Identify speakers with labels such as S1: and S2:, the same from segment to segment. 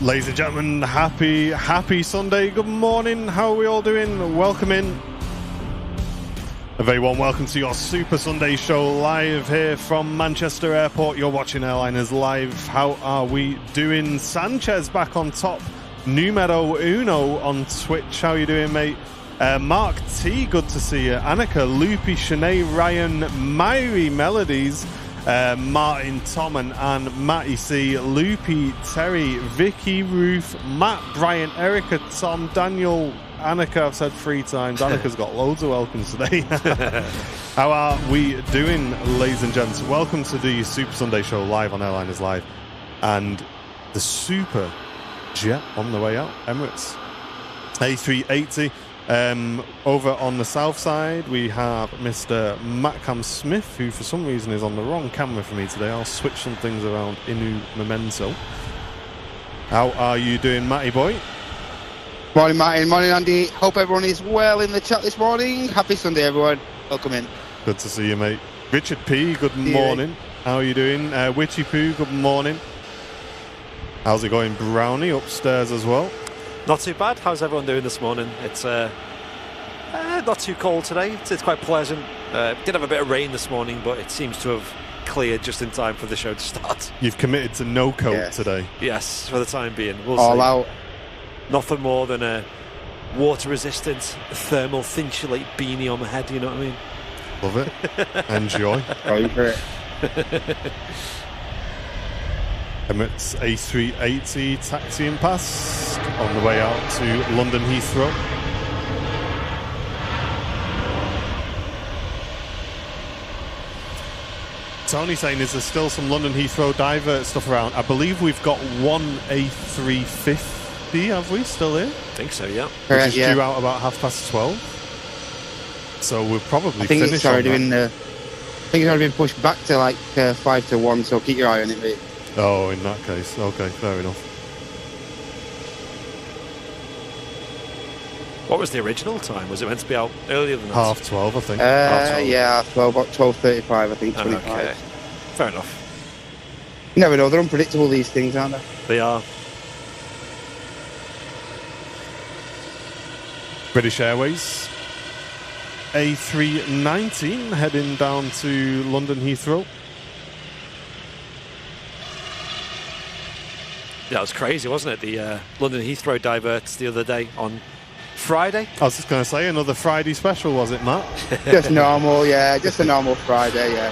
S1: Ladies and gentlemen, happy Sunday. Good morning. How are we all doing? Welcome in. A very warm welcome to your Super Sunday show live here from Manchester Airport. You're watching Airliners Live. How are we doing? Sanchez back on top. Numero uno on Twitch. How are you doing, mate? Mark T, good to see you. Annika, Loopy, Shanae, Ryan, Myri Melodies, Martin, Tom and Matty C, Loopy, Terry, Vicky, Ruth, Matt, Brian, Erica, Tom, Daniel, Annika. I've said 3 times. Annika's got loads of welcomes today. How are we doing, ladies and gents? Welcome to the Super Sunday show live on Airliners Live. And the super jet on the way out, Emirates A380. Over on the south side, we have Mr. Matcam Smith, who for some reason is on the wrong camera for me today. I'll switch some things around. Inu Memento. How are you doing, Matty boy?
S2: Morning, Martin. Morning, Andy. Hope everyone is well in the chat this morning. Happy Sunday, everyone. Welcome in.
S1: Good to see you, mate. Richard P, good morning. How are you doing? Witchy Poo, good morning. How's it going, Brownie? Upstairs as well.
S3: Not too bad. How's everyone doing this morning? It's not too cold today. It's quite pleasant. Did have a bit of rain this morning, but it seems to have cleared just in time for the show to start.
S1: You've committed to no coat today.
S3: Yes, for the time being. We'll
S2: All
S3: see.
S2: out.
S3: Nothing more than a water-resistant thermal thinsulate beanie on my head. You know what I mean?
S1: Love it. Enjoy.
S2: Going for it.
S1: Emirates A380 taxiing past on the way out to London Heathrow. Tony saying, is there still some London Heathrow divert stuff around? I believe we've got one A350, have we? Still here?
S3: I think so, yeah.
S2: Correct,
S1: Which is due out about 12:30. So we'll probably
S2: I think
S1: finish
S2: it's already
S1: on that.
S2: been. I think it's already been pushed back to like 5 to 1. So keep your eye on it, mate.
S1: Oh, in that case. Okay, fair enough.
S3: What was the original time? Was it meant to be out earlier than that?
S1: 12:30, I think.
S3: 12.
S2: Yeah, 12:35, I think. 25.
S3: Okay. Fair enough.
S2: You never know. They're unpredictable, these things, aren't they?
S3: They are.
S1: British Airways A319 heading down to London Heathrow.
S3: Yeah, it was crazy, wasn't it? The London Heathrow diverts the other day on Friday.
S1: I was just going to say, another Friday special, was it, Matt?
S2: Just normal, yeah. Just a normal Friday, yeah.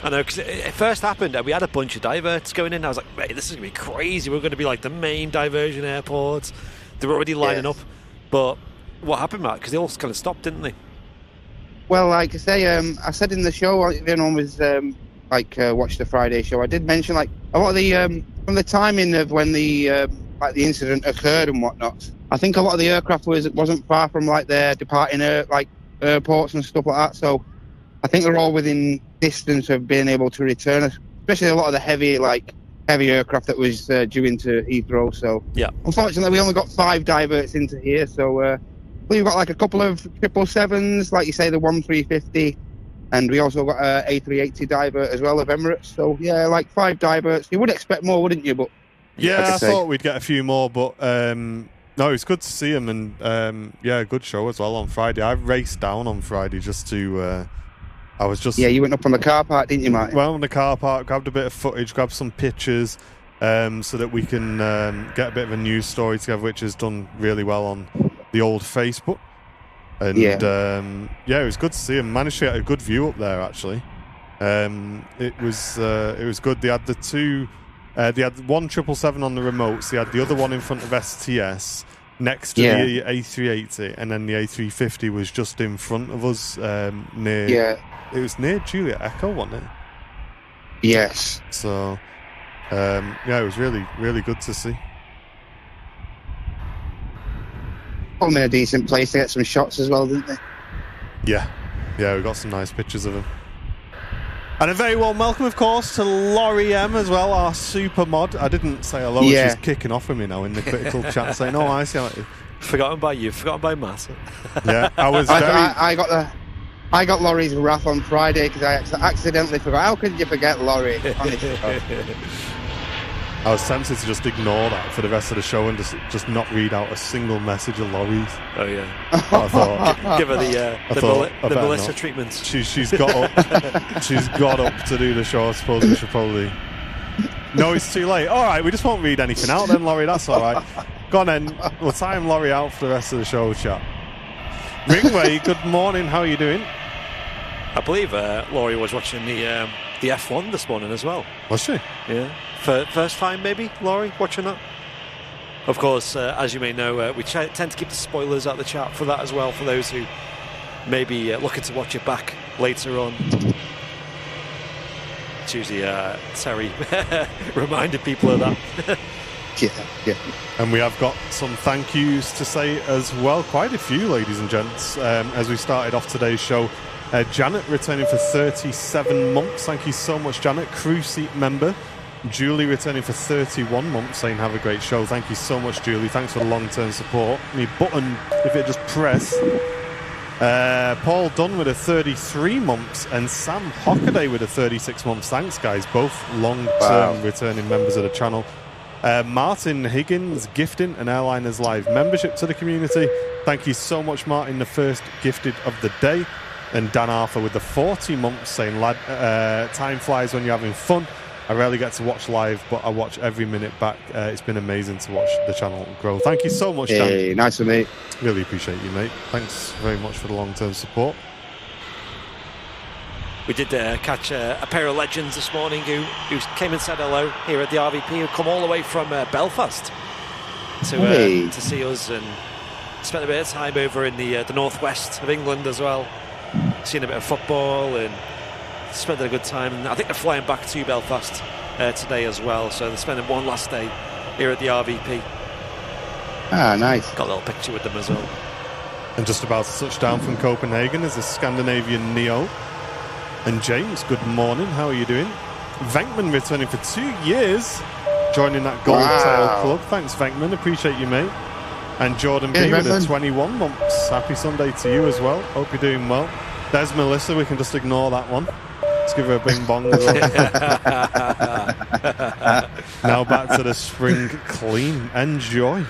S3: I know, because it first happened and we had a bunch of diverts going in. I was like, mate, this is going to be crazy. We're going to be like the main diversion airports. They were already lining up. But what happened, Matt? Because they all kind of stopped, didn't they?
S2: Well, like I say, I said in the show, if anyone was watched the Friday show, I did mention like a lot of the from the timing of when the incident occurred and whatnot. I think a lot of the aircraft wasn't far from like their departing airports and stuff like that. So I think they're all within distance of being able to return, especially a lot of the heavy aircraft that was due into Heathrow. So
S3: yeah,
S2: unfortunately, we only got 5 diverts into here. So we've got like a couple of 777s, like you say, the 1350. And we also got an A380 divert as well of Emirates. So, yeah, like 5 diverts. You would expect more, wouldn't you? But
S1: yeah, I thought we'd get a few more. But, no, it's good to see him. And, good show as well on Friday. I raced down on Friday just to... Yeah,
S2: you went up on the car park, didn't you, Martin?
S1: Well, on the car park, grabbed a bit of footage, grabbed some pictures so that we can get a bit of a news story together, which has done really well on the old Facebook. And it was good to see him. Managed to get a good view up there. Actually, it was good. They had they had one 777 on the remotes. They had the other one in front of STS next to the A380, and then the A350 was just in front of us near. Yeah, it was near Juliet Echo, wasn't it?
S2: Yes.
S1: So, it was really, really good to see.
S2: Put them in a decent place to get some shots as well, didn't they?
S1: Yeah, we got some nice pictures of him. And a very warm welcome, of course, to Laurie M as well, our super mod. I didn't say hello, she's kicking off with me now in the critical chat saying, oh, I see how it is.
S3: Forgotten by you, forgotten by Matt.
S1: Yeah,
S2: I got Laurie's wrath on Friday because I accidentally forgot. How could you forget Laurie? Honestly.
S1: I was tempted to just ignore that for the rest of the show and just not read out a single message of Laurie's.
S3: Oh yeah.
S1: I thought,
S3: Give her the Melissa treatment.
S1: She's got up. She's got up to do the show. I suppose we should probably. No, it's too late. All right, we just won't read anything out then, Laurie. That's all right. Go on then. We'll time Laurie out for the rest of the show, chat. Ringway, good morning. How are you doing?
S3: I believe Laurie was watching the F1 this morning as well.
S1: Was she?
S3: Yeah. First time, maybe, Laurie, watching that? Of course, as you may know, we tend to keep the spoilers at the chat for that as well, for those who may be looking to watch it back later on. It's usually Terry reminding people of that.
S2: Yeah.
S1: And we have got some thank yous to say as well. Quite a few, ladies and gents, as we started off today's show. Janet returning for 37 months. Thank you so much, Janet. Crew seat member. Julie returning for 31 months, saying have a great show. Thank you so much, Julie. Thanks for the long-term support. My button, if it just press. Paul Dunn with a 33 months and Sam Hockaday with a 36 months. Thanks, guys. Both long-term returning members of the channel. Martin Higgins gifting an Airliners Live membership to the community. Thank you so much, Martin, the first gifted of the day. And Dan Arthur with the 40 months, saying, lad, time flies when you're having fun. I rarely get to watch live, but I watch every minute back. It's been amazing to watch the channel grow. Thank you so much, Dan.
S2: Hey, nice of me.
S1: Really appreciate you, mate. Thanks very much for the long-term support.
S3: We did catch a pair of legends this morning who came and said hello here at the RVP, who come all the way from Belfast to see us and spent a bit of time over in the northwest of England as well, seeing a bit of football and spending a good time. And I think they're flying back to Belfast today as well, so they're spending one last day here at the RVP.
S2: Ah, nice.
S3: Got a little picture with them as well.
S1: And just about to touch down from Copenhagen is the Scandinavian Neo. And James, good morning. How are you doing? Venkman returning for 2 years, joining that Gold Tail Club. Thanks, Venkman. Appreciate you, mate. And Jordan B with a 21 months. Happy Sunday to you as well. Hope you're doing well. There's Melissa. We can just ignore that one. Let's give her a bing bong as well. Now back to the spring clean. Enjoy.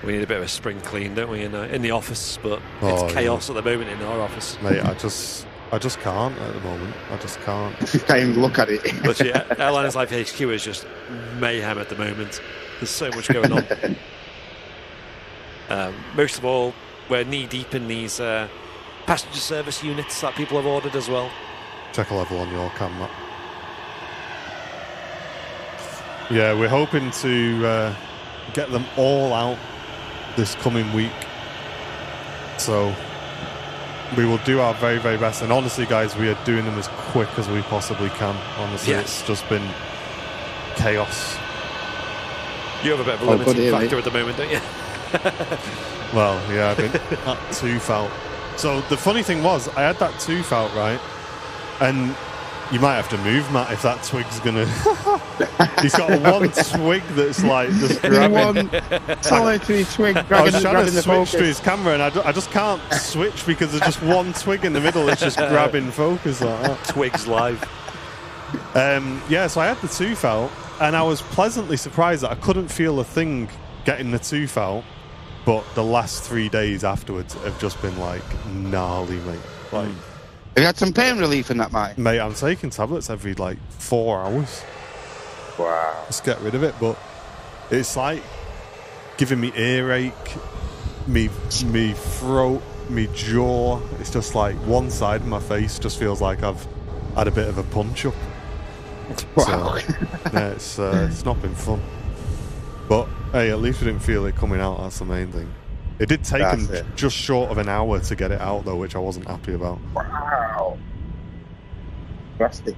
S3: We need a bit of a spring clean, don't we, in the office? But it's chaos at the moment in our office.
S1: Mate, I just can't at the moment. I just can't.
S2: You can't even look at it.
S3: But yeah, Airliners Live HQ is just mayhem at the moment. There's so much going on. Most of all, we're knee-deep in these passenger service units that people have ordered as well.
S1: Check a level on your camera. Yeah, we're hoping to get them all out this coming week. So we will do our very, very best. And honestly, guys, we are doing them as quick as we possibly can. Honestly, It's just been chaos.
S3: You have a bit of a limiting factor at the moment, don't you?
S1: Well, yeah, I've been that tooth out. So the funny thing was, I had that tooth out, right? And you might have to move, Matt, if that twig's gonna. He's got one twig that's like just grabbing.
S2: One solitary twig.
S1: I was trying to switch to his camera, and I just can't switch because there's just one twig in the middle that's just grabbing focus like that.
S3: Twigs live.
S1: Yeah, so I had the tooth out, and I was pleasantly surprised that I couldn't feel a thing getting the tooth out. But the last 3 days afterwards have just been like gnarly, mate. Like.
S2: Have you had some pain relief in that, mate?
S1: Mate, I'm taking tablets every, 4 hours.
S2: Wow.
S1: Just get rid of it, but it's like giving me earache, me throat, me jaw. It's just like one side of my face just feels like I've had a bit of a punch-up.
S2: Wow.
S1: So, yeah, it's not been fun. But, hey, at least we didn't feel it coming out. That's the main thing. It did take him just short of an hour to get it out, though, which I wasn't happy about.
S2: Wow. Drastic.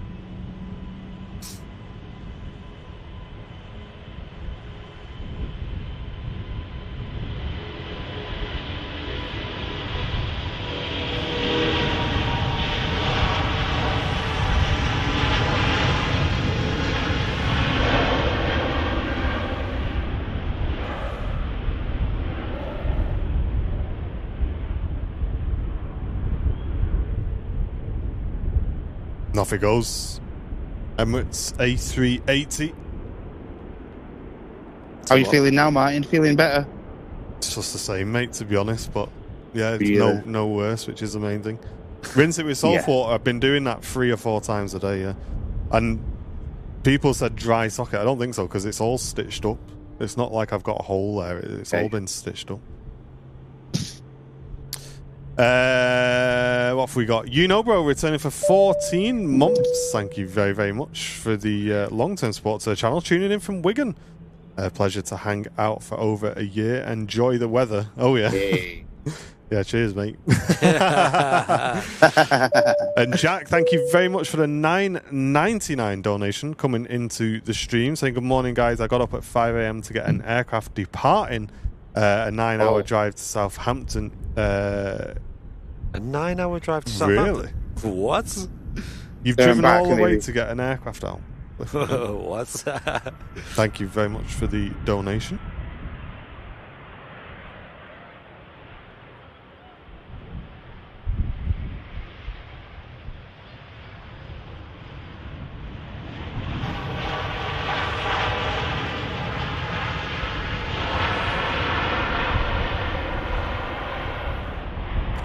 S1: And off it goes. Emirates A380.
S2: How are you feeling now, Martin? Feeling better?
S1: It's just the same, mate, to be honest, but yeah, it's
S2: Yeah.
S1: no worse, which is the main thing. Rinse it with salt water. I've been doing that 3 or 4 times a day, yeah. And people said dry socket. I don't think so, because it's all stitched up. It's not like I've got a hole there. It's all been stitched up. What have we got? Bro, returning for 14 months. Thank you very, very much for the long-term support to the channel. Tuning in from Wigan. Pleasure to hang out for over a year. Enjoy the weather. Oh, yeah.
S2: Hey.
S1: Yeah, cheers, mate. And Jack, thank you very much for the $9.99 donation coming into the stream, saying good morning, guys. I got up at 5 a.m. to get an aircraft departing a 9-hour drive to Southampton.
S3: A 9-hour drive to Southampton?
S1: Really?
S3: What?
S1: You've driven all the way to get an aircraft out?
S3: What?
S1: Thank you very much for the donation.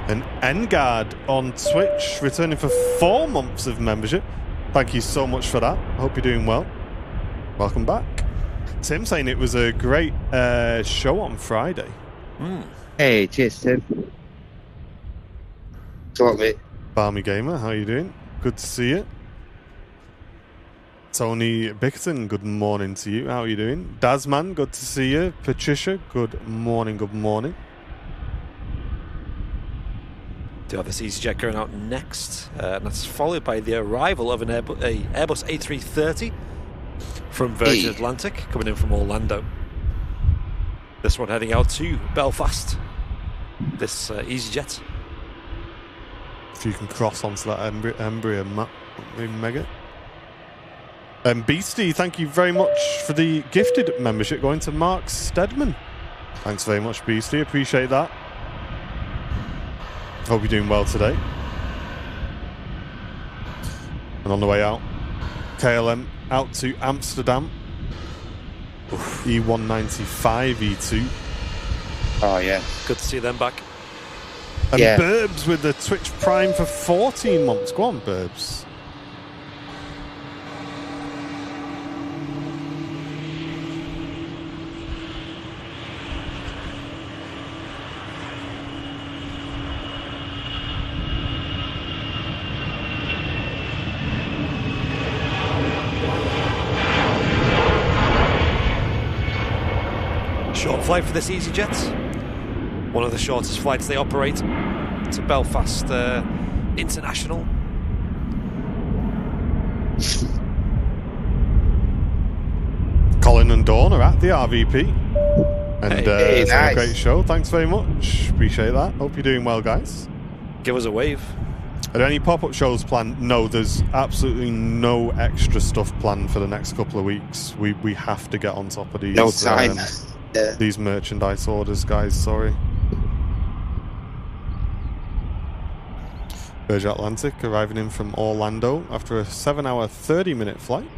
S1: And Engard on Twitch, returning for 4 months of membership. Thank you so much for that. I hope you're doing well. Welcome back. Tim saying it was a great show on Friday.
S2: Hey, cheers, Tim. Talk, mate.
S1: Barmy Gamer, how you doing? Good to see you. Tony Bickerton, good morning to you. How are you doing? Dazman, good to see you. Patricia, good morning, good morning.
S3: Do have this EasyJet going out next, and that's followed by the arrival of an Airbus A330 from Virgin Atlantic, coming in from Orlando. This one heading out to Belfast, this EasyJet.
S1: If you can cross onto that Embraer map, maybe mega. Beastie, thank you very much for the gifted membership going to Mark Stedman. Thanks very much, Beastie, appreciate that. Hope you're doing well today. And on the way out, KLM out to Amsterdam. E195 E2.
S2: Oh, yeah.
S3: Good to see them back.
S1: And Burbs with the Twitch Prime for 14 months. Go on, Burbs.
S3: Short flight for this EasyJet. One of the shortest flights they operate to Belfast International.
S1: Colin and Dawn are at the RVP. And
S2: Hey,
S1: it's been a
S2: nice.
S1: great show. Thanks very much. Appreciate that. Hope you're doing well, guys.
S3: Give us a wave.
S1: Are there any pop-up shows planned? No, there's absolutely no extra stuff planned for the next couple of weeks. We have to get on top of these.
S2: No time.
S1: These merchandise orders, guys. Sorry. Virgin Atlantic arriving in from Orlando after a 7-hour, 30-minute flight.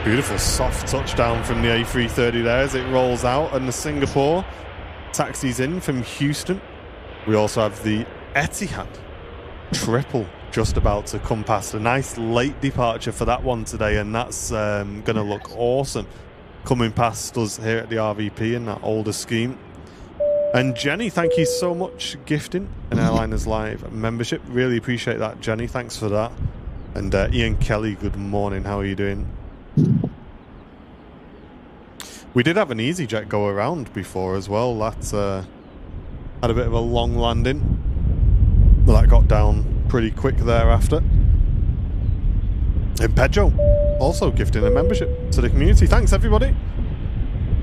S1: Beautiful soft touchdown from the A330 there as it rolls out, and the Singapore taxis in from Houston. We also have the Etihad triple just about to come past. A nice late departure for that one today, and that's going to look awesome coming past us here at the RVP in that older scheme. And Jenny, thank you so much gifting an Airliners Live membership. Really appreciate that, Jenny. Thanks for that. And Ian Kelly, good morning. How are you doing? We did have an EasyJet go around before as well. That had a bit of a long landing, but that got down pretty quick thereafter. And Pedro also gifting a membership to the community. Thanks, everybody.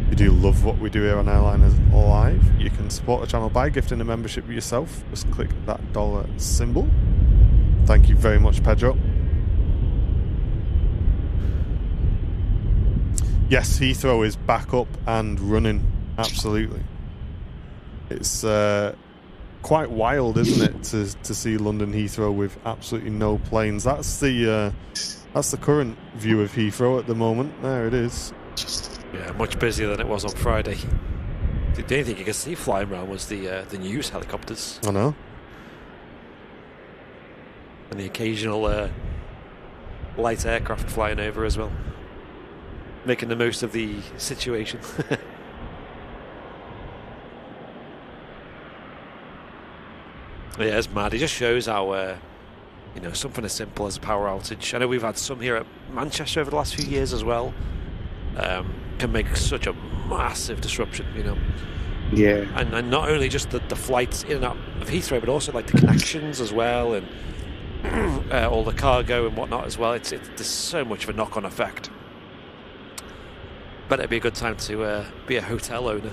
S1: If you do love what we do here on Airliners Live, you can support the channel by gifting a membership yourself. Just click that dollar symbol. Thank you very much, Pedro. Yes, Heathrow is back up and running. Absolutely. It's quite wild, isn't it, to see London Heathrow with absolutely no planes. That's the current view of Heathrow at the moment. There it is.
S3: Yeah, much busier than it was on Friday. The only thing you could see flying around was the news helicopters.
S1: I know.
S3: And the occasional light aircraft flying over as well. Making the most of the situation. Yeah, it's mad. It just shows how, something as simple as a power outage. I know we've had some here at Manchester over the last few years as well. Can make such a massive disruption,
S2: Yeah.
S3: And not only just the flights in and out of Heathrow, but also like the connections as well, and all the cargo and whatnot as well. There's so much of a knock-on effect. But it'd be a good time to be a hotel owner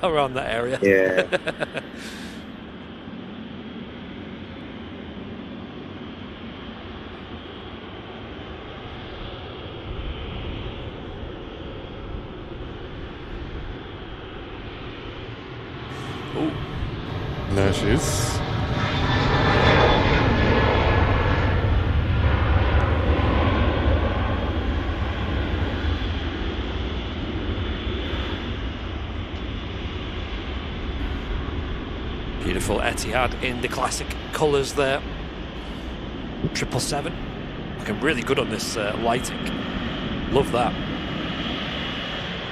S3: around that area.
S2: Yeah.
S3: Ooh.
S1: There she is.
S3: Beautiful Etihad in the classic colours there. 777. Looking really good on this lighting. Love that.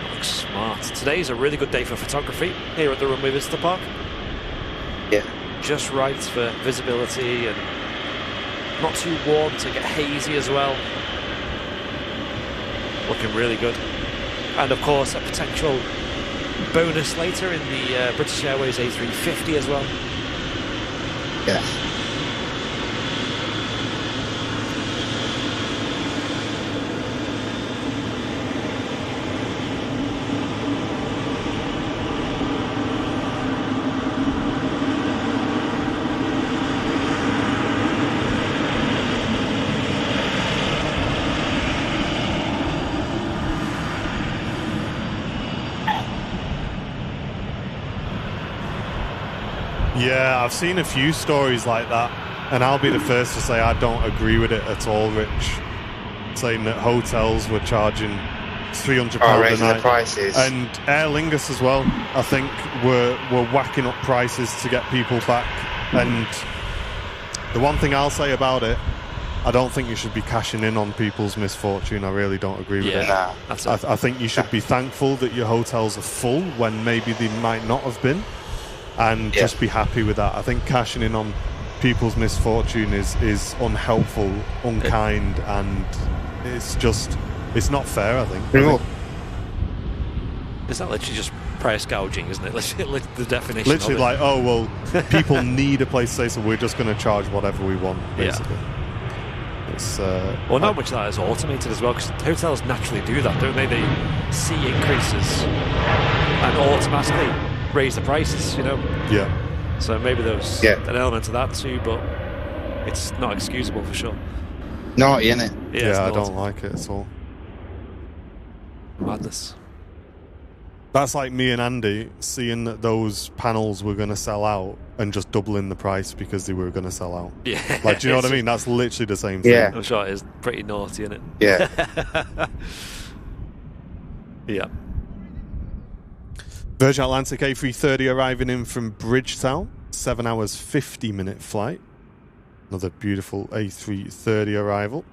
S3: That looks smart. Today's a really good day for photography here at the Runway Visitor Park.
S2: Yeah.
S3: Just right for visibility and not too warm to get hazy as well. Looking really good. And of course a potential bonus later in the British Airways A380 as well.
S2: Yes.
S1: Yeah, I've seen a few stories like that, and I'll be the first to say I don't agree with it at all, Rich. Saying that hotels were charging £300 a night,
S2: the prices.
S1: and Aer Lingus as well. I think were whacking up prices to get people back. And the one thing I'll say about it, I don't think you should be cashing in on people's misfortune. I really don't agree with it.
S2: Nah.
S3: That's it.
S1: I think you should be thankful that your hotels are full when maybe they might not have been, and just be happy with that. I think cashing in on people's misfortune is unhelpful, unkind, and it's not fair, I think.
S3: Is that literally just price gouging, isn't it? Literally, the definition
S1: Literally
S3: of it.
S1: like, oh, well, people need a place to stay, so we're just going to charge whatever we want, basically. It's,
S3: well, not much of that is automated as well, because hotels naturally do that, don't they? They see increases and automatically raise the prices,
S1: Yeah.
S3: So maybe there's an element of that too, but it's not excusable for sure.
S2: Naughty, innit?
S1: Yeah, I don't like it at all.
S3: Madness.
S1: That's like me and Andy seeing that those panels were going to sell out and just doubling the price because they were going to sell out.
S3: Yeah.
S1: Like, do you know what I mean? That's literally the same thing.
S2: Yeah.
S3: I'm sure it is pretty naughty, isn't it?
S2: Yeah.
S3: Yeah.
S1: Virgin Atlantic A330 arriving in from Bridgetown. 7 hours, 50-minute flight. Another beautiful A330 arrival.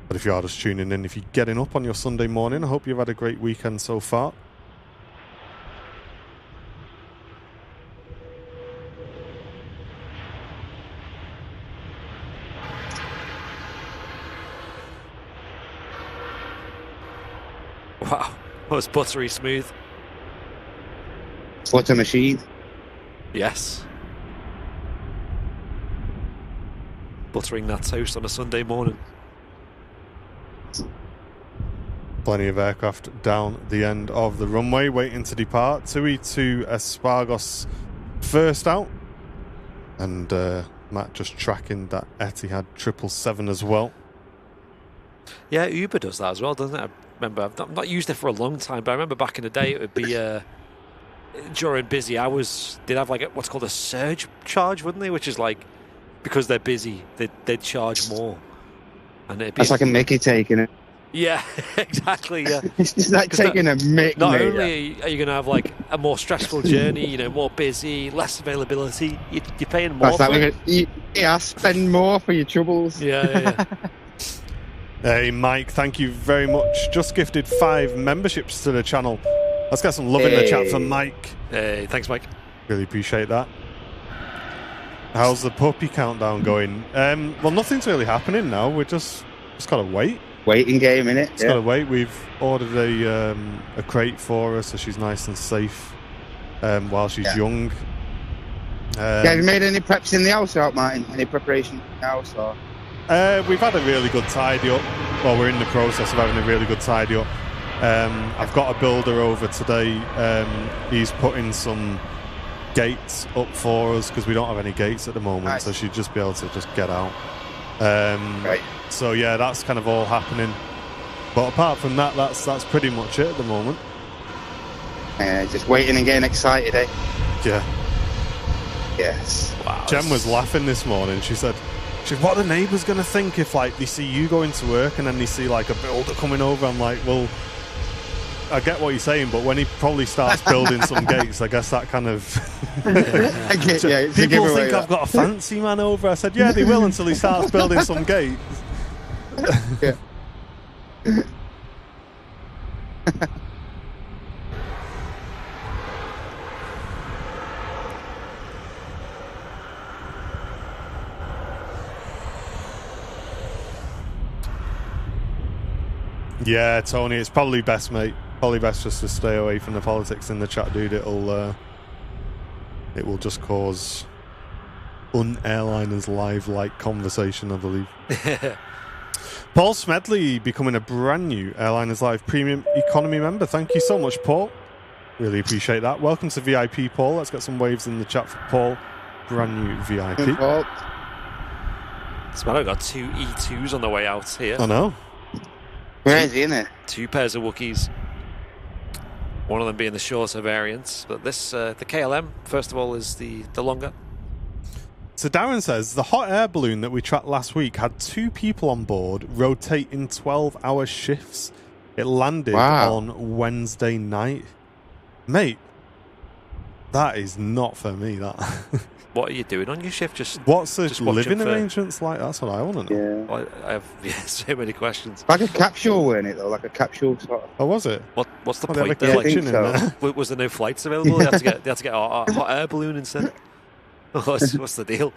S1: But if you are just tuning in, if you're getting up on your Sunday morning, I hope you've had a great weekend so far.
S3: Wow. That was buttery smooth.
S2: Butter machine.
S3: Yes. Buttering that toast on a Sunday morning.
S1: Plenty of aircraft down the end of the runway waiting to depart. TUI to Espargos first out. And Matt just tracking that Etihad 777 as well.
S3: Yeah, Uber does that as well, doesn't it? I remember, I've not used it for a long time, but I remember back in the day it would be during busy hours, they'd have like what's called a surge charge, wouldn't they? Which is like, because they're busy, they'd charge more. And it'd be
S2: That's like a Mickey taking it.
S3: Yeah, exactly. Yeah,
S2: It's just like taking a Mickey.
S3: not only are you going to have like a more stressful journey, you know, more busy, less availability, you're paying more.
S2: That's like spend more for your troubles.
S3: Yeah.
S1: Hey, Mike, thank you very much. Just gifted 5 memberships to the channel. Let's get some love in the chat for Mike.
S3: Hey, thanks, Mike.
S1: Really appreciate that. How's the puppy countdown going? Well, nothing's really happening now. We're just gotta wait.
S2: Waiting game, innit?
S1: Just gotta wait. We've ordered a crate for her, so she's nice and safe while she's young.
S2: Have you made any preps in the house out, Martin? Any preparation in the house? Or?
S1: We've had a really good tidy up. Well, we're in the process of having a really good tidy up. I've got a builder over today. He's putting some gates up for us because we don't have any gates at the moment, so she'd just be able to just get out.
S2: Right.
S1: So yeah, that's kind of all happening. But apart from that, that's pretty much it at the moment.
S2: Just waiting and getting excited, eh?
S1: Yeah.
S2: Yes.
S3: Wow.
S1: Jen was laughing this morning. She said, what are the neighbours going to think if like they see you going to work and then they see like a builder coming over? I'm like, well, I get what you're saying, but when he probably starts building some gates, I guess that kind of... People think I've got a fancy man over. I said, yeah, they will until he starts building some gates.
S2: Yeah.
S1: Yeah, Tony, it's probably best, mate. Probably best just to stay away from the politics in the chat, dude. It will just cause un-airliners live-like conversation, I believe. Paul Smedley becoming a brand new Airliners Live Premium Economy member. Thank you so much, Paul. Really appreciate that. Welcome to VIP, Paul. Let's get some waves in the chat for Paul. Brand new VIP.
S3: I've got 2 E2s on the way out here.
S1: I know.
S2: Where is he, innit?
S3: 2 pairs of Wookiees. One of them being the shorter variants, but this the KLM first of all is the longer.
S1: So Darren says the hot air balloon that we tracked last week had 2 people on board rotating 12-hour shifts. It landed on Wednesday night. Mate, that is not for me, that.
S3: What are you doing on your shift?
S1: What's the living arrangements like? That's what I want to know.
S3: Yeah. I have so many questions.
S2: Like a capsule, weren't it, though? Like a capsule sort of.
S1: Oh, was it?
S3: What's the
S1: point?
S3: point?
S1: There?
S3: Was there no flights available? They had to get a hot air balloon instead. What's the deal?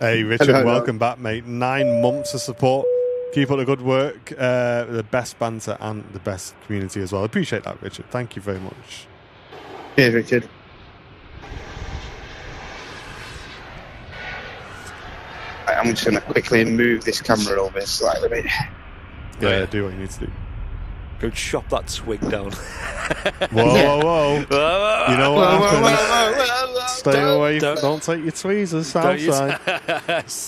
S1: Hey, Richard, welcome back, mate. 9 months of support. Keep up the good work. The best banter and the best community as well. I appreciate that, Richard. Thank you very much.
S2: Cheers, Richard. I'm just going to quickly move this camera over slightly.
S1: Yeah, do what you need to do.
S3: Go chop that twig down.
S1: Whoa. You know what happens? Stay away. Don't take your tweezers outside.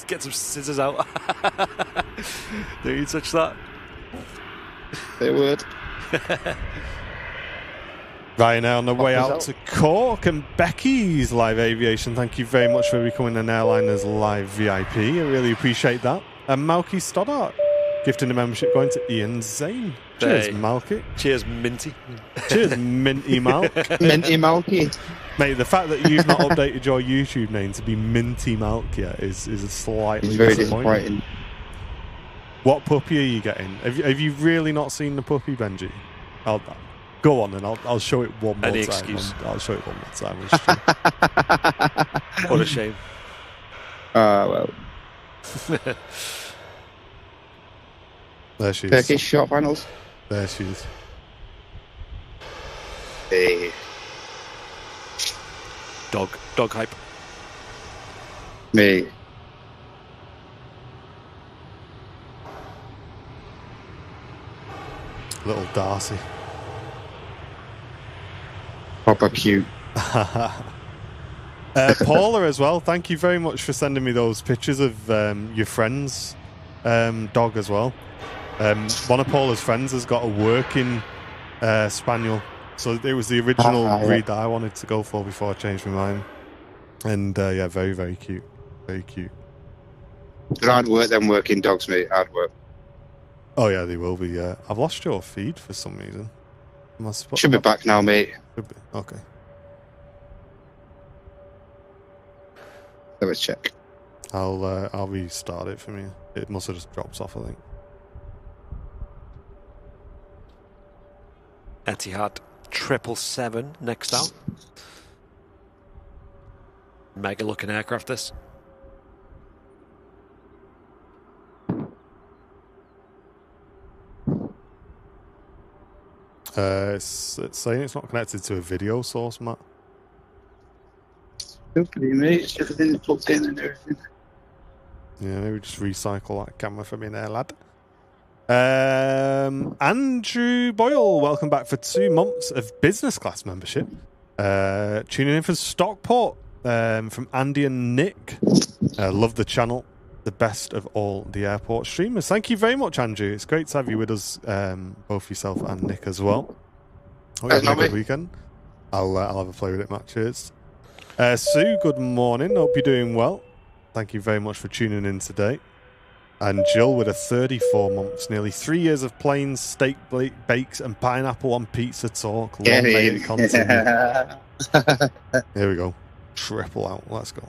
S3: Get some scissors out. Don't you touch that.
S2: They would.
S1: Right now on the way out to Cork and Becky's live aviation. Thank you very much for becoming an Airliners Live VIP. I really appreciate that. And Malky Stoddart gifting the membership going to Ian Zane. Cheers, Malky.
S3: Cheers, Minty.
S1: Cheers, Minty Malk.
S2: Minty Malky.
S1: Mate, the fact that you've not updated your YouTube name to be Minty Malk yet is a slightly
S2: very
S1: disappointing. What puppy are you getting? Have you really not seen the puppy, Benji? Go on, and I'll show it one more time.
S3: Excuse?
S1: I'll show it one more time.
S3: What a shame.
S2: Well.
S1: There she is.
S2: Turkish short panels.
S1: There she is.
S2: Hey.
S3: Dog hype.
S2: Me.
S1: Little Darcy.
S2: Proper cute.
S1: Paula as well, thank you very much for sending me those pictures of your friend's dog as well. One of Paula's friends has got a working spaniel, so it was the original breed that I wanted to go for before I changed my mind. And yeah, very, very cute. Very cute.
S2: But hard work, them working dogs, mate. Hard work.
S1: Oh yeah, they will be. Yeah, I've lost your feed for some reason.
S2: Should be back now, mate.
S1: Should be. Okay.
S2: Let's check.
S1: I'll restart it from here. It must have just dropped off, I think.
S3: Etihad 777 next out. Mega looking aircraft this.
S1: It's saying it's not connected to a video source, Matt.
S2: Hopefully, mate. Everything's plugged in and everything.
S1: Yeah, maybe just recycle that camera for me there, lad. Andrew Boyle, welcome back for 2 months of business class membership. Tuning in for Stockport from Andy and Nick. Love the channel. The best of all the airport streamers. Thank you very much, Andrew. It's great to have you with us, both yourself and Nick as well. Hope you have a good weekend. I'll have a play with it, Matt. Cheers. Sue, good morning. Hope you're doing well. Thank you very much for tuning in today. And Jill with a 34 months, nearly 3 years of planes, steak bakes, and pineapple on pizza talk. Long may it continue. Here we go. Triple out. Let's go.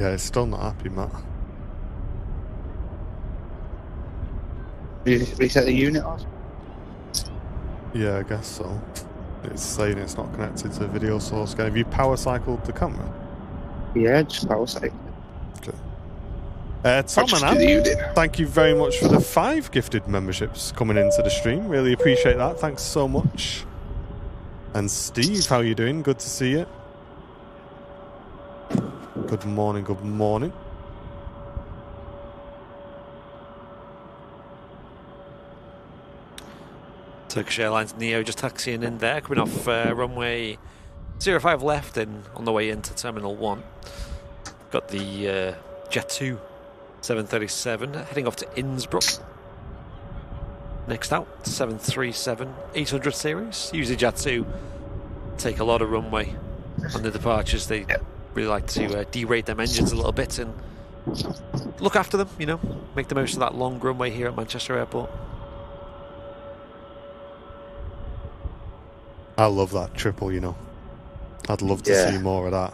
S1: Yeah, it's still not happy, Matt.
S2: You reset the unit off?
S1: Yeah, I guess so. It's saying it's not connected to a video source. Have you power cycled the camera?
S2: Yeah, just power cycle.
S1: Okay. Tom and Anne, thank you very much for the 5 gifted memberships coming into the stream. Really appreciate that. Thanks so much. And Steve, how you doing? Good to see you. Good morning, good morning.
S3: Turkish Airlines Neo just taxiing in there, coming off runway 05 left and on the way into Terminal 1. Got the Jet 2 737 heading off to Innsbruck. Next out, 737-800 series. Usually Jet 2 take a lot of runway on the departures. They really like to derate them engines a little bit and look after them, you know, make the most of that long runway here at Manchester Airport.
S1: I love that triple, you know. I'd love to see more of that.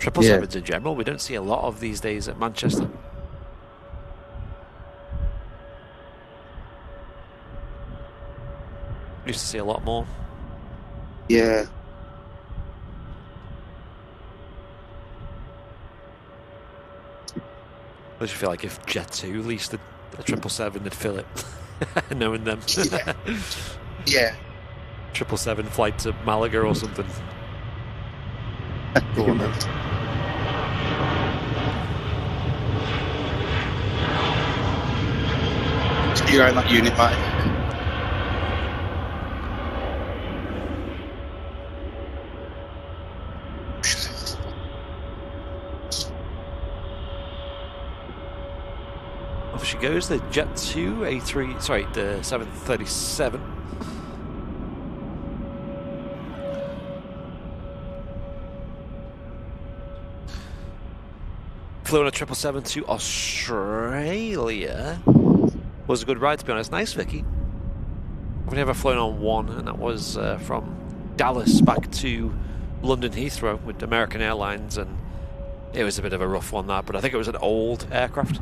S3: 777s in general, we don't see a lot of these days at Manchester. Used to see a lot more.
S2: Yeah.
S3: I just feel like if Jet 2 leased a 777, they'd fill it, knowing them.
S2: Yeah.
S3: 777 flight to Malaga or something.
S1: Go on then.
S2: You're in that unit, mate.
S3: Off she goes, the Jet 2 A3, sorry, the 737. Flew on a 777 to Australia. Was a good ride, to be honest. Nice, Vicky. I've never flown on one, and that was from Dallas back to London Heathrow with American Airlines, and it was a bit of a rough one, that, but I think it was an old aircraft.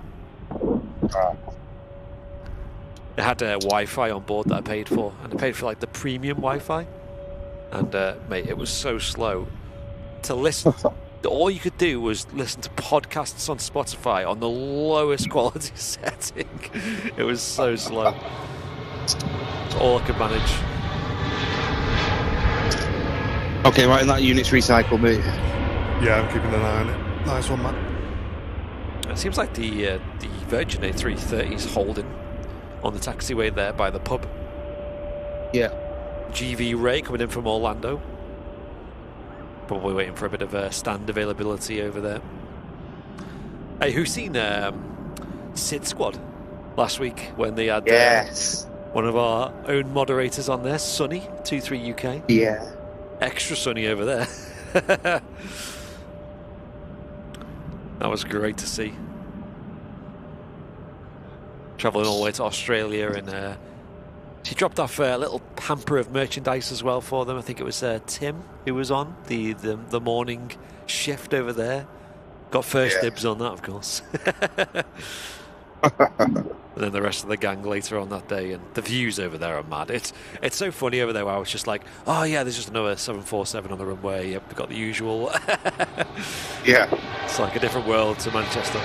S3: It had Wi-Fi on board that I paid for, and I paid for like the premium Wi-Fi, and mate, it was so slow to listen all you could do was listen to podcasts on Spotify on the lowest quality setting. It was so slow. It's all I could manage.
S2: Okay, right, and that unit's recycled, mate.
S1: Yeah, I'm keeping an eye on it. Nice one, man.
S3: It seems like the Virgin A380 is holding on the taxiway there by the pub.
S2: Yeah.
S3: GV Ray coming in from Orlando. Probably waiting for a bit of stand availability over there. Hey, who's seen Sid Squad last week when they had one of our own moderators on there, Sunny 23 UK?
S2: Yeah.
S3: Extra sunny over there. That was great to see. Travelling all the way to Australia, and she dropped off a little hamper of merchandise as well for them. I think it was Tim who was on the morning shift over there. Got first dibs on that, of course. And then the rest of the gang later on that day, and the views over there are mad. It's so funny over there. Where I was just like, oh yeah, there's just another 747 on the runway. Yep, we've got the usual.
S2: Yeah.
S3: It's like a different world to Manchester.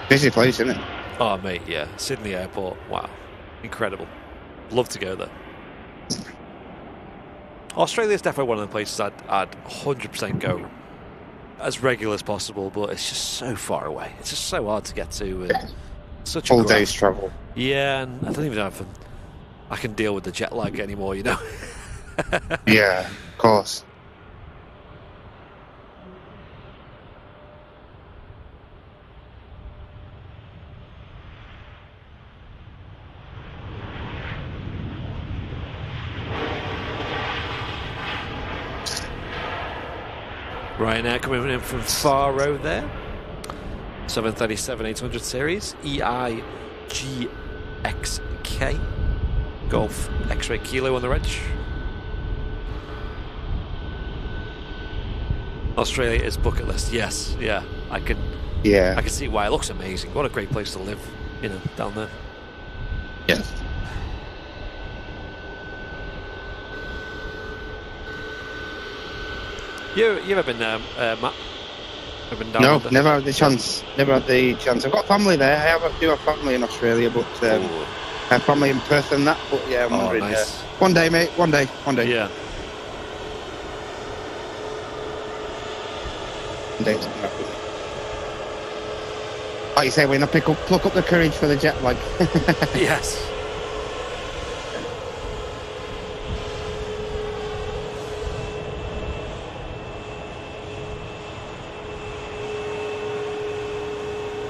S2: Busy place, isn't it?
S3: Oh mate, yeah, Sydney Airport. Wow, incredible. Love to go there. Australia's definitely one of the places I'd 100% go as regular as possible, but it's just so far away. It's just so hard to get to, and such a
S2: All
S3: grind.
S2: day's travel.
S3: Yeah, and I don't even know if I can deal with the jet lag anymore, you know.
S2: Yeah, of course.
S3: Ryanair coming in from Faro there. 737-800 series. EIGXK. Golf X-ray Kilo on the reg. Australia is bucket list. Yes, yeah. I can see why. It looks amazing. What a great place to live, you know, down there.
S2: Yes.
S3: You ever been there, Matt? Ever been down
S2: No,
S3: there?
S2: never had the chance. Never had the chance. I've got family there. I do have family in Australia, but I have family in Perth and that. But yeah, I'm wondering.
S3: Nice.
S2: One day, mate. One day.
S3: Yeah.
S2: One day. Like you say, when I pluck up the courage for the jet lag.
S3: Yes.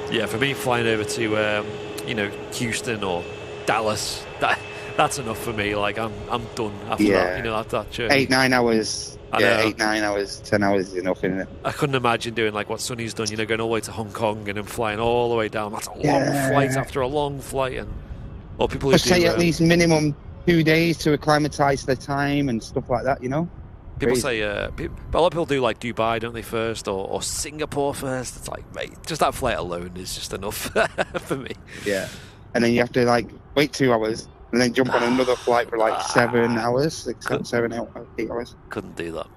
S3: Yeah, for me, flying over to Houston or Dallas, that's enough for me. Like I'm done after that. You know, that journey.
S2: 8-9 hours. Yeah, 8-9 hours, 10 hours is enough, isn't it?
S3: I couldn't imagine doing like what Sonny's done. You know, going all the way to Hong Kong and then flying all the way down. That's a long flight after a long flight, or people who
S2: Must
S3: do,
S2: take at least minimum 2 days to acclimatise to the time and stuff like that. You know.
S3: People
S2: Crazy.
S3: say, a lot of people do like Dubai, don't they, first, or Singapore first. It's like, mate, just that flight alone is just enough for me.
S2: Yeah. And then you have to like wait 2 hours and then jump on another flight for like 7 hours, 8 hours.
S3: Couldn't do that.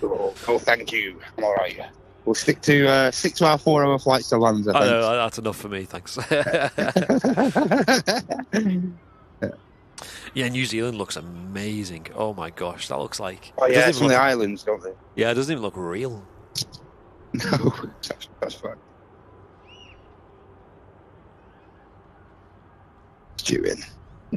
S2: Oh, thank you. I'm all right. We'll stick to our 4-hour flights to London.
S3: I know, that's enough for me, thanks. Yeah, New Zealand looks amazing. Oh my gosh, that looks like...
S2: Oh yeah, it's from the islands, don't they?
S3: Yeah, it doesn't even look real.
S2: No, that's fine. Stew in.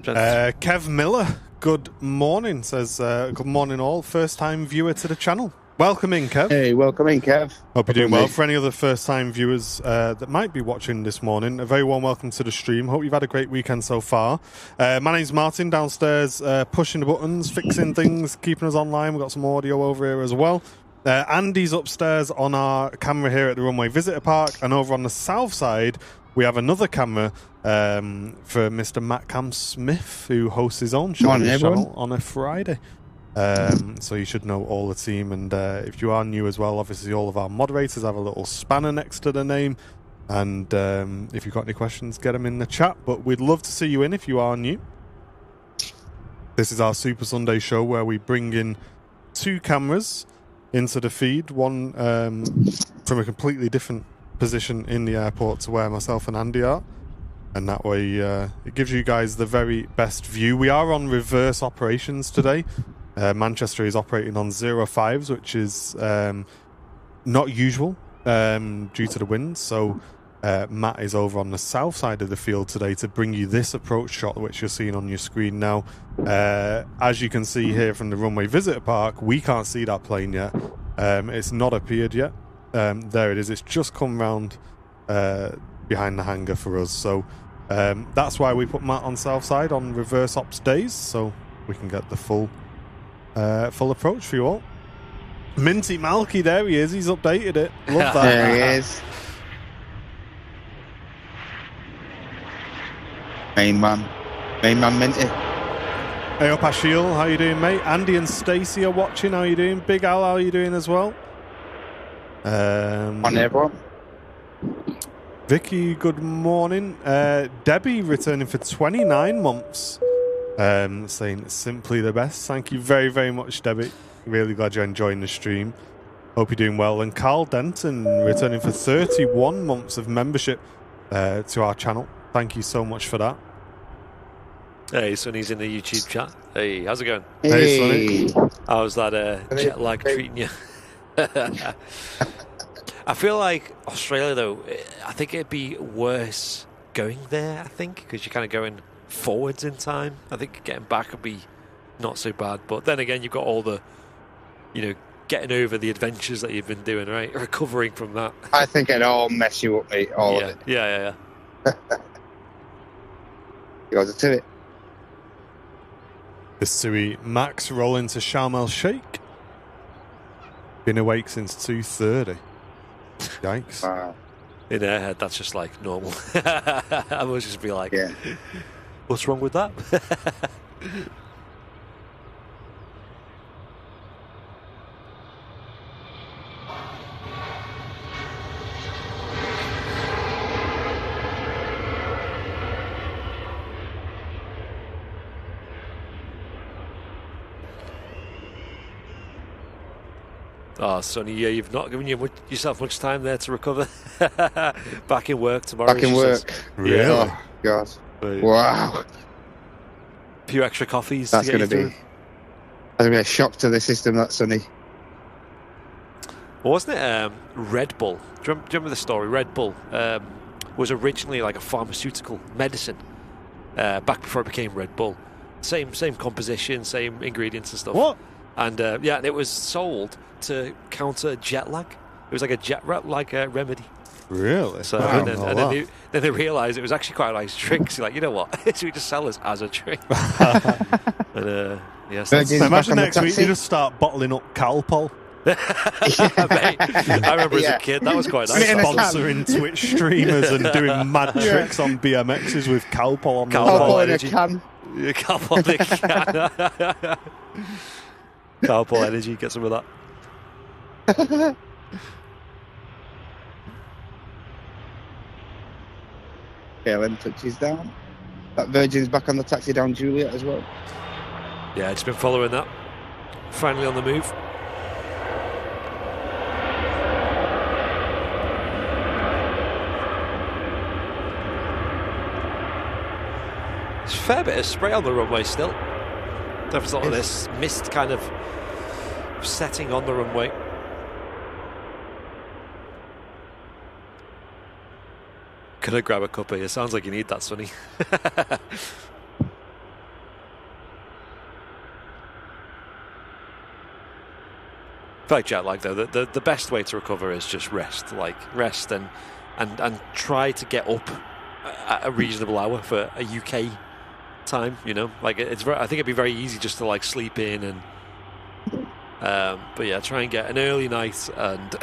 S1: Kev Miller, good morning, says, good morning all. First time viewer to the channel. Welcome in, Kev.
S2: Hey, welcome in, Kev.
S1: Hope you're doing well. For any other first-time viewers that might be watching this morning, a very warm welcome to the stream. Hope you've had a great weekend so far. My name's Martin, downstairs pushing the buttons, fixing things, keeping us online. We've got some audio over here as well. Andy's upstairs on our camera here at the Runway Visitor Park, and over on the south side, we have another camera for Mr. Matt Cam Smith, who hosts his own show on his channel on a Friday. So you should know all the team, and if you are new as well, obviously all of our moderators have a little spanner next to the name, and if you've got any questions, get them in the chat, but we'd love to see you in if you are new. This is our Super Sunday show where we bring in 2 cameras into the feed, one from a completely different position in the airport to where myself and Andy are. And that way it gives you guys the very best view. We are on reverse operations today. Manchester is operating on 05s, which is not usual due to the wind. So Matt is over on the south side of the field today to bring you this approach shot, which you're seeing on your screen now. As you can see here from the runway visitor park, we can't see that plane yet. It's not appeared yet. There it is. It's just come round behind the hangar for us. So that's why we put Matt on south side on reverse ops days, so we can get the full approach for you all. Minty Malky, there he is. He's updated it. Love that.
S2: There he is. Main man Minty.
S1: Hey up, Ashil. How you doing, mate? Andy and Stacey are watching. How you doing? Big Al, how you doing as well?
S2: On everyone.
S1: Vicky, good morning. Debbie returning for 29 months. Saying simply the best. Thank you very, very much, Debbie. Really glad you're enjoying the stream. Hope you're doing well. And Carl Denton returning for 31 months of membership to our channel. Thank you so much for that.
S3: Hey, Sonny's in the YouTube chat. Hey, how's it going?
S1: Hey, Sonny.
S3: How's that jet lag treating you? I feel like Australia, though, I think it'd be worse going there, I think, because you're kind of going forwards in time. I think getting back would be not so bad. But then again, you've got all the, getting over the adventures that you've been doing, right? Recovering from that.
S2: I think it'd all mess you up, mate. All of it.
S3: Yeah.
S2: Goes to it.
S1: The Sui Max rolling to Sharm el Sheikh. Been awake since 2:30. Yikes.
S2: Wow.
S3: In her head, that's just like normal. I must just be like, what's wrong with that? Oh, Sonny, yeah, you've not given yourself much time there to recover. Back in work tomorrow.
S2: Back in work.
S1: Really?
S2: Oh, God. Wow.
S3: A few extra coffees.
S2: That's going to be a shock to the system, that, Sonny.
S3: Well, wasn't it Red Bull? Do you remember the story? Red Bull was originally like a pharmaceutical medicine back before it became Red Bull. Same composition, same ingredients and stuff.
S1: What?
S3: And it was sold to counter jet lag. It was like a jet lag remedy.
S1: Really?
S3: So
S1: Wow.
S3: then they realised it was actually quite a nice drink. So like, you know what? So we just sell this as a drink. And yes,
S1: imagine next week you just start bottling up Calpol.
S3: Mate, I remember as a kid that was quite nice.
S1: Sponsoring Twitch streamers and doing mad tricks on BMXs with Calpol on the
S2: Calpol in a can.
S3: Calpol in a can. Calpol energy, get some of that.
S2: KLM touches down. That Virgin's back on the taxi down Juliet as well.
S3: Yeah, it's been following that. Finally on the move. There's a fair bit of spray on the runway still. There's a lot of this mist kind of setting on the runway. Could I grab a cup of you? Sounds like you need that, Sonny. Like jet lag though, the best way to recover is just rest. Like rest and try to get up at a reasonable hour for a UK time. Like I think it'd be very easy just to like sleep in and. But yeah, try and get an early night and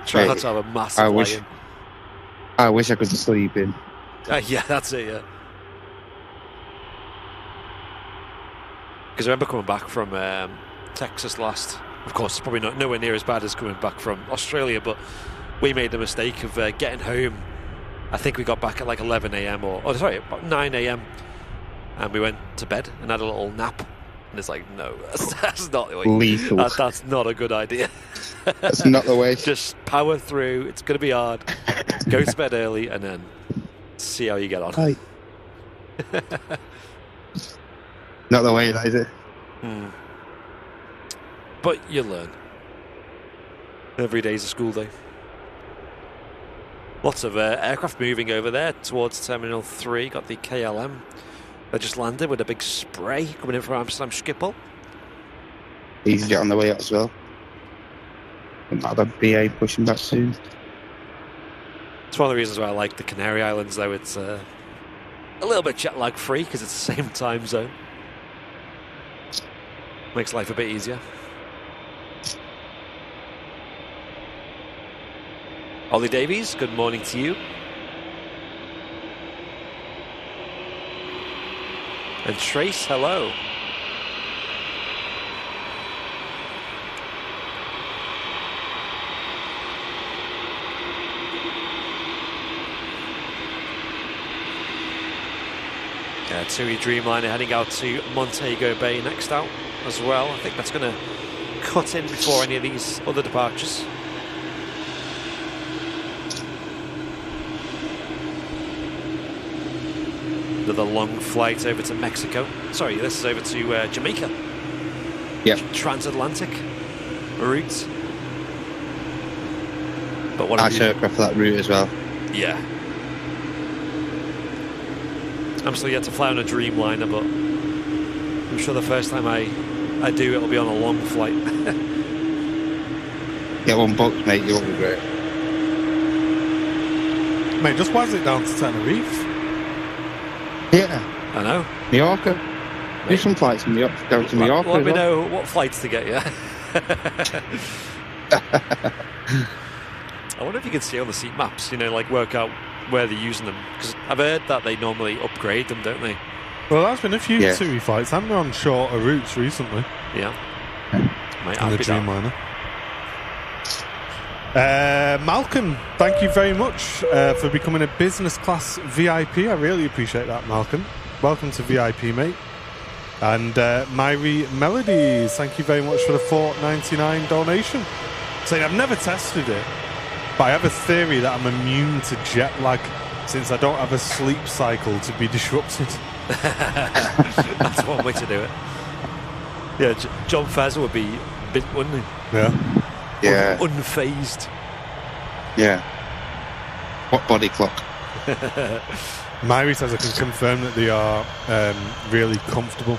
S3: try not to have a massive lie-in.
S2: I wish I could sleep in.
S3: Yeah, that's it, yeah. Because I remember coming back from Texas last. Of course, it's probably nowhere near as bad as coming back from Australia, but we made the mistake of getting home. I think we got back at like 11 a.m. about 9 a.m. And we went to bed and had a little nap. And it's like, no, that's not the way.
S2: Lethal.
S3: That's not a good idea.
S2: That's not the way.
S3: Just power through. It's going to be hard. Go to bed early and then see how you get on.
S2: Right. Not the way, is it?
S3: But you learn. Every day's a school day. Lots of aircraft moving over there towards Terminal 3. Got the KLM. They just landed with a big spray coming in from Amsterdam Schiphol.
S2: EasyJet on the way up as well. Another BA pushing back soon.
S3: It's one of the reasons why I like the Canary Islands, though. It's a little bit jet lag free because it's the same time zone. Makes life a bit easier. Ollie Davies, good morning to you. And Trace, hello. TUI Dreamliner heading out to Montego Bay next out as well. I think that's going to cut in before any of these other departures. Another long flight over to Mexico. Sorry, this is over to Jamaica.
S2: Yep.
S3: Transatlantic route. But what
S2: Nice aircraft for that route as well.
S3: Yeah. I'm still yet to fly on a Dreamliner, but I'm sure the first time I do, it'll be on a long flight.
S2: Get one booked, mate, you'll be great.
S1: Mate, just waz it down to Tenerife.
S2: Yeah.
S3: I know.
S2: Mallorca. Do some flights from down to Mallorca.
S3: Let me know what flights to get you. I wonder if you can see on the seat maps, like work out where they're using them. Because I've heard that they normally upgrade them, don't they?
S1: Well, there's been a few TUI flights, haven't there, on shorter routes recently?
S3: Yeah. Might
S1: On the
S3: be
S1: Dreamliner. Malcolm, thank you very much for becoming a business class VIP. I really appreciate that, Malcolm. Welcome to VIP, mate. And Myri Melodies, thank you very much for the $4.99 donation. Saying I've never tested it, but I have a theory that I'm immune to jet lag since I don't have a sleep cycle to be disrupted.
S3: That's one way to do it. Yeah, John Fazza would be bit, wouldn't he?
S1: Yeah.
S2: Yeah.
S3: Unfazed.
S2: Yeah. What body clock?
S1: Myri says I can confirm that they are really comfortable.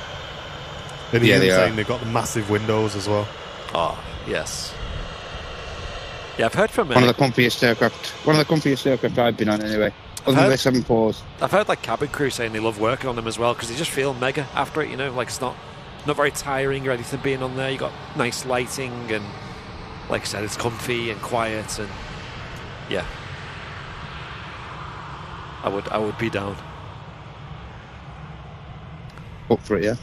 S1: And
S2: Yeah,
S1: even
S2: they
S1: saying
S2: are.
S1: they've got the massive windows as well.
S3: Oh, yes. Yeah, I've heard from
S2: One of the comfiest aircraft I've been on anyway. Other than the 747s.
S3: I've heard like cabin crew saying they love working on them as well because they just feel mega after it. Like it's not very tiring or anything being on there. You got nice lighting and, like I said, it's comfy and quiet and yeah. I would be down.
S2: Up for it, yeah.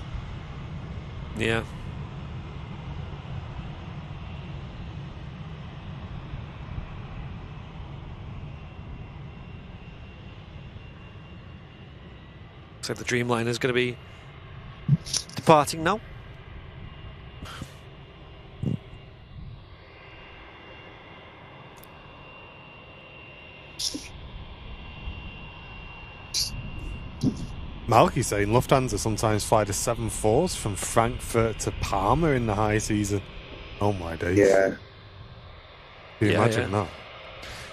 S3: Yeah. Looks like the Dreamliner is going to be departing now.
S1: Malky saying Lufthansa sometimes fly the 747s from Frankfurt to Palma in the high season. Oh my days.
S2: Yeah.
S1: Can you imagine that?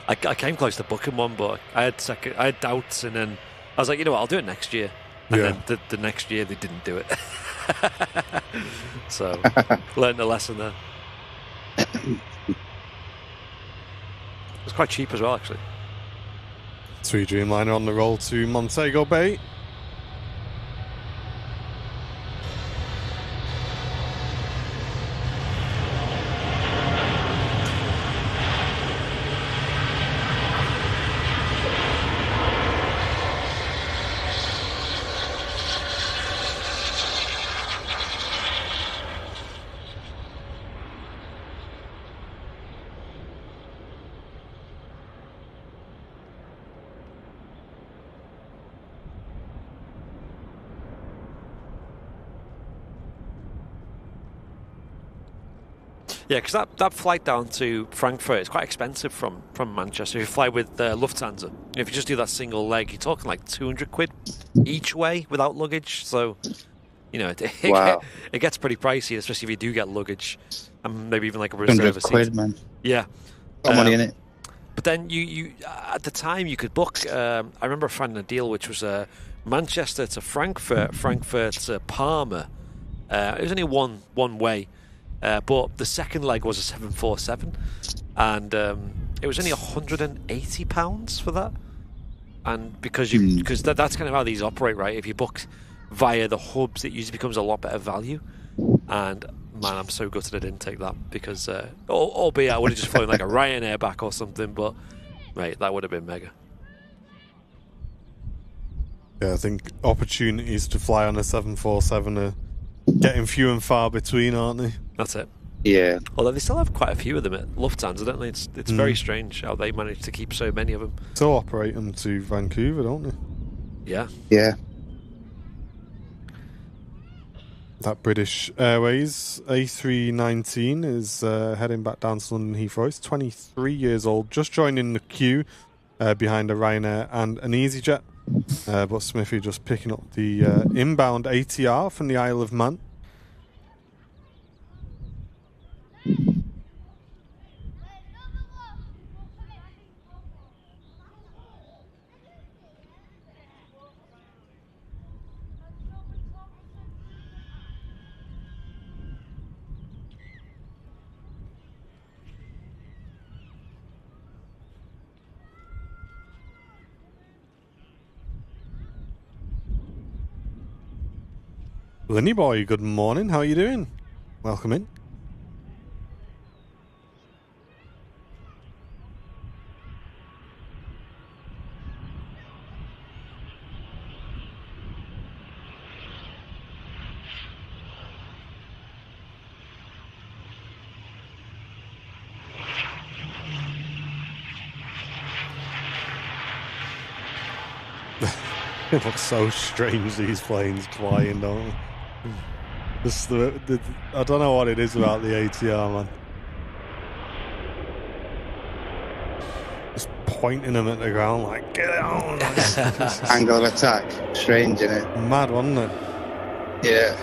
S3: I came close to booking one, but I had doubts, and then I was like, you know what, I'll do it next year. And then the next year they didn't do it. So, learned a lesson there. It's quite cheap as well, actually.
S1: TUI Dreamliner on the roll to Montego Bay.
S3: Yeah, because that flight down to Frankfurt is quite expensive from Manchester. If you fly with Lufthansa, if you just do that single leg, you're talking like 200 quid each way without luggage. So, you know,
S2: Wow.
S3: it gets pretty pricey, especially if you do get luggage and maybe even like a
S2: 100
S3: reserve seat.
S2: quid, man.
S3: Yeah.
S2: Got money in it.
S3: But then you at the time you could book. I remember finding a deal which was Manchester to Frankfurt, Frankfurt to Parma. It was only one way. But the second leg was a 747, and it was only £180 for that. And because that's kind of how these operate, right? If you book via the hubs, it usually becomes a lot better value. And man, I'm so gutted I didn't take that because, albeit I would have just flown like a Ryanair back or something. But mate, that would have been mega.
S1: Yeah, I think opportunities to fly on a 747 are getting few and far between, aren't they?
S3: That's it.
S2: Yeah.
S3: Although they still have quite a few of them at Lufthansa, don't they? It's very strange how they manage to keep so many of them.
S1: Still operate them to Vancouver, don't they?
S3: Yeah.
S2: Yeah.
S1: That British Airways A319 is heading back down to London Heathrow. It's 23 years old, just joining the queue behind a Ryanair and an EasyJet. But Smithy just picking up the inbound ATR from the Isle of Man. Linny boy, good morning. How are you doing? Welcome in. It looks so strange, these planes flying, don't they? Just I don't know what it is about the ATR, man. Just pointing them at the ground like, get it on!
S2: Angle of attack. Strange, isn't it?
S1: Mad, wasn't it?
S2: Yeah.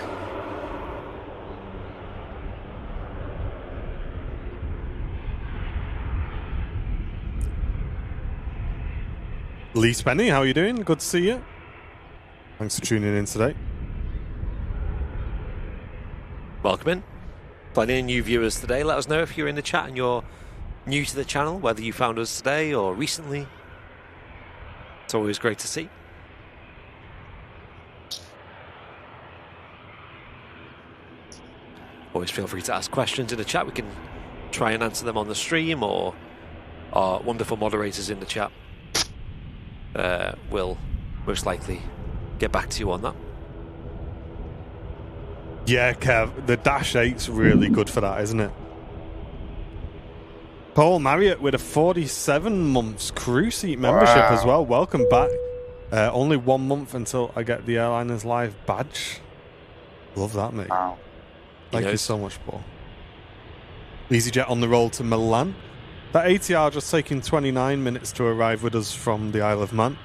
S1: Lee Spenny, how are you doing? Good to see you. Thanks for tuning in today.
S3: Welcome in. Plenty of new viewers today. Let us know if you're in the chat and you're new to the channel, whether you found us today or recently. It's always great to see. Always feel free to ask questions in the chat. We can try and answer them on the stream, or our wonderful moderators in the chat will most likely get back to you on that.
S1: Yeah, Kev, the Dash 8's really good for that, isn't it? Paul Marriott with a 47 months crew seat membership as well. Welcome back. Only 1 month until I get the Airliners Live badge. Love that, mate.
S2: Wow.
S1: Thank you so much, Paul. EasyJet on the roll to Milan. That ATR just taking 29 minutes to arrive with us from the Isle of Man.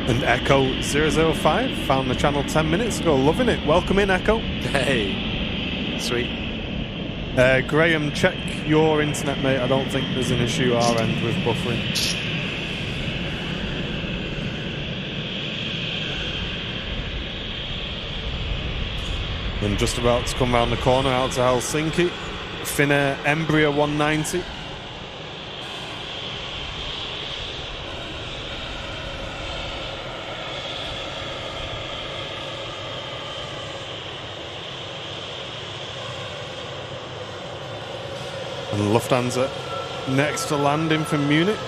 S1: And Echo 005 found the channel 10 minutes ago. Loving it. Welcome in, Echo.
S3: Hey, sweet.
S1: Graham, check your internet, mate. I don't think there's an issue our end with buffering. And just about to come round the corner out to Helsinki. Finnair Embraer 190. And Lufthansa next to landing from Munich.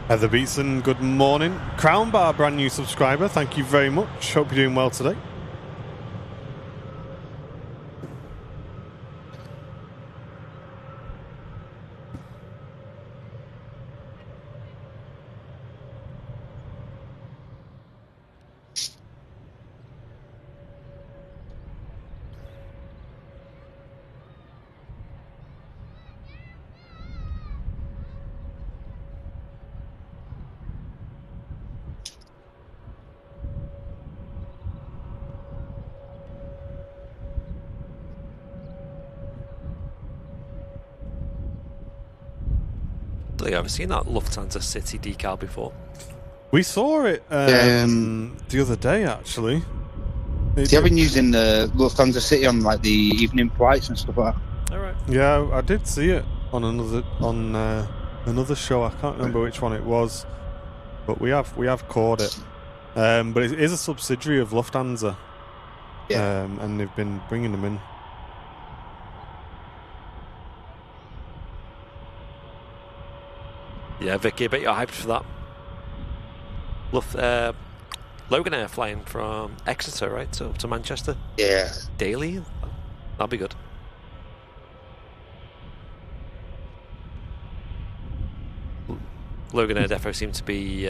S1: Heather Beatson, good morning. Crown Bar, brand new subscriber. Thank you very much. Hope you're doing well today.
S3: I've ever seen that Lufthansa City decal before.
S1: We saw it the other day, actually.
S2: See, I've been using the Lufthansa City on like the evening flights and stuff like that.
S3: All right.
S1: Yeah, I did see it on another show. I can't remember which one it was, but we have caught it. But it is a subsidiary of Lufthansa, and they've been bringing them in.
S3: Yeah, Vicky, I bet you're hyped for that. Logan Air flying from Exeter, right, to Manchester?
S2: Yeah.
S3: Daily? That'll be good. Logan Air defo seem to be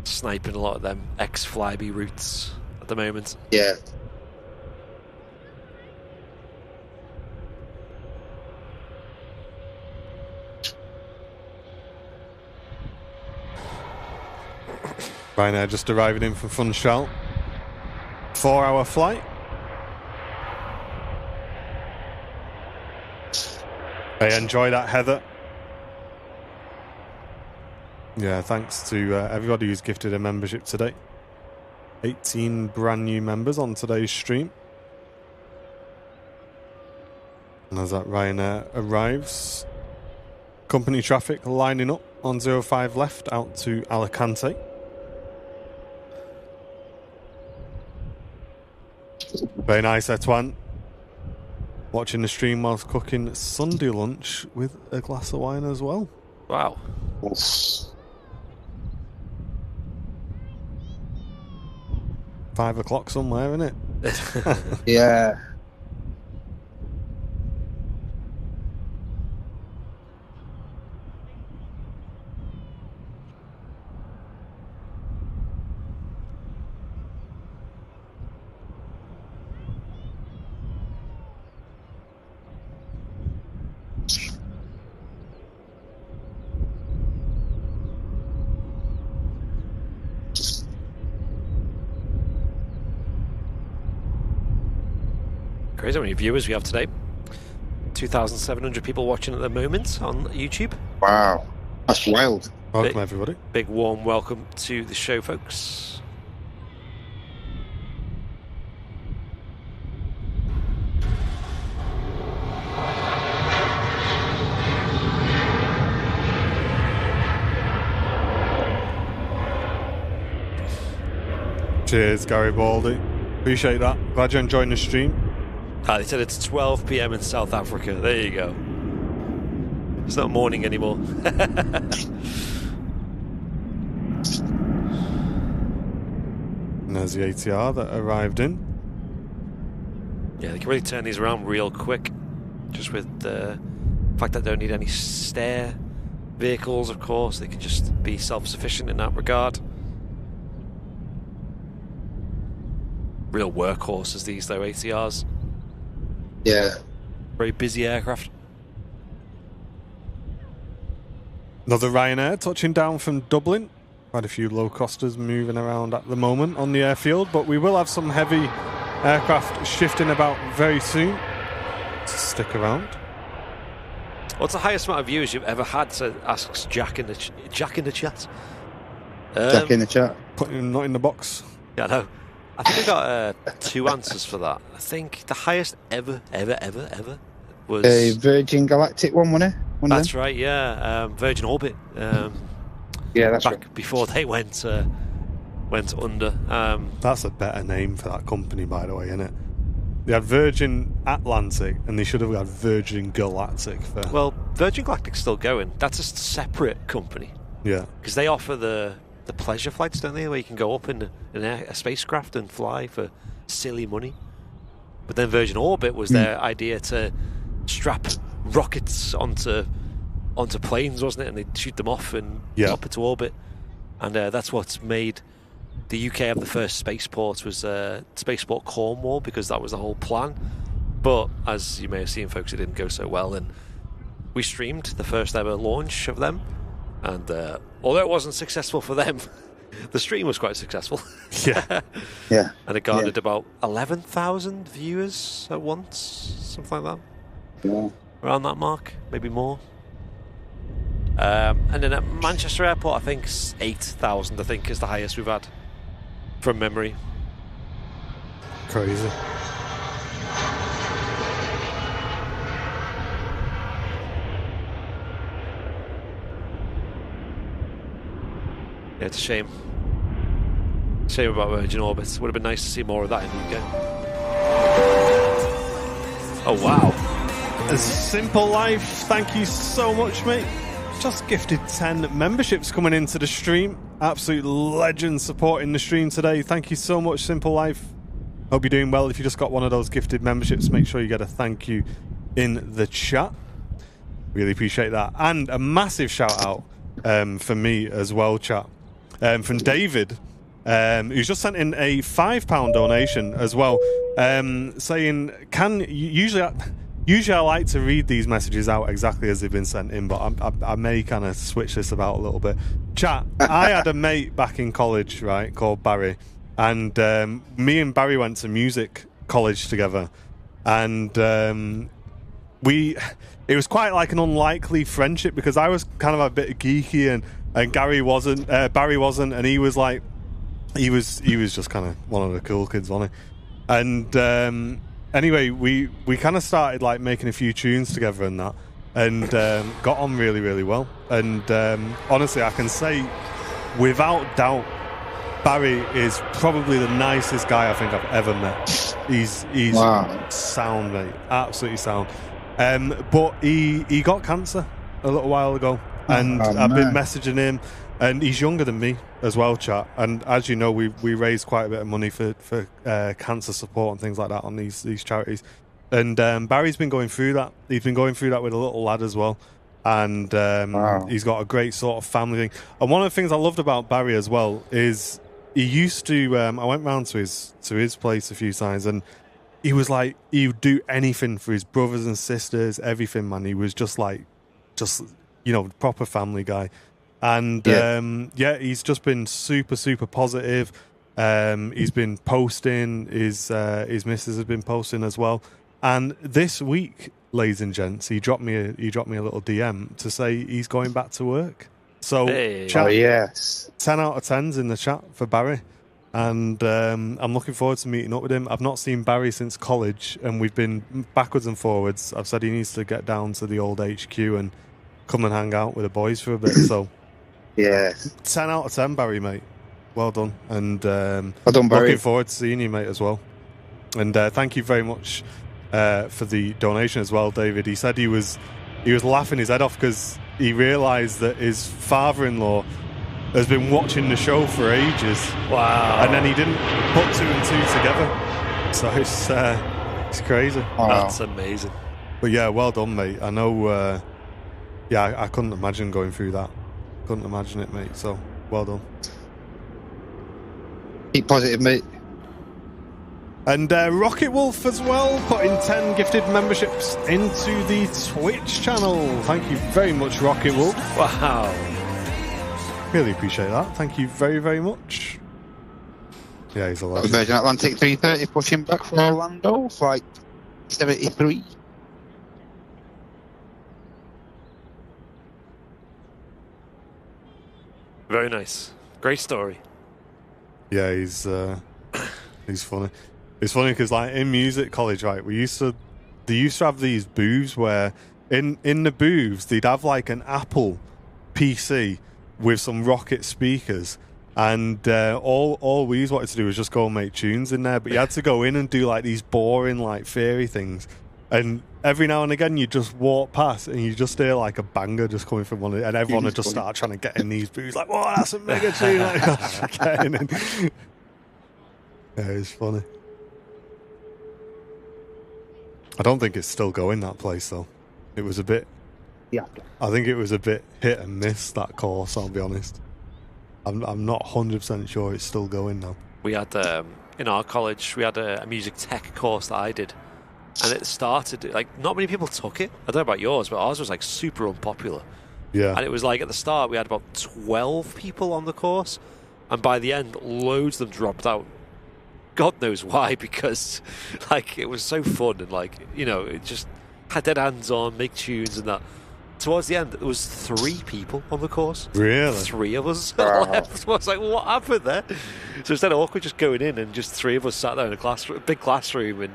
S3: sniping a lot of them ex-Flybe routes at the moment.
S2: Yeah.
S1: Ryanair just arriving in from Funchal. 4-hour flight. Hey, enjoy that, Heather. Yeah, thanks to everybody who's gifted a membership today. 18 brand new members on today's stream. And as that Ryanair arrives, company traffic lining up on 05 left out to Alicante. Very nice, Etwan. Watching the stream whilst cooking Sunday lunch with a glass of wine as well.
S3: Wow.
S1: 5 o'clock somewhere, isn't it?
S2: Yeah.
S3: Crazy how many viewers we have today. 2,700 people watching at the moment on YouTube.
S2: Wow. That's wild.
S1: Welcome, everybody.
S3: Big warm welcome to the show, folks.
S1: Cheers, Gary Baldy. Appreciate that. Glad you're enjoying the stream.
S3: They said it's 12 p.m. in South Africa. There you go. It's not morning anymore.
S1: And there's the ATR that arrived in.
S3: Yeah, they can really turn these around real quick. Just with the fact that they don't need any stair vehicles, of course. They can just be self-sufficient in that regard. Real workhorses, these, though, ATRs.
S2: Yeah.
S3: Very busy aircraft.
S1: Another Ryanair touching down from Dublin. Quite a few low-costers moving around at the moment on the airfield, but we will have some heavy aircraft shifting about very soon. So stick around.
S3: What's the highest amount of views you've ever had? So asks Jack in the chat.
S2: Jack in the chat.
S1: Putting him not in the box.
S3: Yeah, I know. I think I got 2 answers for that. I think the highest ever was...
S2: A Virgin Galactic one, wasn't it?
S3: That's right, yeah. Virgin Orbit.
S2: Yeah, that's
S3: back
S2: right.
S3: before they went under.
S1: That's a better name for that company, by the way, isn't it? They had Virgin Atlantic, and they should have had Virgin Galactic.
S3: Well, Virgin Galactic's still going. That's a separate company.
S1: Yeah.
S3: Because they offer the pleasure flights, don't they, where you can go up in a spacecraft and fly for silly money. But then Virgin Orbit was their idea to strap rockets onto planes, wasn't it? And they'd shoot them off and up into orbit. And that's what's made the UK have the first spaceport, was Spaceport Cornwall, because that was the whole plan. But as you may have seen, folks, it didn't go so well, and we streamed the first ever launch of them. And although it wasn't successful for them, the stream was quite successful.
S1: Yeah.
S2: Yeah.
S3: And it garnered about 11,000 viewers at once, something like that.
S2: Yeah.
S3: Around that mark, maybe more. And then at Manchester Airport, I think 8,000, I think, is the highest we've had from memory.
S1: Crazy.
S3: Yeah, it's a shame. Shame about Virgin Orbit. Would have been nice to see more of that in the UK. Oh, wow.
S1: A Simple Life, thank you so much, mate. Just gifted 10 memberships coming into the stream. Absolute legend supporting the stream today. Thank you so much, Simple Life. Hope you're doing well. If you just got one of those gifted memberships, make sure you get a thank you in the chat. Really appreciate that. And a massive shout out for me as well, chat. From David, who's just sent in a £5 donation as well, saying, usually I like to read these messages out exactly as they've been sent in, but I may kind of switch this about a little bit. Chat, I had a mate back in college, right, called Barry, and me and Barry went to music college together, and it was quite like an unlikely friendship, because I was kind of a bit geeky and Barry wasn't, and he was just kind of one of the cool kids, wasn't he? And anyway, we kind of started like making a few tunes together and that, and got on really, really well. And honestly, I can say without doubt, Barry is probably the nicest guy I think I've ever met. He's
S2: Wow.
S1: sound, mate, absolutely sound. But he got cancer a little while ago, and I've been messaging him, and he's younger than me as well, chat. And as you know, we raise quite a bit of money for cancer support and things like that on these charities. And Barry's been going through that. He's been going through that with a little lad as well. And he's got a great sort of family thing. And one of the things I loved about Barry as well is he used to. I went round to his place a few times, and he was like, he would do anything for his brothers and sisters, everything, man. He was just proper family guy. And he's just been super, super positive. He's been posting. His missus has been posting as well. And this week, ladies and gents, he dropped me a little DM to say he's going back to work. So, chat,
S2: yes,
S1: 10 out of 10s in the chat for Barry. And I'm looking forward to meeting up with him. I've not seen Barry since college, and we've been backwards and forwards. I've said he needs to get down to the old HQ and come and hang out with the boys for a bit. So,
S2: yeah,
S1: 10 out of 10, Barry, mate. Well done. And
S2: well done, Barry.
S1: Looking forward to seeing you, mate, as well. And thank you very much for the donation as well, David. He said he was laughing his head off because he realised that his father-in-law has been watching the show for ages.
S3: Wow.
S1: And then he didn't put two and two together. So it's crazy.
S2: Wow.
S3: That's amazing.
S1: But yeah, well done, mate. I know, I couldn't imagine going through that. Couldn't imagine it, mate. So, well done.
S2: Keep positive, mate.
S1: And Rocket Wolf as well, putting 10 gifted memberships into the Twitch channel. Thank you very much, Rocket Wolf.
S3: Wow.
S1: Really appreciate that. Thank you very, very much. Yeah, he's a legend.
S2: Virgin Atlantic 330 pushing back for Orlando, flight 73.
S3: Very nice. Great story.
S1: Yeah, he's funny. It's funny because, like, in music college, right, they used to have these booths where in the booths they'd have like an Apple PC with some Rocket speakers, and all we wanted to do was just go and make tunes in there. But you had to go in and do like these boring, like, theory things. And every now and again, you just walk past and you just hear like a banger just coming from one of it, and everyone would just start trying to get in these booths, like, "Whoa, that's a mega tune!" Like, getting in. Yeah, it's funny. I don't think it's still going, that place, though. It was a bit...
S2: Yeah.
S1: I think it was a bit hit and miss, that course, I'll be honest. I'm not 100% sure it's still going now.
S3: We had, in our college, we had a music tech course that I did. And it started, like, not many people took it. I don't know about yours, but ours was, like, super unpopular.
S1: Yeah.
S3: And it was, like, at the start, we had about 12 people on the course. And by the end, loads of them dropped out. God knows why, because, like, it was so fun. And, like, you know, it just had dead hands on, make tunes and that. Towards the end, there was 3 people on the course.
S1: Really?
S3: 3 of us left. So I was like, what happened there? So instead of awkward just going in and just 3 of us sat there in a big classroom and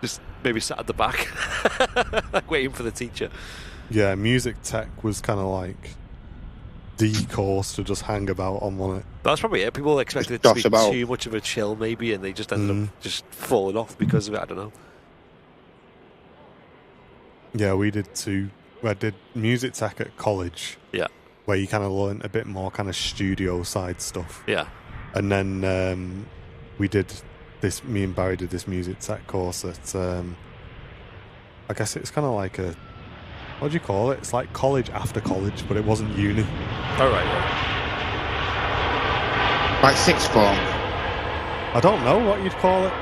S3: just maybe sat at the back, like waiting for the teacher.
S1: Yeah, music tech was kind of like the course to just hang about on, wasn't it?
S3: That's probably it. People expected it to be too much of a chill, maybe, and they just ended up just falling off because of it. I don't know.
S1: Yeah, we did too. I did music tech at college.
S3: Yeah.
S1: Where you kind of learned a bit more kind of studio side stuff.
S3: Yeah.
S1: And then we did this, me and Barry did this music tech course at, I guess it's kind of like a, what do you call it? It's like college after college, but it wasn't uni.
S3: Oh, right, yeah.
S2: Like sixth form.
S1: I don't know what you'd call it.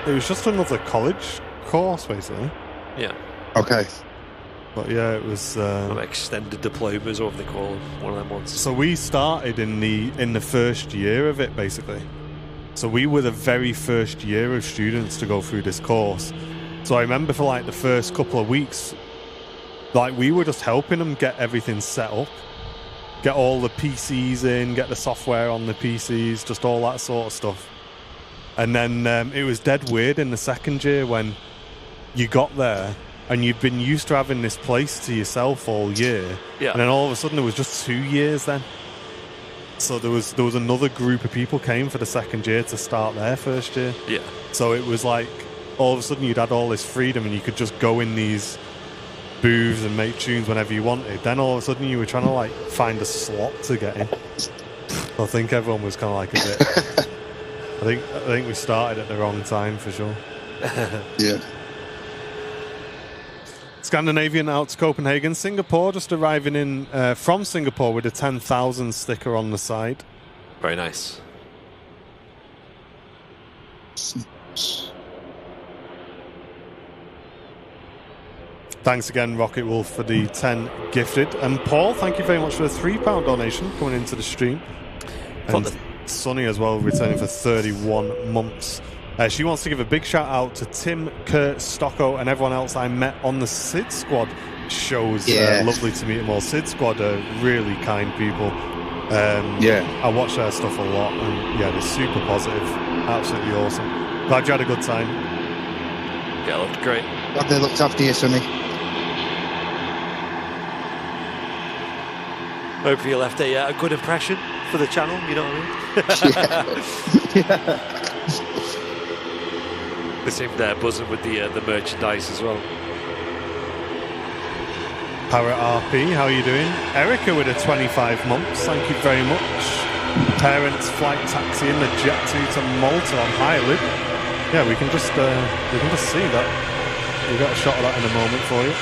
S1: It was just another college course, basically.
S3: Yeah.
S2: Okay.
S1: But yeah, it was
S3: extended diplomas, or what they call them, one of them ones.
S1: So we started in the first year of it, basically. So we were the very first year of students to go through this course. So I remember for like the first couple of weeks, like we were just helping them get everything set up, get all the PCs in, get the software on the PCs, just all that sort of stuff. And then it was dead weird in the second year when you got there and you'd been used to having this place to yourself all year.
S3: Yeah.
S1: And then all of a sudden there was just 2 years then. So there was another group of people came for the second year to start their first year.
S3: Yeah.
S1: So it was like all of a sudden you'd had all this freedom and you could just go in these booths and make tunes whenever you wanted. Then all of a sudden you were trying to like find a slot to get in. So I think everyone was kind of like a bit... I think we started at the wrong time for sure.
S2: Yeah.
S1: Scandinavian out to Copenhagen. Singapore just arriving in from Singapore with a 10,000 sticker on the side.
S3: Very nice.
S1: Thanks again, Rocket Wolf, for the 10 gifted. And Paul, thank you very much for the £3 donation coming into the stream. And Sonny as well, returning for 31 months. She wants to give a big shout out to Tim, Kurt, Stocko, and everyone else I met on the Sid Squad shows.
S2: Yeah.
S1: Lovely to meet them all. Sid Squad are really kind people.
S2: Yeah.
S1: I watch their stuff a lot, and yeah, they're super positive. Absolutely awesome. Glad you had a good time.
S3: Yeah, it looked great.
S2: Glad they looked after you, Sonny.
S3: Hopefully you left a good impression for the channel, you know what I mean?
S2: Yeah.
S3: They seemed buzzing with the merchandise as well.
S1: Parrot RP, how are you doing? Erica with a 25 months, thank you very much. Parents flight taxi in the jet to Malta on Highland. Yeah, we can just see that. We've got a shot of that in a moment for you.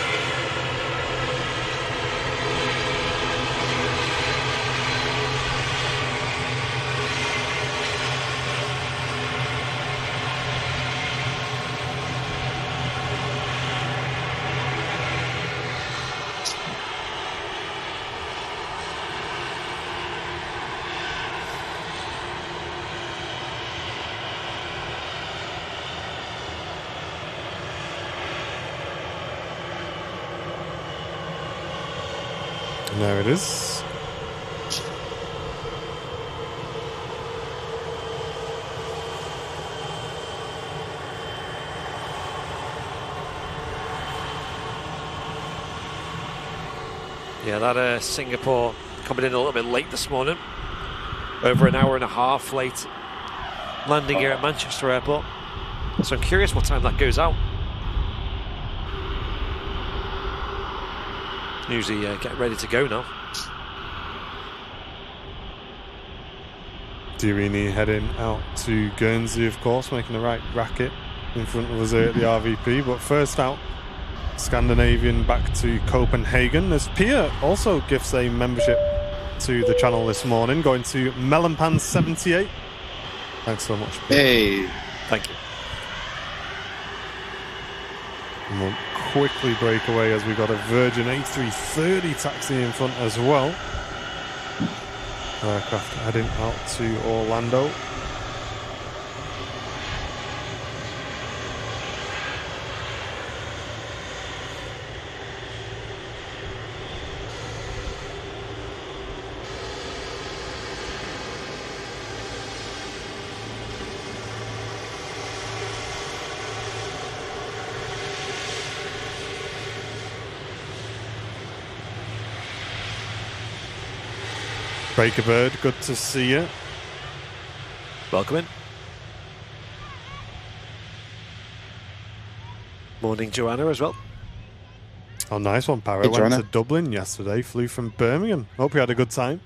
S1: And there it is.
S3: Yeah, that Singapore coming in a little bit late this morning. Over an hour and a half late landing here at Manchester Airport. So I'm curious what time that goes out. Usually get ready to go now.
S1: Dirini heading out to Guernsey, of course, making the right racket in front of us here at the RVP. But first out, Scandinavian back to Copenhagen, as Pia also gifts a membership to the channel this morning, going to Melonpan78. Thanks so much, Pia.
S2: Hey.
S3: Thank you.
S1: And we'll quickly break away as we got a Virgin A380 taxi in front as well. Aircraft heading out to Orlando. Breaker Bird, good to see you.
S3: Welcome in. Morning, Joanna, as well.
S1: Oh, nice one, Parra.
S2: Hey,
S1: Went
S2: Joanna.
S1: to Dublin yesterday, flew from Birmingham. Hope you had a good time.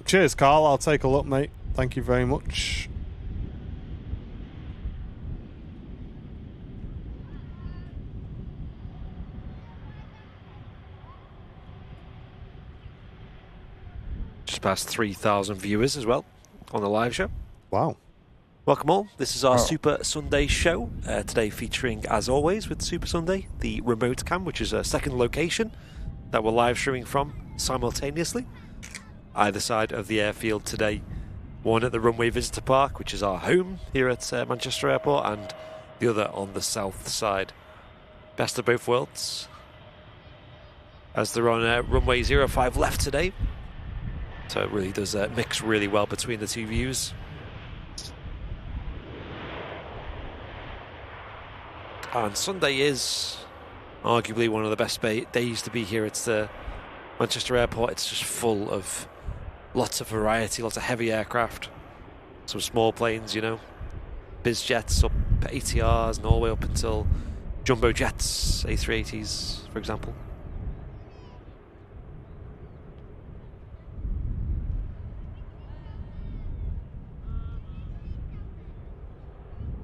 S1: Cheers, Carl. I'll take a look, mate. Thank you very much.
S3: Just past 3,000 viewers as well on the live show.
S1: Wow.
S3: Welcome all. This is our Super Sunday show. Today featuring, as always, with Super Sunday, the remote cam, which is a second location that we're live streaming from simultaneously. Either side of the airfield today. One at the Runway Visitor Park, which is our home here at Manchester Airport, and the other on the south side. Best of both worlds. As they're on runway 05 left today. So it really does mix really well between the two views. And Sunday is arguably one of the best days to be here at Manchester Airport. It's just full of lots of variety, lots of heavy aircraft, some small planes, you know, biz jets up ATRs and all the way up until jumbo jets, A380s, for example.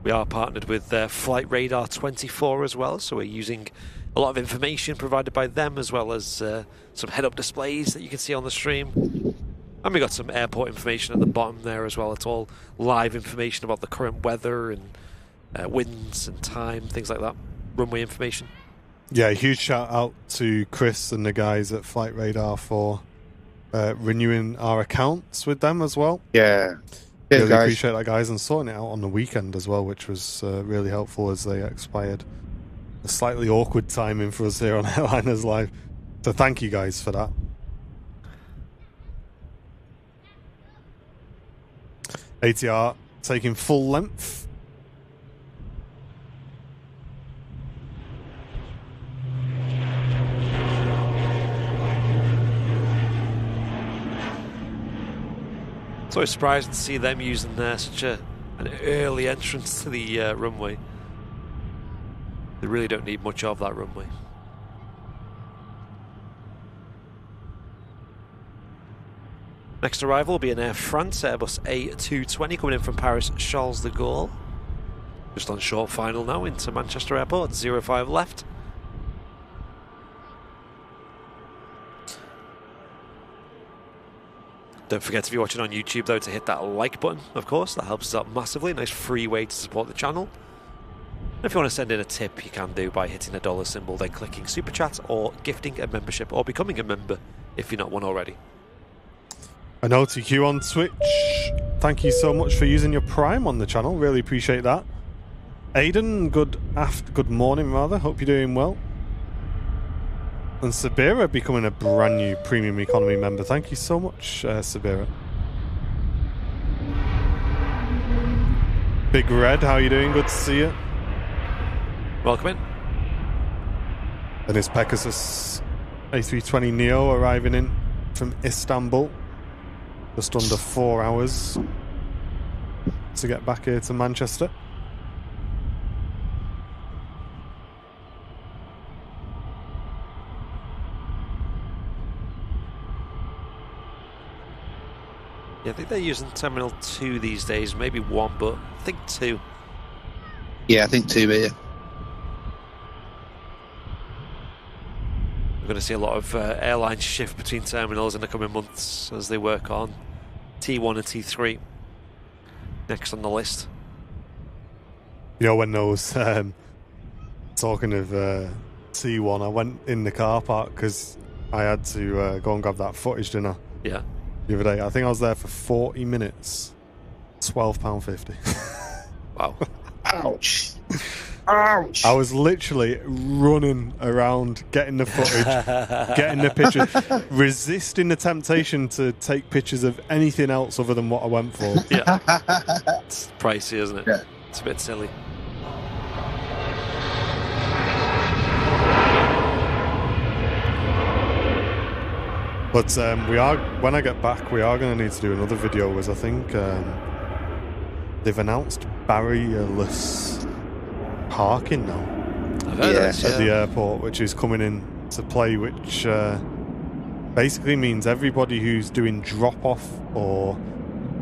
S3: We are partnered with Flight Radar 24 as well, so we're using a lot of information provided by them, as well as some head-up displays that you can see on the stream. And we got some airport information at the bottom there as well. It's all live information about the current weather and winds and time, things like that. Runway information.
S1: Yeah, huge shout out to Chris and the guys at Flight Radar for renewing our accounts with them as well.
S2: Yeah.
S1: Really
S2: guys.
S1: appreciate that, guys, and sorting it out on the weekend as well, which was really helpful as they expired. A slightly awkward timing for us here on Airliners Live. So thank you guys for that. ATR taking full length.
S3: It's always surprising to see them using such an early entrance to the runway. They really don't need much of that runway. Next arrival will be an Air France Airbus A220 coming in from Paris Charles de Gaulle. Just on short final now into Manchester Airport, 05 left. Don't forget, if you're watching on YouTube though, to hit that like button, of course. That helps us out massively. A nice free way to support the channel. And if you want to send in a tip, you can do by hitting the dollar symbol, then clicking Super Chat, or gifting a membership, or becoming a member if you're not one already.
S1: An OTQ on Twitch. Thank you so much for using your Prime on the channel. Really appreciate that. Aiden, good morning rather. Hope you're doing well. And Sabira becoming a brand new premium economy member. Thank you so much, Sabira. Big Red, how are you doing? Good to see you.
S3: Welcome in.
S1: And it's Pegasus A320 Neo arriving in from Istanbul. Just under 4 hours to get back here to Manchester.
S3: Yeah, I think they're using Terminal 2 these days, maybe 1, but I think 2.
S2: Yeah, I think 2, but yeah.
S3: We're going to see a lot of airlines shift between terminals in the coming months as they work on T1 and T3 next on the list.
S1: You know, when those talking of T1, I went in the car park because I had to go and grab that footage dinner.
S3: Yeah.
S1: The other day, I think I was there for 40 minutes. £12.50.
S3: Wow.
S2: Ouch. Ouch.
S1: I was literally running around, getting the footage, getting the pictures, resisting the temptation to take pictures of anything else other than what I went for.
S3: Yeah. It's pricey, isn't it?
S2: Yeah.
S3: It's a bit silly.
S1: But when I get back, we are going to need to do another video, as I think they've announced barrierless parking now
S3: I've heard of this,
S1: at the airport, which is coming into play, which basically means everybody who's doing drop-off or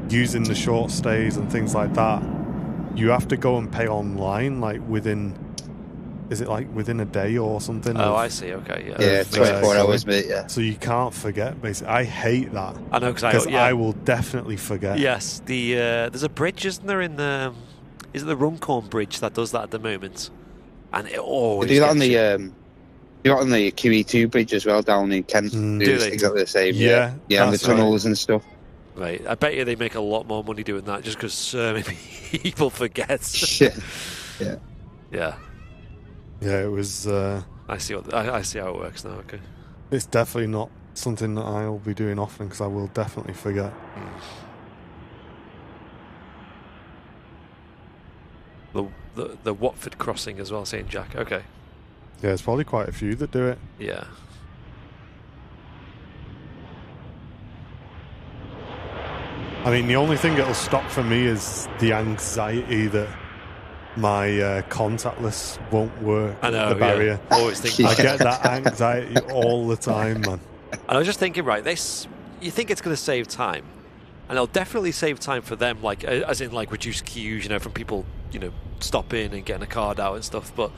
S1: using the short stays and things like that, you have to go and pay online, like within a day or something?
S3: Oh, I see. Okay, yeah.
S2: Yeah, 24 hours, mate, yeah.
S1: So you can't forget, basically. I hate that.
S3: I know, because
S1: I will definitely forget.
S3: Yes, there's a bridge, isn't there, is it the Runcorn Bridge that does that at the moment? And it always
S2: They do that on the QE2 bridge as well down in Kent.
S3: Do they?
S2: Exactly the same.
S1: Yeah,
S2: Yeah, and the
S1: that's right.
S2: tunnels and stuff.
S3: Right, I bet you they make a lot more money doing that just because so many people forget.
S2: Shit. Yeah.
S3: Yeah.
S1: Yeah, it was...
S3: I see how it works now, okay.
S1: It's definitely not something that I'll be doing often because I will definitely forget.
S3: The Watford crossing as well, St. Jack, okay.
S1: Yeah, there's probably quite a few that do it.
S3: Yeah.
S1: I mean, the only thing that'll stop for me is the anxiety that my contactless won't work.
S3: I know,
S1: the barrier.
S3: Yeah. Always think
S1: I get that anxiety all the time, man.
S3: And I was just thinking, right, you think it's going to save time, and it'll definitely save time for them, like as in like reduce queues, from people, stopping and getting a card out and stuff. But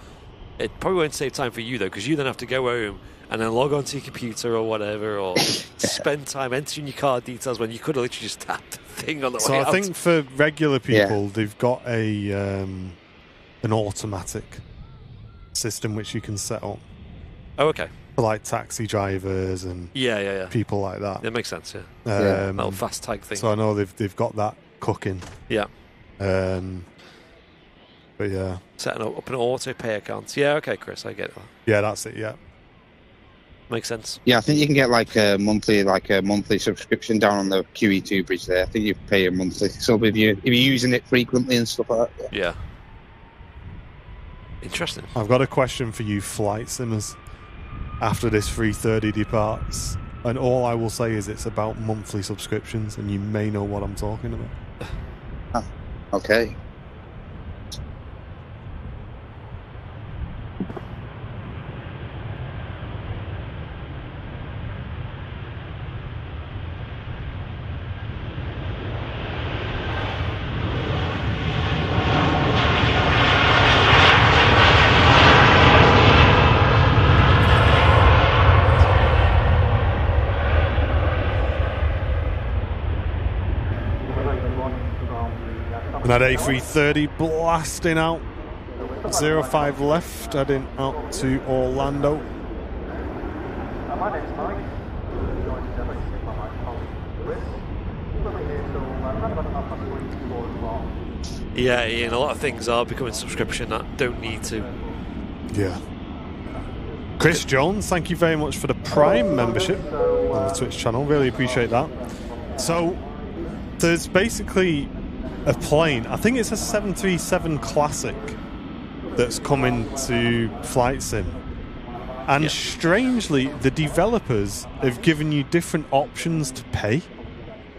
S3: it probably won't save time for you though, because you then have to go home and then log onto your computer or whatever, or spend time entering your card details when you could have literally just tapped the thing on the way out.
S1: So I think for regular people, they've got an automatic system which you can set up.
S3: Oh, okay.
S1: For like taxi drivers and people like that.
S3: That makes sense, yeah. Little fast tag thing.
S1: So I know they've got that cooking.
S3: Yeah.
S1: But yeah.
S3: Setting up an auto pay account. Yeah, okay, Chris, I get that.
S1: Yeah, that's it, yeah.
S3: Makes sense.
S2: Yeah, I think you can get like a monthly subscription down on the QE2 bridge there. I think you pay a monthly sub if you're using it frequently and stuff like that.
S3: Yeah. Interesting.
S1: I've got a question for you flight simmers after this 330 departs, and all I will say is it's about monthly subscriptions, and you may know what I'm talking about.
S2: Okay.
S1: And that A330 blasting out. 05 left, heading out to Orlando.
S4: My name's Mike. Joined together by my colleague Chris. We'll be here till around about 4 o'clock.
S3: Yeah, Ian, a lot of things are becoming subscription that don't need to.
S1: Yeah. Chris Jones, thank you very much for the Prime membership on the Twitch channel. Really appreciate that. So, there's basically a plane, I think it's a 737 Classic, that's coming to Flight Sim. And strangely, the developers have given you different options to pay.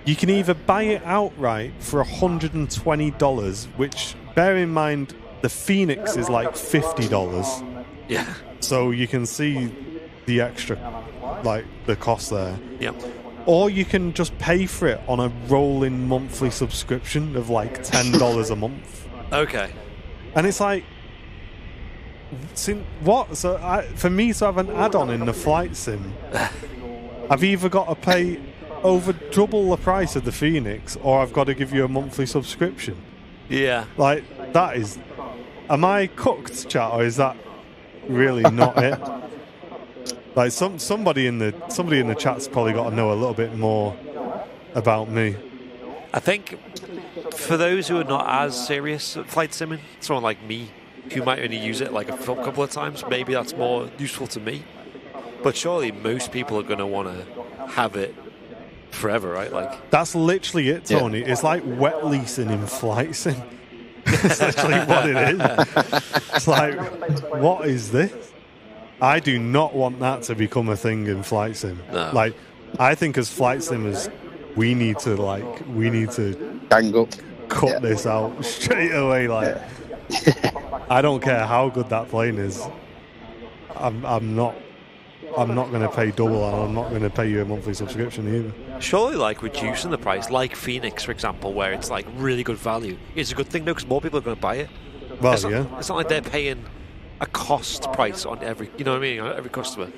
S1: You can either buy it outright for $120, which, bear in mind, the Phoenix is like $50.
S3: Yeah.
S1: So you can see the extra, like, the cost there.
S3: Yep.
S1: or you can just pay for it on a rolling monthly subscription of like $10 a month.
S3: Okay.
S1: And it's like, what? So for me to have an add-on in the flight sim, I've either got to pay over double the price of the Phoenix, or I've got to give you a monthly subscription.
S3: Yeah.
S1: Like, that is... Am I cooked, chat, or is that really not it? Like, somebody in the chat's probably got to know a little bit more about me.
S3: I think for those who are not as serious at flight simming, someone like me, who might only use it like a couple of times, maybe that's more useful to me. But surely most people are going to want to have it forever, right? Like,
S1: that's literally it, Tony. Yeah. It's like wet leasing in flight sim. That's literally what it is. It's like, what is this? I do not want that to become a thing in flight sim.
S3: No.
S1: Like, I think as flight simmers, we need to
S2: gang up,
S1: cut this out straight away. Like, I don't care how good that plane is. I'm not going to pay double, and I'm not going to pay you a monthly subscription either.
S3: Surely, like, reducing the price, like Phoenix, for example, where it's like really good value, is a good thing, though, because more people are going to buy it.
S1: Well,
S3: it's not like they're paying a cost price on every, you know what I mean, on every customer.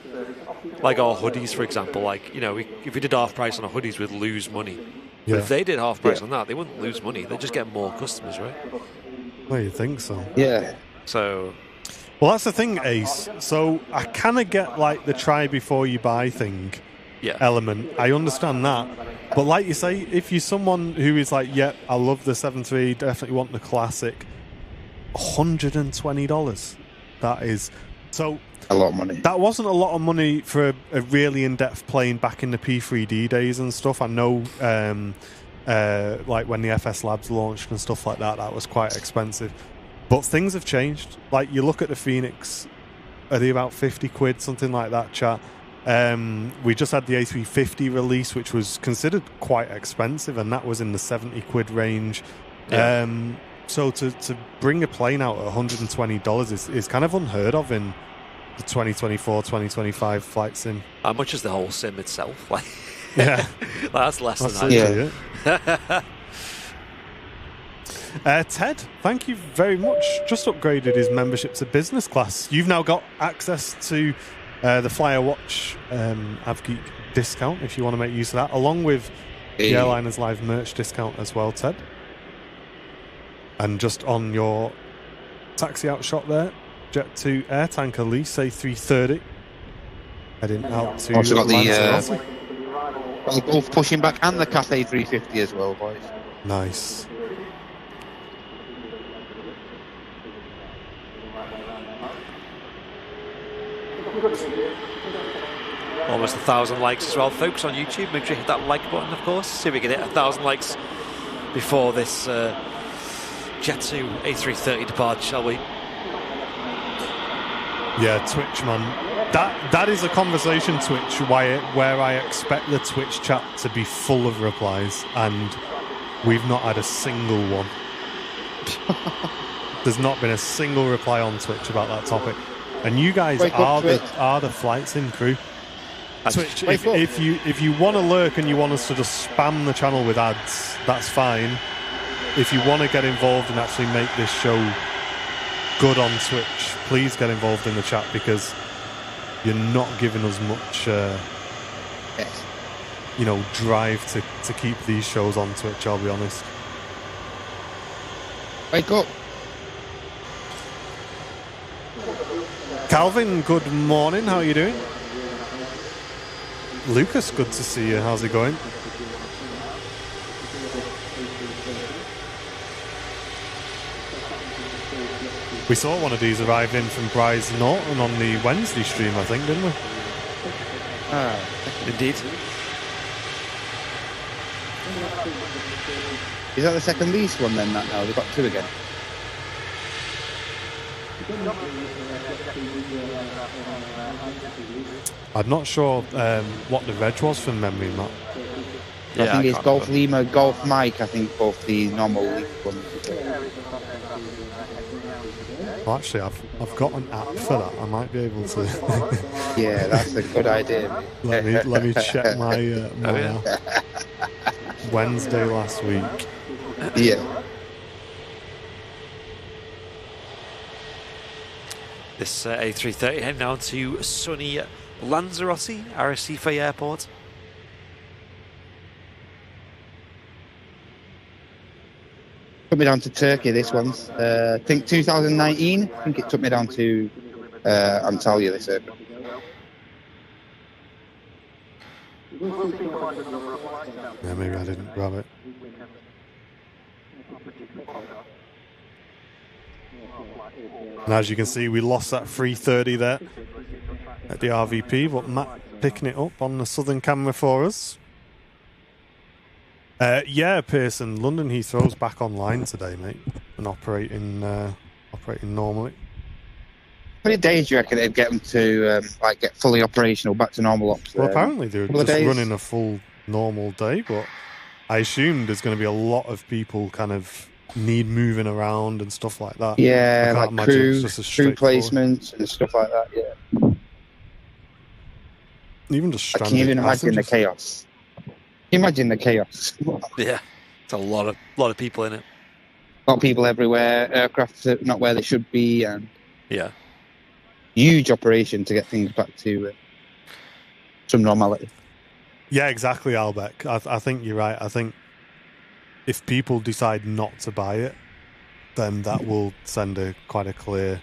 S3: Like our hoodies, for example, like, you know, if we did half price on our hoodies, we'd lose money. But if they did half price on that, they wouldn't lose money. They'd just get more customers, right?
S1: Well, you think so?
S2: Yeah.
S3: So.
S1: Well, that's the thing, Ace. So I kind of get like the try before you buy thing element. I understand that. But like you say, if you're someone who is like, yep, I love the 737, definitely want the classic, $120. That is so
S2: a lot of money.
S1: That wasn't a lot of money for a really in-depth plane back in the P3D days and stuff. I know, like when the FS Labs launched and stuff like that, that was quite expensive. But things have changed. Like, you look at the Phoenix, are they about 50 quid, something like that, chat? We just had the A350 release, which was considered quite expensive, and that was in the 70 quid range. Yeah. So to bring a plane out at $120 is kind of unheard of in the 2024, 2025 flight sim.
S3: How much is the whole sim itself? Like,
S1: yeah.
S3: That's less than that.
S1: Yeah. Ted, thank you very much. Just upgraded his membership to business class. You've now got access to the Flyer Watch AvGeek discount if you want to make use of that, along with the Airliners Live merch discount as well, Ted. And just on your taxi out shot there, Jet 2 Air Tanker lease A330. Heading out to
S2: also got the Gulf pushing back and the Cathay 350 as well, boys.
S1: Nice.
S3: Almost 1,000 likes as well, folks, on YouTube. Make sure you hit that like button, of course. See if we can hit 1,000 likes before this Jet 2 A330 departure, shall we?
S1: Yeah, Twitch, man. That is a conversation, Twitch, where I expect the Twitch chat to be full of replies, and we've not had a single one. There's not been a single reply on Twitch about that topic. And you guys are the flight sim crew. Twitch, if you want to lurk and you want us to just spam the channel with ads, that's fine. If you want to get involved and actually make this show good on Twitch, please get involved in the chat, because you're not giving us much drive to keep these shows on Twitch, I'll be honest.
S2: Wake up.
S1: Calvin, good morning. How are you doing? Lucas, good to see you. How's it going? We saw one of these arrive in from Bryce Norton on the Wednesday stream, I think, didn't we?
S3: Indeed.
S2: Is that the second lease one then? Now they've got two again.
S1: I'm not sure what the reg was from memory, Matt.
S2: I think it's
S3: can't
S2: Golf
S3: remember.
S2: Lima, Golf Mike. I think both the normal league ones.
S1: Well, actually, I've got an app for that. I might be able to.
S2: Yeah, that's a good idea. Mate.
S1: let me check my my
S3: yeah.
S1: app. Wednesday last week.
S2: Yeah.
S3: This A330 heading down to sunny Lanzarote, Arrecife Airport.
S2: Took me down to Turkey. This one's. I think 2019. I think it took me down to Antalya. This airport.
S1: Yeah, maybe I didn't grab it. And as you can see, we lost that 330 there at the RVP, but Matt picking it up on the southern camera for us. Yeah, Pearson, London Heathrow's back online today, mate, and operating normally.
S2: How many days do you reckon it'd get them to get fully operational, back to normal ops?
S1: Well, apparently they're
S2: couple of
S1: just
S2: days?
S1: running a full normal day, but I assume there's going to be a lot of people kind of need moving around and stuff like that.
S2: Yeah,
S1: I can't
S2: like
S1: imagine it's
S2: crew
S1: just as straightforward.
S2: placements and stuff like that. Yeah,
S1: Even just
S2: I can't
S1: stranded
S2: even imagine the
S1: passengers.
S2: chaos. Imagine the chaos.
S3: Yeah, it's a lot of people in it.
S2: A lot of people everywhere. Aircraft not where they should be, and
S3: Yeah.
S2: huge operation to get things back to some normality.
S1: Yeah, exactly, Albeck. I think you're right. I think if people decide not to buy it, then that will send quite a clear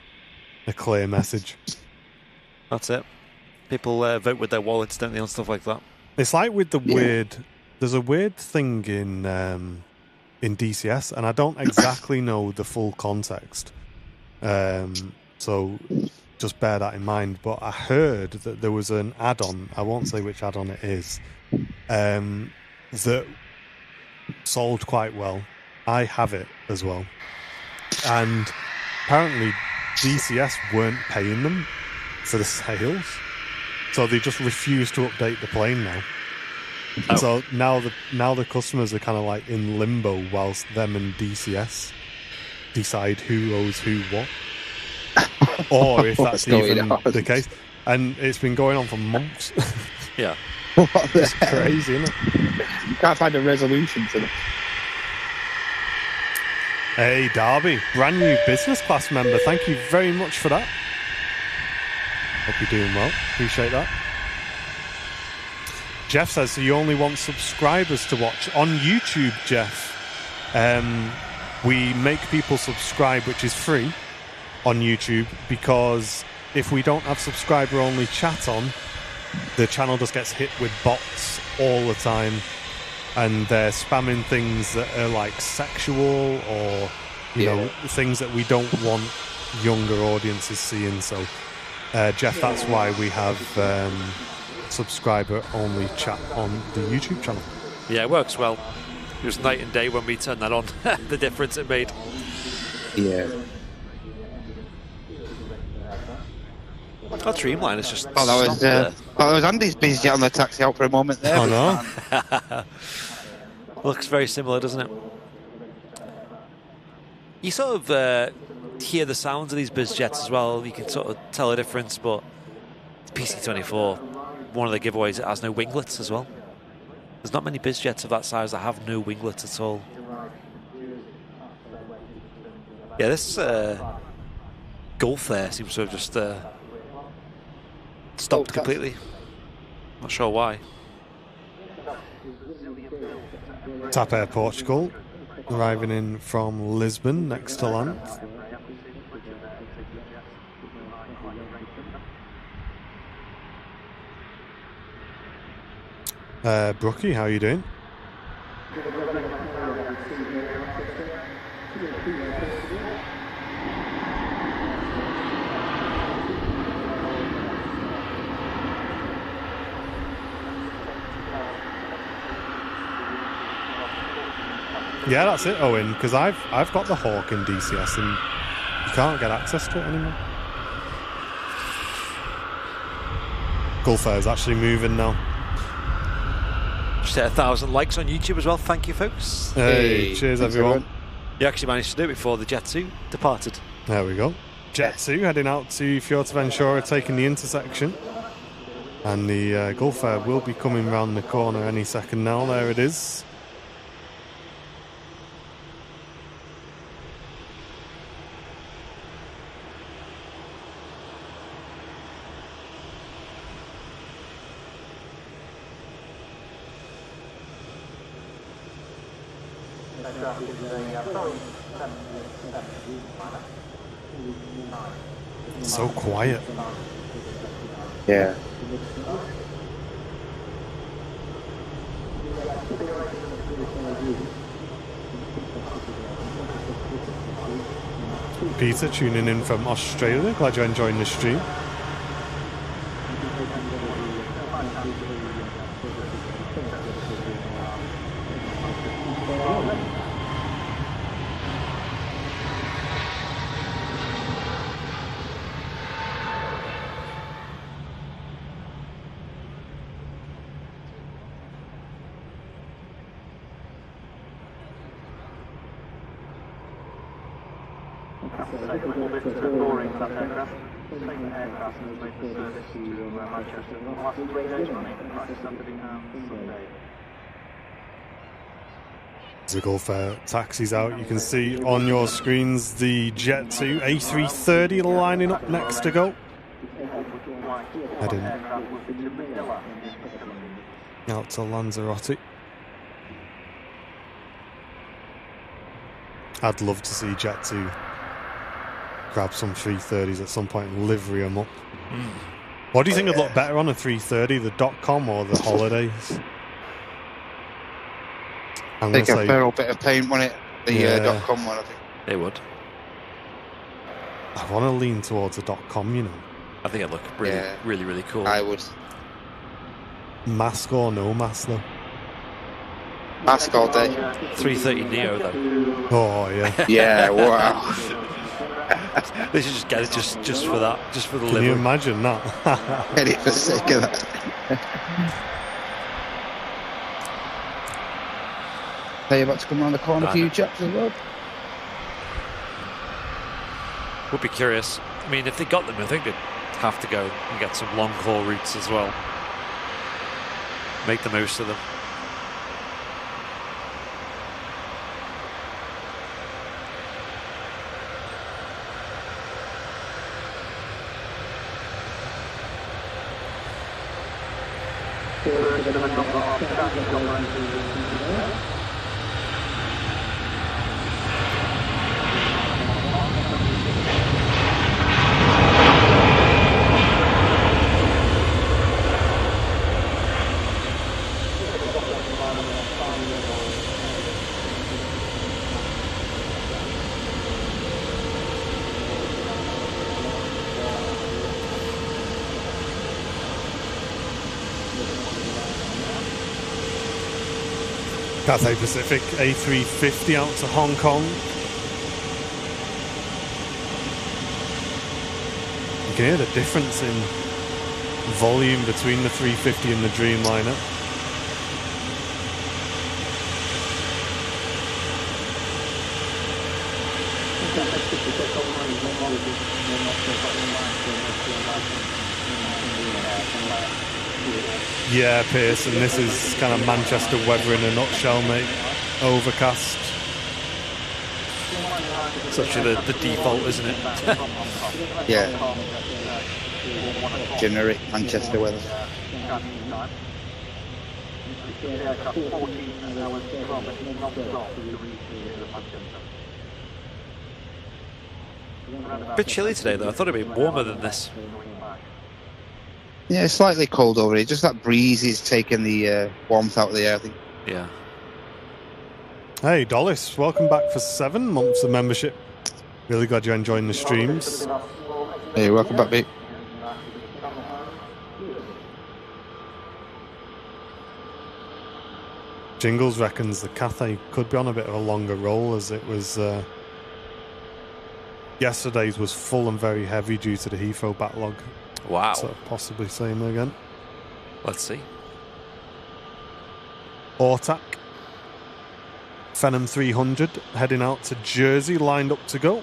S1: message.
S3: That's it. People vote with their wallets, don't they, on stuff like that.
S1: It's like with the weird. There's a weird thing in DCS, and I don't exactly know the full context. So just bear that in mind. But I heard that there was an add-on. I won't say which add-on it is. That sold quite well. I have it as well, and apparently DCS weren't paying them for the sales, so they just refused to update the plane now.
S3: Oh.
S1: So now the customers are kind of like in limbo whilst them and DCS decide who owes who what, or if that's even the case. And it's been going on for months.
S3: Yeah.
S1: It's crazy, isn't it?
S2: Can't find a resolution to them.
S1: Hey, Darby, brand new business class member. Thank you very much for that. Hope you're doing well. Appreciate that. Jeff says, so you only want subscribers to watch on YouTube, Jeff. We make people subscribe, which is free on YouTube, because if we don't have subscriber-only chat on, the channel just gets hit with bots all the time, and they're spamming things that are like sexual or you know, things that we don't want younger audiences seeing. So Jeff, that's why we have subscriber only chat on the YouTube channel.
S3: Yeah, it works well. It was night and day when we turned that on. The difference it made.
S2: Yeah.
S3: Our Dreamline is just.
S2: Oh, that was Andy's busy on the taxi out for a moment there.
S1: Oh no.
S3: Looks very similar, doesn't it? You sort of hear the sounds of these biz jets as well. You can sort of tell a difference, but PC-24, one of the giveaways, it has no winglets as well. There's not many biz jets of that size that have no winglets at all. Yeah, this Gulf there seems to have just stopped completely. Not sure why.
S1: TAP Air Portugal, arriving in from Lisbon, next to land. Brookie, how are you doing? Yeah, that's it, Owen, because I've got the Hawk in DCS and you can't get access to it anymore. Gulf Air is actually moving now.
S3: Just hit 1,000 likes on YouTube as well. Thank you, folks.
S1: Hey, cheers everyone.
S3: You actually managed to do it before the Jet 2 departed.
S1: There we go. Jet 2 heading out to Fuerteventura, taking the intersection. And the Gulf Air will be coming round the corner any second now. There it is. So quiet.
S2: Yeah.
S1: Peter tuning in from Australia. Glad you're enjoying the stream. The Gulf Air taxis out. You can see on your screens the Jet 2 A380 lining up next to go. Heading out to Lanzarote. I'd love to see Jet 2 grab some 330s at some point and livery them up. What do you think would look better on a 330, the .com or the holidays?
S2: I think a fair old bit of paint on it, the .com one, I think.
S3: They would.
S1: I want to lean towards the .com, you know.
S3: I think it'd look really, really cool.
S2: I would.
S1: Mask or no mask, though?
S2: Mask all day.
S3: 330 Neo, though.
S1: Oh, yeah.
S2: Yeah, wow.
S3: They should just get it just for that, just for the
S1: Can
S3: livery.
S1: you imagine that?
S2: Get it for the sake of that. Are you about to come around the corner for you chaps as well?
S3: Would be curious. I mean, if they got them, I think they'd have to go and get some long haul routes as well. Make the most of them.
S1: Cathay Pacific A350 out to Hong Kong. You can hear the difference in volume between the 350 and the Dreamliner. Yeah, Pearson, this is kind of Manchester weather in a nutshell, mate. Overcast.
S3: It's actually the default, isn't it?
S2: Yeah. Generic Manchester weather.
S3: A bit chilly today, though. I thought it'd be warmer than this.
S2: Yeah, it's slightly cold over here. Just that breeze is taking the warmth out of the air, I think.
S3: Yeah.
S1: Hey, Dollis, welcome back for 7 months of membership. Really glad you're enjoying the streams.
S2: Hey, welcome back, mate.
S1: Jingles reckons the Cathay could be on a bit of a longer roll, as it was yesterday's was full and very heavy due to the Heathrow backlog.
S3: Wow.
S1: So possibly same again.
S3: Let's see.
S1: Ortac. Phenom 300 heading out to Jersey, lined up to go.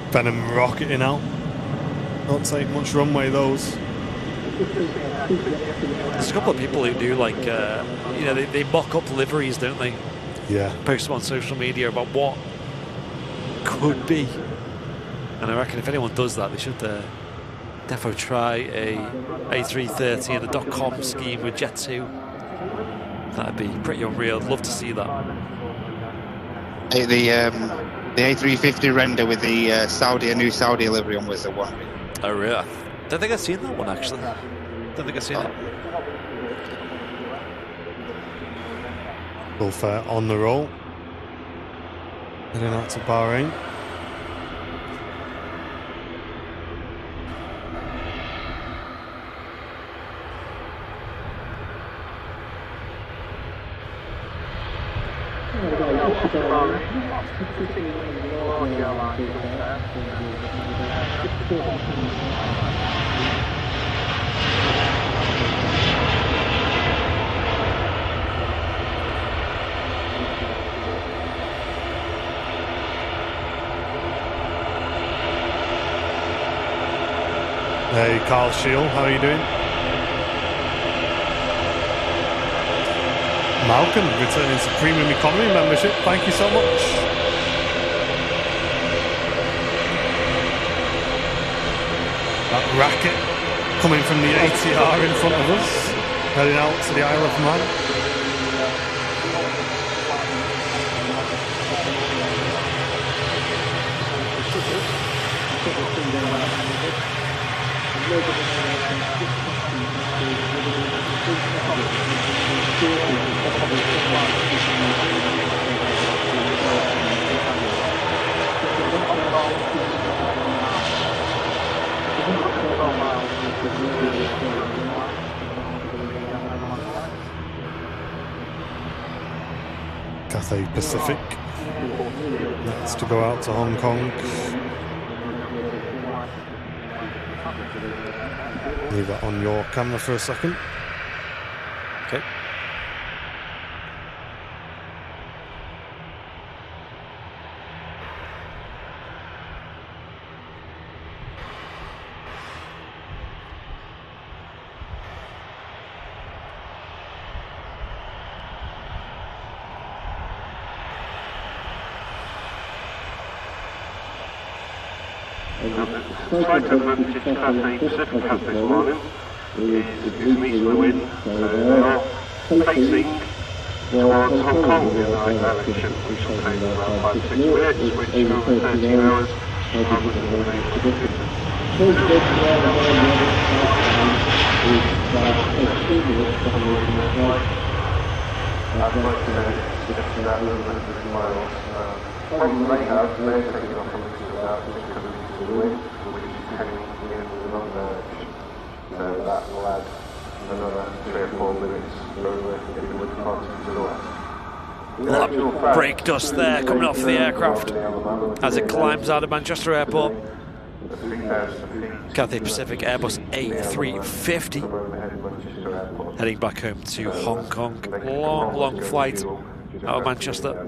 S1: Phenom rocketing out. Don't take much runway, those.
S3: There's a couple of people who do like, you know, they mock up liveries, don't they?
S1: Yeah.
S3: Post them on social media about what could be. And I reckon if anyone does that, they should defo try a A330 and a .com scheme with Jet 2. That'd be pretty unreal. I'd love to see that.
S2: The A350 render with the new Saudi livery on was the one.
S3: Oh, really? I don't think I've seen that one, actually. Don't think I've seen it.
S1: Full fare on the roll. Heading out to Bahrain. Hey, Carl Shield, how are you doing? Malcolm returning to Premium Economy membership. Thank you so much. That racket coming from the ATR in front of us, heading out to the Isle of Man. Cathay Pacific next to go out to Hong Kong. Leave that on your camera for a second.
S3: Okay.
S4: Flight advantage Cathay Pacific has this morning is easterly wind, so they are facing towards Hong Kong in the right direction, which will take around 5-6 minutes, which over 13 hours they have, they're taking off a little bit out because of the wind, which is heading in the wrong direction. So that will add another 3 or 4 minutes over if it would continue to the west.
S3: A lot of brake dust there coming off the aircraft as it climbs out of Manchester Airport. Cathay Pacific Airbus A350 heading back home to Hong Kong. Long flight out of Manchester.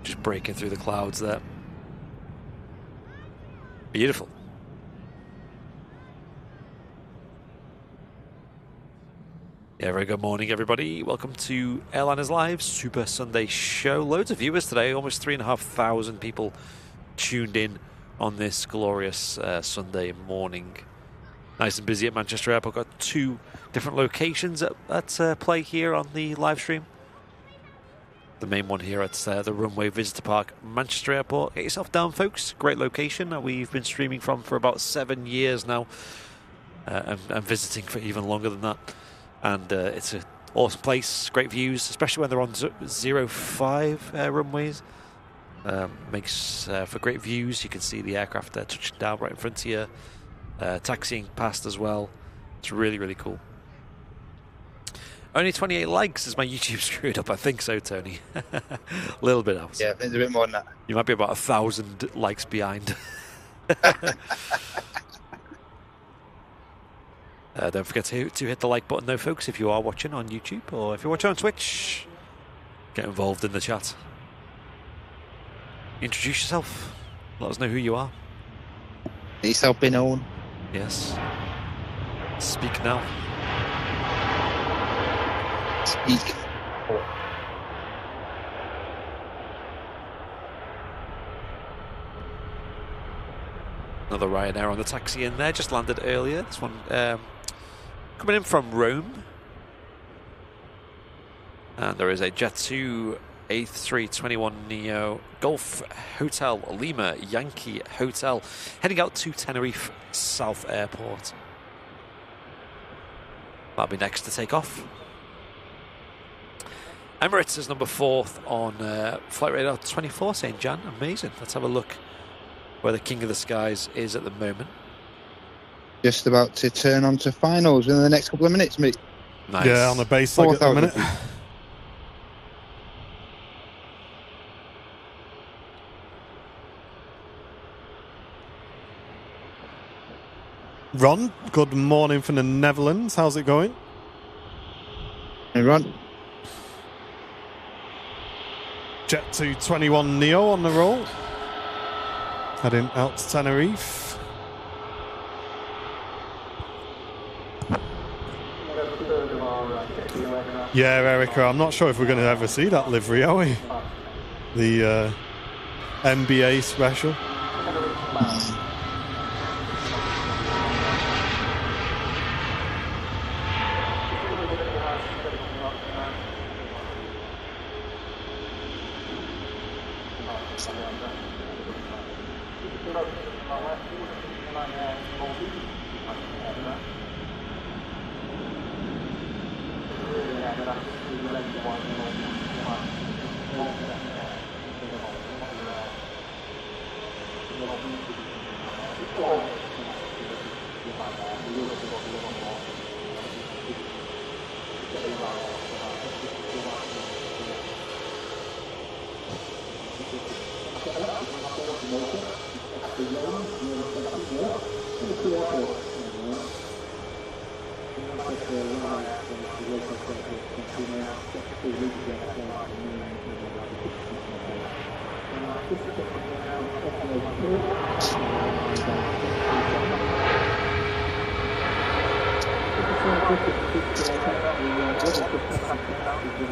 S3: Just breaking through the clouds there. Beautiful. Yeah, very good morning, everybody. Welcome to Airliners Live Super Sunday show. Loads of viewers today, almost 3,500 people tuned in on this glorious Sunday morning. Nice and busy at Manchester Airport. Got 2 different locations at play here on the live stream. the main one here at the Runway Visitor Park, Manchester Airport. Get yourself down, folks. Great location that we've been streaming from for about 7 years now, and visiting for even longer than that. And it's an awesome place, great views, especially when they're on 05 runways. Makes for great views. You can see the aircraft touching down right in front of you, taxiing past as well. It's really, really cool. Only 28 likes. Is my YouTube screwed up? I think so, Tony. A little bit else.
S2: Yeah, there's a bit more than that.
S3: You might be about 1,000 likes behind. Don't forget to hit the like button though, folks, if you are watching on YouTube, or if you're watching on Twitch, get involved in the chat. Introduce yourself. Let us know who you are.
S2: Let yourself be known.
S3: Yes. Speak now.
S2: Speak.
S3: Another Ryanair on the taxi in there, just landed earlier. This one coming in from Rome. And there is a Jet2 A321neo Golf Hotel Lima Yankee Hotel heading out to Tenerife South Airport. That'll be next to take off. Emirates is number 4th on flight radar 24, St. Jan. Amazing. Let's have a look where the King of the Skies is at the moment.
S2: Just about to turn on to finals in the next couple of minutes, mate.
S3: Nice.
S1: Yeah, on the base leg at the minute. Ron, good morning from the Netherlands. How's it going?
S2: Hey, Ron.
S1: Jet2 21 Neo on the roll. Heading out to Tenerife. Yeah, Erica, I'm not sure if we're going to ever see that livery, are we? The MBA special.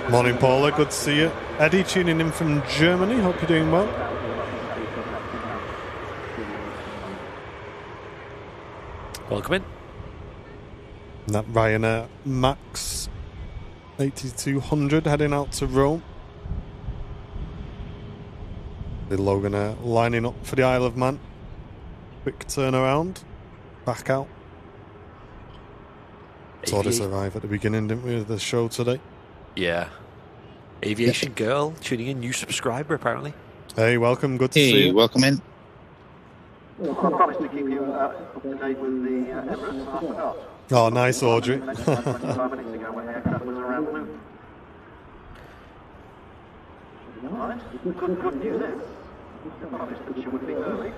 S1: Morning, Paula. Good to see you. Eddie tuning in from Germany. Hope you're doing well.
S3: Welcome in.
S1: And that Ryanair Max 8200 heading out to Rome. The Logan Air lining up for the Isle of Man. Quick turnaround. Back out. Saw this arrive at the beginning, didn't we, of the show today?
S3: Yeah. Aviation Girl tuning in, new subscriber apparently.
S1: Hey, welcome. Good to see you.
S2: Welcome in.
S4: I promise to keep you up to date with the Emirates half an hour.
S1: Oh, nice, Audrey.
S4: 25 minutes ago when the aircraft was around the moon. Alright, good news is, I promised that you would be early.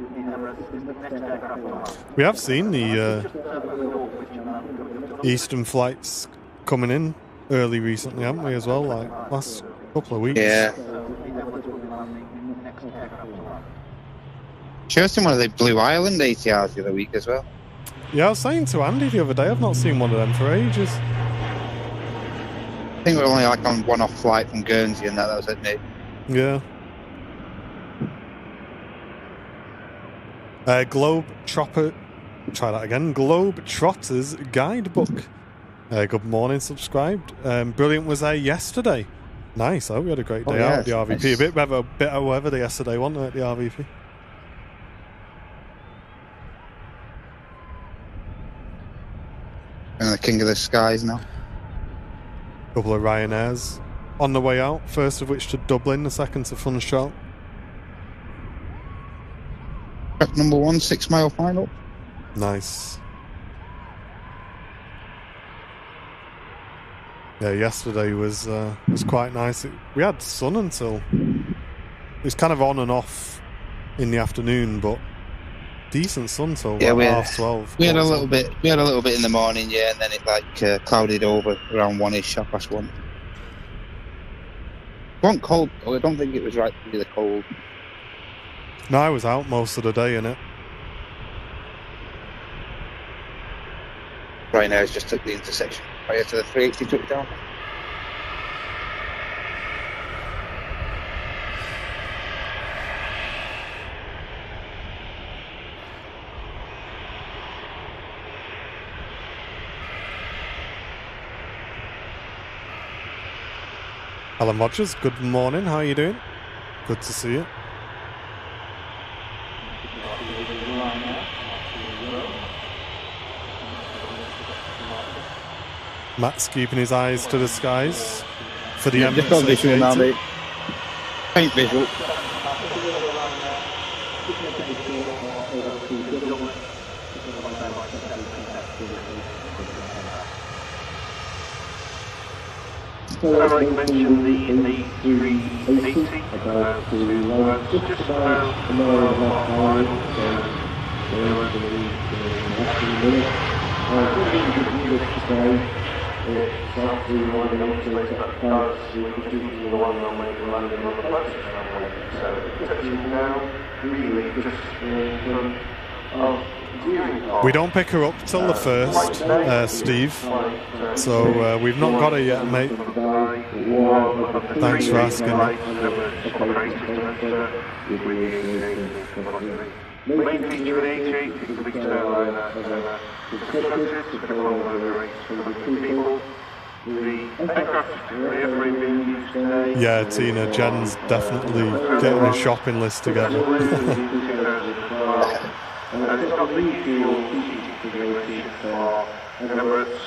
S4: The Emirates is the next aircraft on.
S1: We have seen the Eastern flights coming in early recently, haven't we, as well? Like last couple of weeks.
S2: Yeah. Showed some one of the Blue Island ATRs the other week as well.
S1: Yeah, I was saying to Andy the other day, I've not seen one of them for ages.
S2: I think we're only like on one-off flight from Guernsey and that was it, mate.
S1: Yeah. Globe Trotter. Try that again. Globe Trotters Guidebook. Good morning, subscribed. Brilliant was there yesterday. Nice. I hope we had a great day
S2: Oh,
S1: out at the
S2: yeah,
S1: RVP.
S2: nice.
S1: A bit better weather yesterday, wasn't it, at the RVP?
S2: And the king of the skies now.
S1: Couple of Ryanairs on the way out. First of which to Dublin, the second to Funchal.
S2: Track number 1, 6 mile final.
S1: Nice. Yeah, yesterday was quite nice. We had sun until it was kind of on and off in the afternoon, but decent sun till
S2: Yeah,
S1: about 12:30.
S2: We had a little bit. We had a little bit in the morning, yeah, and then it like clouded over around 1ish, 1:30. It wasn't cold though. I don't think it was really cold.
S1: No, I was out most of the day in it.
S2: Right now, it's just took the intersection prior to the 380 took it down.
S1: Alan Rogers, good morning. How are you doing? Good to see you. Matt's keeping his eyes to the skies for the Emirates
S2: Just on visual now,
S1: A380.
S2: mate. Paint visual.
S4: Like mentioned, the A380 just about an hour and a half behind, so there was the minute. Today, it's actually lining up to make that card, so we could do the one on the landing on the plastic runway. So touching down, really just in front of viewing part.
S1: We don't pick her up till the first, Steve. So we've not got her yet, mate. Thanks for asking.
S4: The main feature of the A380 is the big airliner constructed to accommodate people. The aircraft airframe being used today.
S1: Yeah, Tina, Jen's definitely getting a shopping list together.
S4: And it's got the fuel configuration for Emirates.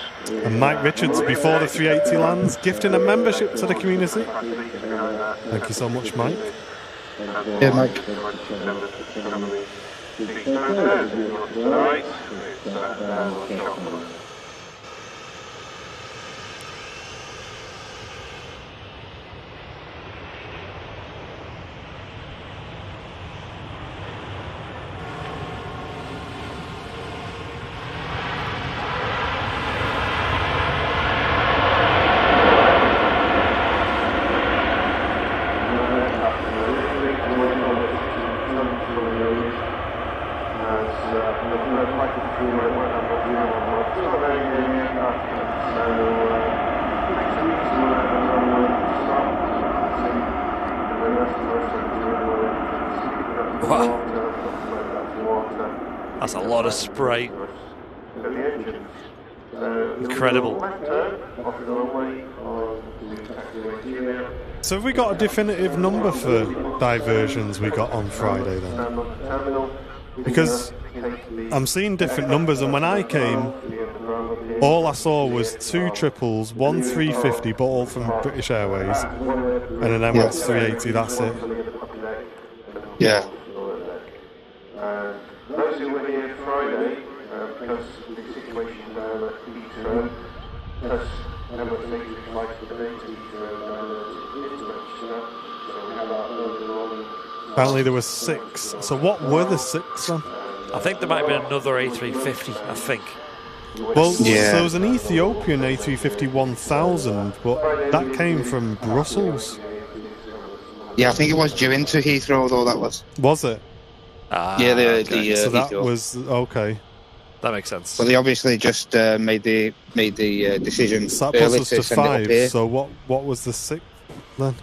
S1: And Mike Richards, before the 380 lands, gifting a membership to the community. Thank you so much, Mike.
S2: Yeah, Mike.
S3: That's a lot of spray. Incredible.
S1: So have we got a definitive number for diversions we got on Friday then? Because I'm seeing different numbers, and when I came, all I saw was 2 triples, 1 350, but all from British Airways, and an Emirates 380, that's it.
S2: Yeah.
S4: Those who were here Friday, because of the situation down at Heathrow, because Emirates A380 flights were delayed to Heathrow down at Ipswich, so we had our early.
S1: Apparently there were 6. So what were the 6 then?
S3: I think there might have been another A350, I think.
S1: Well,
S2: Yeah.
S1: so there was an Ethiopian A350 1000, but that came from Brussels.
S2: Yeah, I think it was due into Heathrow, though, that was.
S1: Was it?
S2: Yeah, the
S1: So that
S2: Heathrow.
S1: was okay.
S3: That makes sense.
S2: So they obviously just made the decision
S1: So that puts
S2: early
S1: us
S2: to
S1: to
S2: send it up
S1: 5.
S2: here.
S1: So what was the 6th then?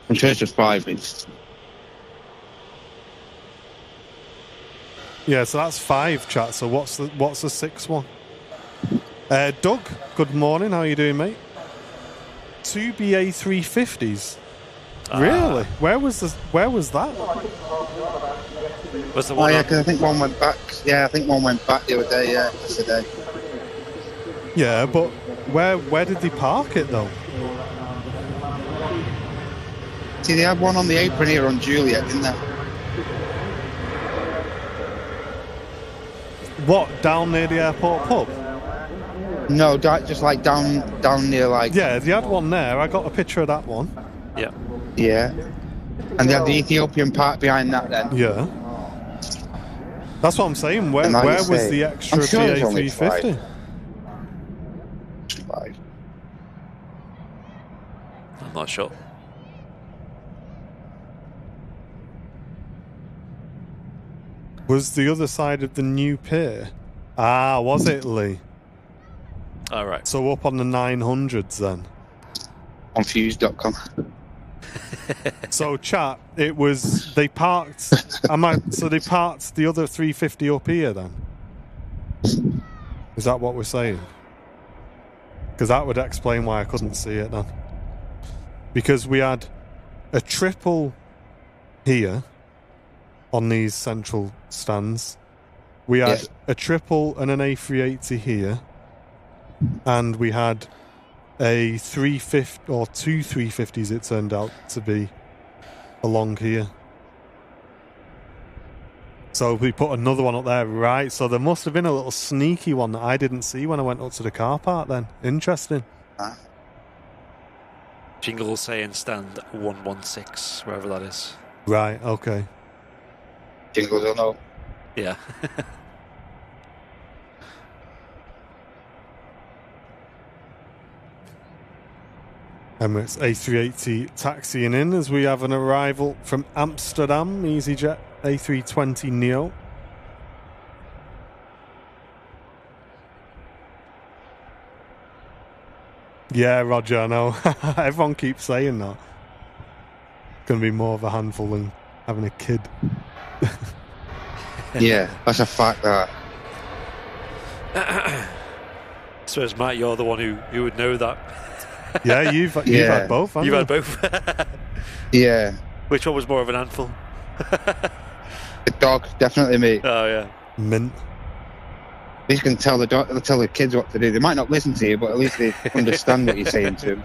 S2: I'm sure it's just 5. It's
S1: Yeah, so that's 5, chat. So what's the 6th one? Doug, good morning. How are you doing, mate? two BA350s. Really? Where was that?
S3: Was the
S2: Oh
S3: one
S2: yeah,
S3: on-
S2: because I think one went back. Yeah, I think one went back the other day. Yeah, yesterday.
S1: Yeah, but where did they park it though?
S2: See, they had one on the apron here on Juliet, didn't they?
S1: What, down near the airport pub?
S2: No, just like down near like.
S1: Yeah, they had one there. I got a picture of that one.
S3: Yeah.
S2: Yeah. And they had the Ethiopian park behind that then.
S1: Yeah. That's what I'm saying. Where
S2: And like you
S1: was
S2: say,
S1: the extra
S2: I'm sure there's only
S1: BA350?
S2: Five.
S3: I'm not sure.
S1: Was the other side of the new pier? Ah, was it, Lee?
S3: All right.
S1: So up on the 900s then.
S2: Confused.com.
S1: So chat, it was they parked. So they parked the other 350 up here then. Is that what we're saying? Because that would explain why I couldn't see it then. Because we had a triple here on these central stands. We had a triple and an A380 here, and we had a 350 or two 350s. It turned out to be along here. So we put another one up there, right? So there must have been a little sneaky one that I didn't see when I went up to the car park. Then interesting.
S3: Jingle saying stand 116, wherever that is.
S1: Right. Okay.
S2: Jingles or no?
S3: Yeah.
S1: Emirates A380 taxiing in as we have an arrival from Amsterdam, EasyJet A320 Neo. Yeah, Roger, I know. Everyone keeps saying that. It's going to be more of a handful than having a kid.
S2: Yeah, that's a fact. That.
S3: I suppose, Matt, you're the one who would know that.
S1: Yeah, you've had both, haven't you?
S3: You've had both.
S2: Yeah.
S3: Which one was more of an handful?
S2: The dog, definitely me.
S3: Oh, yeah.
S1: Mint.
S2: At least you can tell the kids what to do. They might not listen to you, but at least they understand what you're saying to them.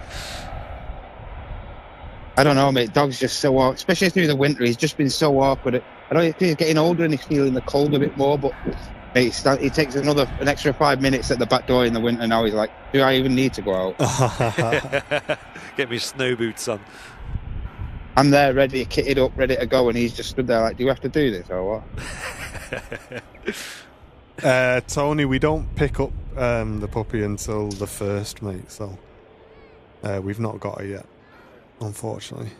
S2: I don't know, mate. Dog's just so awkward, especially through the winter. He's just been so awkward. I know he's getting older and he's feeling the cold a bit more, but mate, he takes an extra 5 minutes at the back door in the winter. Now he's like, do I even need to go out?
S3: Get me snow boots on.
S2: I'm there, ready, kitted up, ready to go, and he's just stood there like, do you have to do this or what?
S1: Tony, we don't pick up the puppy until the 1st, mate, so we've not got her yet, unfortunately.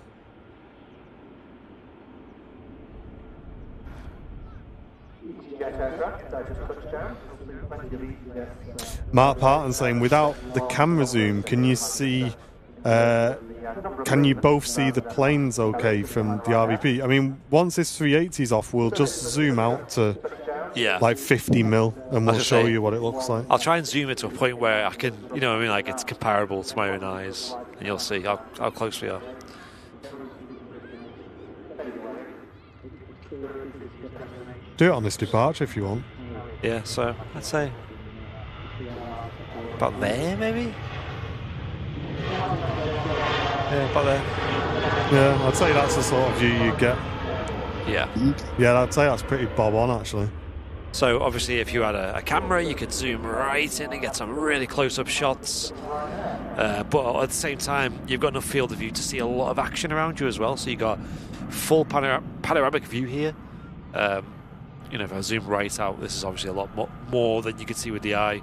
S1: Mark Parton saying, without the camera zoom, can you see... can you both see the planes okay from the RVP? I mean, once this 380's off, we'll just zoom out to like 50 mil and we'll show you what it looks like.
S3: I'll try and zoom it to a point where I can, you know what I mean, like it's comparable to my own eyes, and you'll see how close we are.
S1: Do it on this departure if you want.
S3: Yeah, so I'd say about there, maybe? Yeah, about there.
S1: Yeah, I'd say that's the sort of view you get.
S3: Yeah.
S1: Yeah, I'd say that's pretty bob on, actually.
S3: So, obviously, if you had a camera, you could zoom right in and get some really close-up shots. But at the same time, you've got enough field of view to see a lot of action around you as well. So you've got full panoramic view here. You know, if I zoom right out, this is obviously a lot more than you can see with the eye.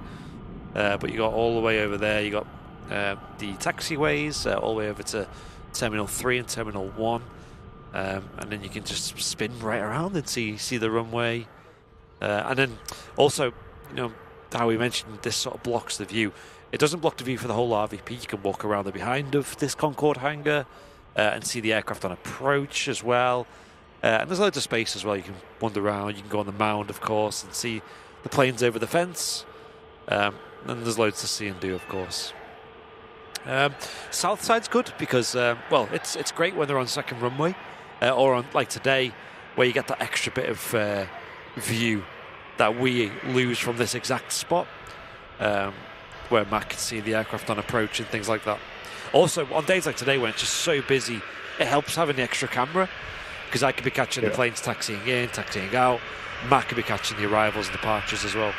S3: But you got all the way over there, you got the taxiways all the way over to Terminal 3 and Terminal 1. And then you can just spin right around and see the runway. And then also, you know, how we mentioned this sort of blocks the view. It doesn't block the view for the whole RVP. You can walk around the behind of this Concorde hangar and see the aircraft on approach as well. And there's loads of space as well. You can wander around. You can go on the mound, of course, and see the planes over the fence. And there's loads to see and do, of course. South side's good because, well, it's great when they're on second runway or on like today, where you get that extra bit of view that we lose from this exact spot, where Matt can see the aircraft on approach and things like that. Also, on days like today when it's just so busy, it helps having the extra camera, because I could be catching the planes taxiing in, taxiing out. Matt could be catching the arrivals and departures as well.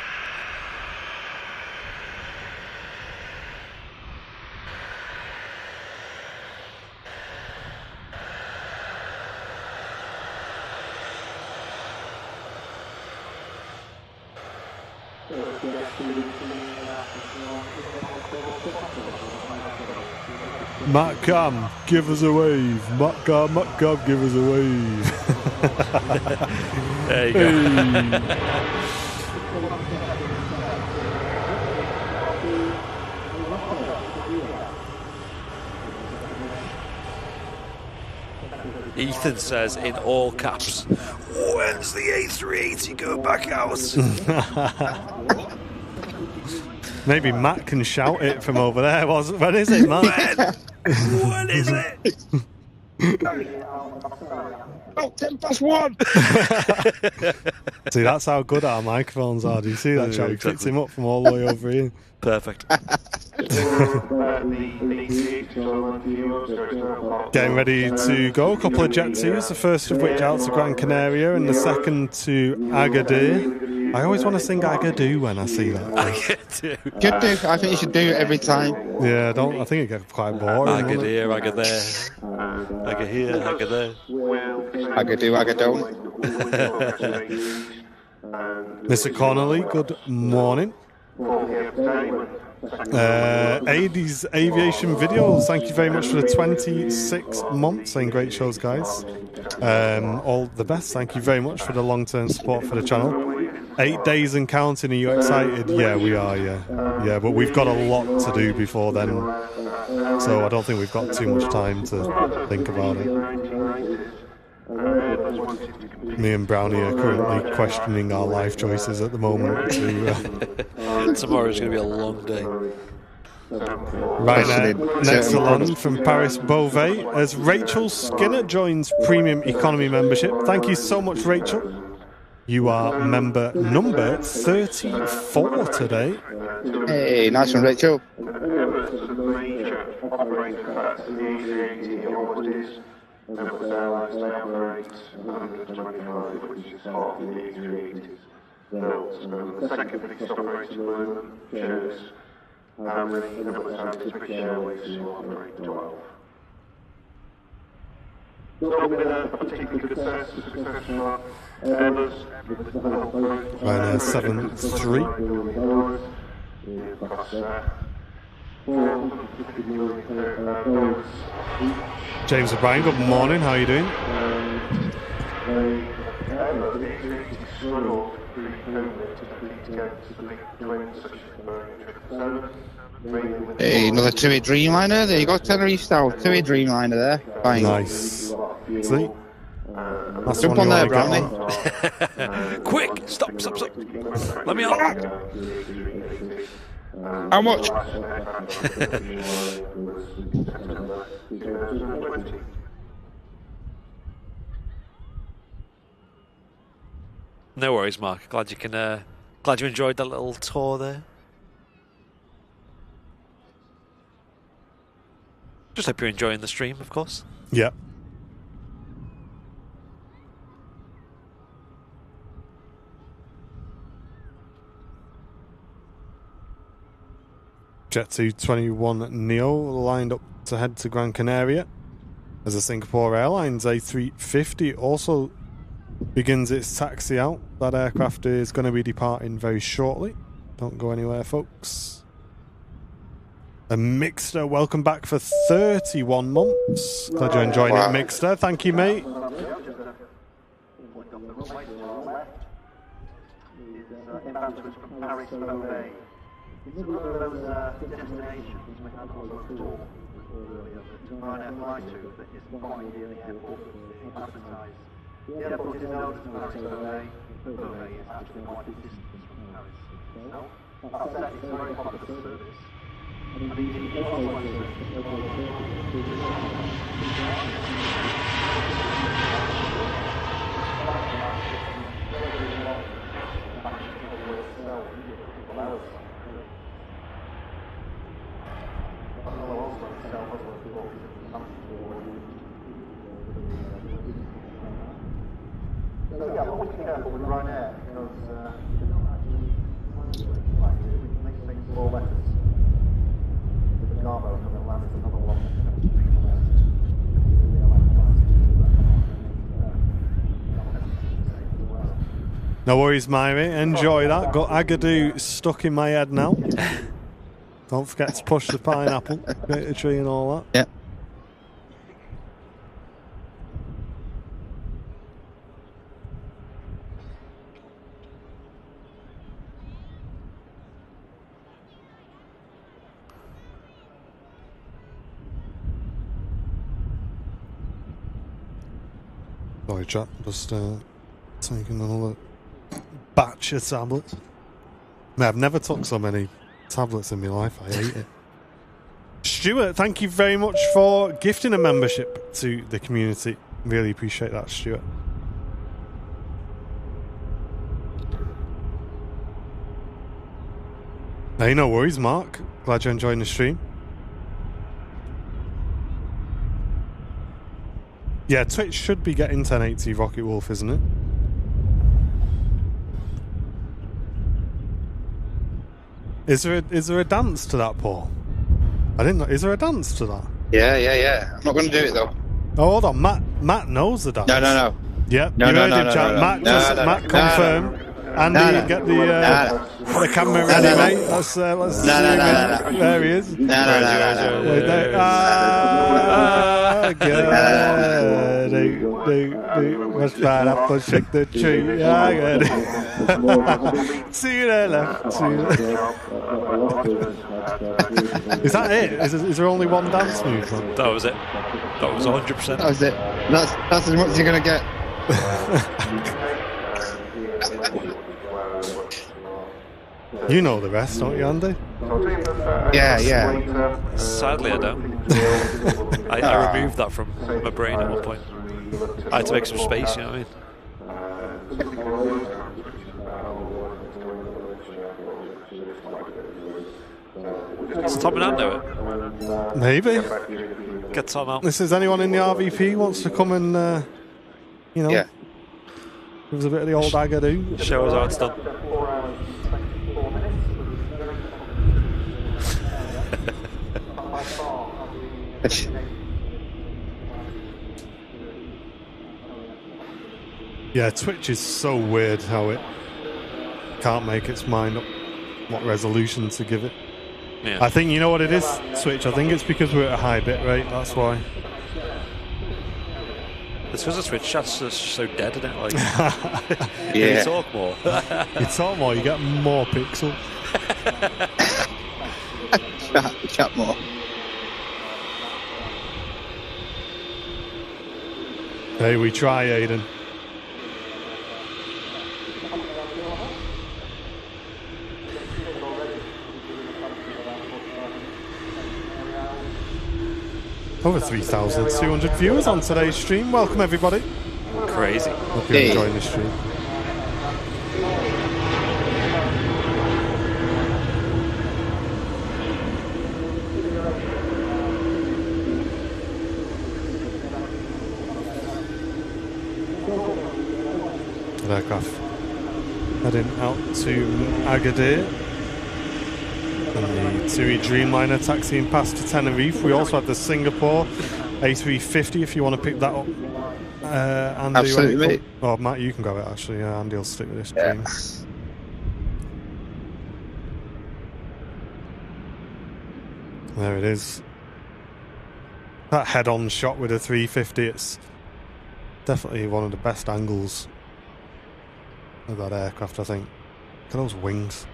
S1: Matt Cam, give us a wave. Matt Cam, give us a wave.
S3: There you go. Ethan says in all caps, "When's the A380 go back out?"
S1: Maybe Matt can shout it from over there. When is it, Matt?
S3: When is it?
S2: Oh, 1:10.
S1: See, that's how good our microphones are. Do you see that, Charlie?
S3: Exactly.
S1: Picks him up from all the way over here.
S3: Perfect.
S1: Getting ready to go. A couple of jet twos, the first of which out to Gran Canaria and the second to Agadir. I always want to sing Agadir when I see that.
S3: Agadir.
S2: Should do. I think you should do it every time.
S1: Yeah, I think it gets quite boring.
S3: Agadir, Agadir. Agadir, Agadir.
S2: Agadu, Agadone.
S1: Mr. Connolly, good morning. AD's Aviation Videos, thank you very much for the 26 months, saying great shows, guys. All the best, thank you very much for the long-term support for the channel. 8 days and counting, are you excited? Yeah, we are, yeah, but we've got a lot to do before then, so I don't think we've got too much time to think about it. Me and Brownie are currently questioning our life choices at the moment.
S3: Tomorrow's going to be a long day.
S1: Ryanair next along from Paris Beauvais as Rachel Skinner joins Premium Economy membership. Thank you so much, Rachel. You are member number 34 today.
S2: Hey, nice one, Rachel.
S4: Emirates Airlines operates 125, which is half the A380's built. The second biggest operator at the moment shows how many Emirates Airlines British Airways operate 12. Not been a particularly good success for Airbus.
S1: Ryanair 7-3. James O'Brien, good morning, how are you doing?
S2: Hey, another TUI Dreamliner. There you go, Tenerife style. TUI Dreamliner there. Fine.
S1: Nice. See? That's
S2: Jump
S1: one
S2: on
S1: you
S2: there,
S1: wanna get
S2: Brownie.
S1: on.
S3: Quick! Stop! Let me on!
S2: How much?
S3: No worries, Mark. Glad you enjoyed that little tour there. Just hope you're enjoying the stream, of course.
S1: Yeah. Jet 221 Neo lined up to head to Gran Canaria as the Singapore Airlines A380 also begins its taxi out. That aircraft is going to be departing very shortly. Don't go anywhere, folks. A Mixter, welcome back for 31 months. Glad you're enjoying it, Mixter. Thank you, mate.
S4: It's one of those destinations we have on the tour. Ryanair fly to that is quite near the airport. Advertised. The airport is known as Paris Beauvais. Beauvais is actually quite a distance from Paris itself. That said, it's a very popular service. Yeah, always be careful with Ryanair because it makes things more letters. With the Garbo and the land is another one.
S1: No worries, Myri. Enjoy that. Got Agadoo stuck in my head now. Don't forget to push the pineapple, create a tree and all that.
S2: Yeah.
S1: Sorry, chat. Just taking another batch of tablets. Man, I've never took so many tablets in my life. I hate it. Stuart, thank you very much for gifting a membership to the community. Really appreciate that, Stuart. Hey, no worries, Mark. Glad you're enjoying the stream. Yeah, Twitch should be getting 1080 Rocket Wolf, isn't it? Is there a dance to that, Paul? I didn't know. Is there a dance to that?
S2: Yeah. I'm not going to do it though.
S1: Oh, hold on. Matt knows the dance.
S2: No.
S1: Yep.
S2: No,
S1: you
S2: no,
S1: heard
S2: no,
S1: him,
S2: no,
S1: chat.
S2: no,
S1: Matt,
S2: no,
S1: just,
S2: no,
S1: Matt
S2: no,
S1: confirm.
S2: no.
S1: Andy,
S2: No.
S1: get the camera ready, mate. Let's zoom in. There he is.
S2: No.
S1: Must find up and shake the tree. See you there, left. Is that it? Is there only one dance move?
S3: That was it. That was 100%.
S2: That was it. That's as much as you're going to get.
S1: You know the rest, don't you, Andy?
S2: Yeah.
S3: Sadly, I don't. I removed that from my brain at one point. I had to make some space, you know what I mean? Does Tom and Ann know it?
S1: Maybe.
S3: Get Tom out.
S1: This is anyone in the RVP wants to come and, give us a bit of the old Agadoo.
S3: Show us how it's done.
S1: Yeah, Twitch is so weird how it can't make its mind up what resolution to give it.
S3: Yeah.
S1: I think you know what it is, Twitch. I think it's because we're at a high bit rate. That's why.
S3: It's because the Twitch chat's just so dead, isn't it? Like,
S2: Yeah.
S3: you talk more.
S1: You talk more, you get more pixels.
S2: Chat more.
S1: Hey, we try, Aidan. Over 3,200 viewers on today's stream. Welcome, everybody.
S3: Crazy.
S1: Hope you're enjoying the stream. Aircraft heading out to Agadir. And the TUI Dreamliner taxiing past to Tenerife. We also have the Singapore A380 if you want to pick that up. Andy,
S2: Absolutely, mate.
S1: Oh, Matt, you can go it actually. Yeah, Andy will stick with this stream. There it is. That head-on shot with a 350, it's definitely one of the best angles of that aircraft, I think. Look at those wings.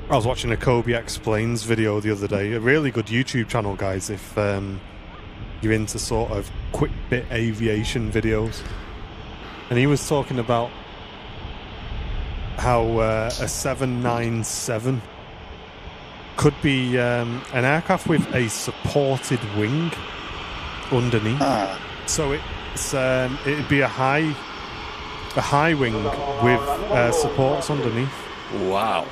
S1: I was watching a Kobe Explains video the other day. A really good YouTube channel, guys. If you're into sort of quick bit aviation videos. And he was talking about how a 797 could be an aircraft with a supported wing underneath. So it'd be a high wing with supports underneath.
S3: Wow.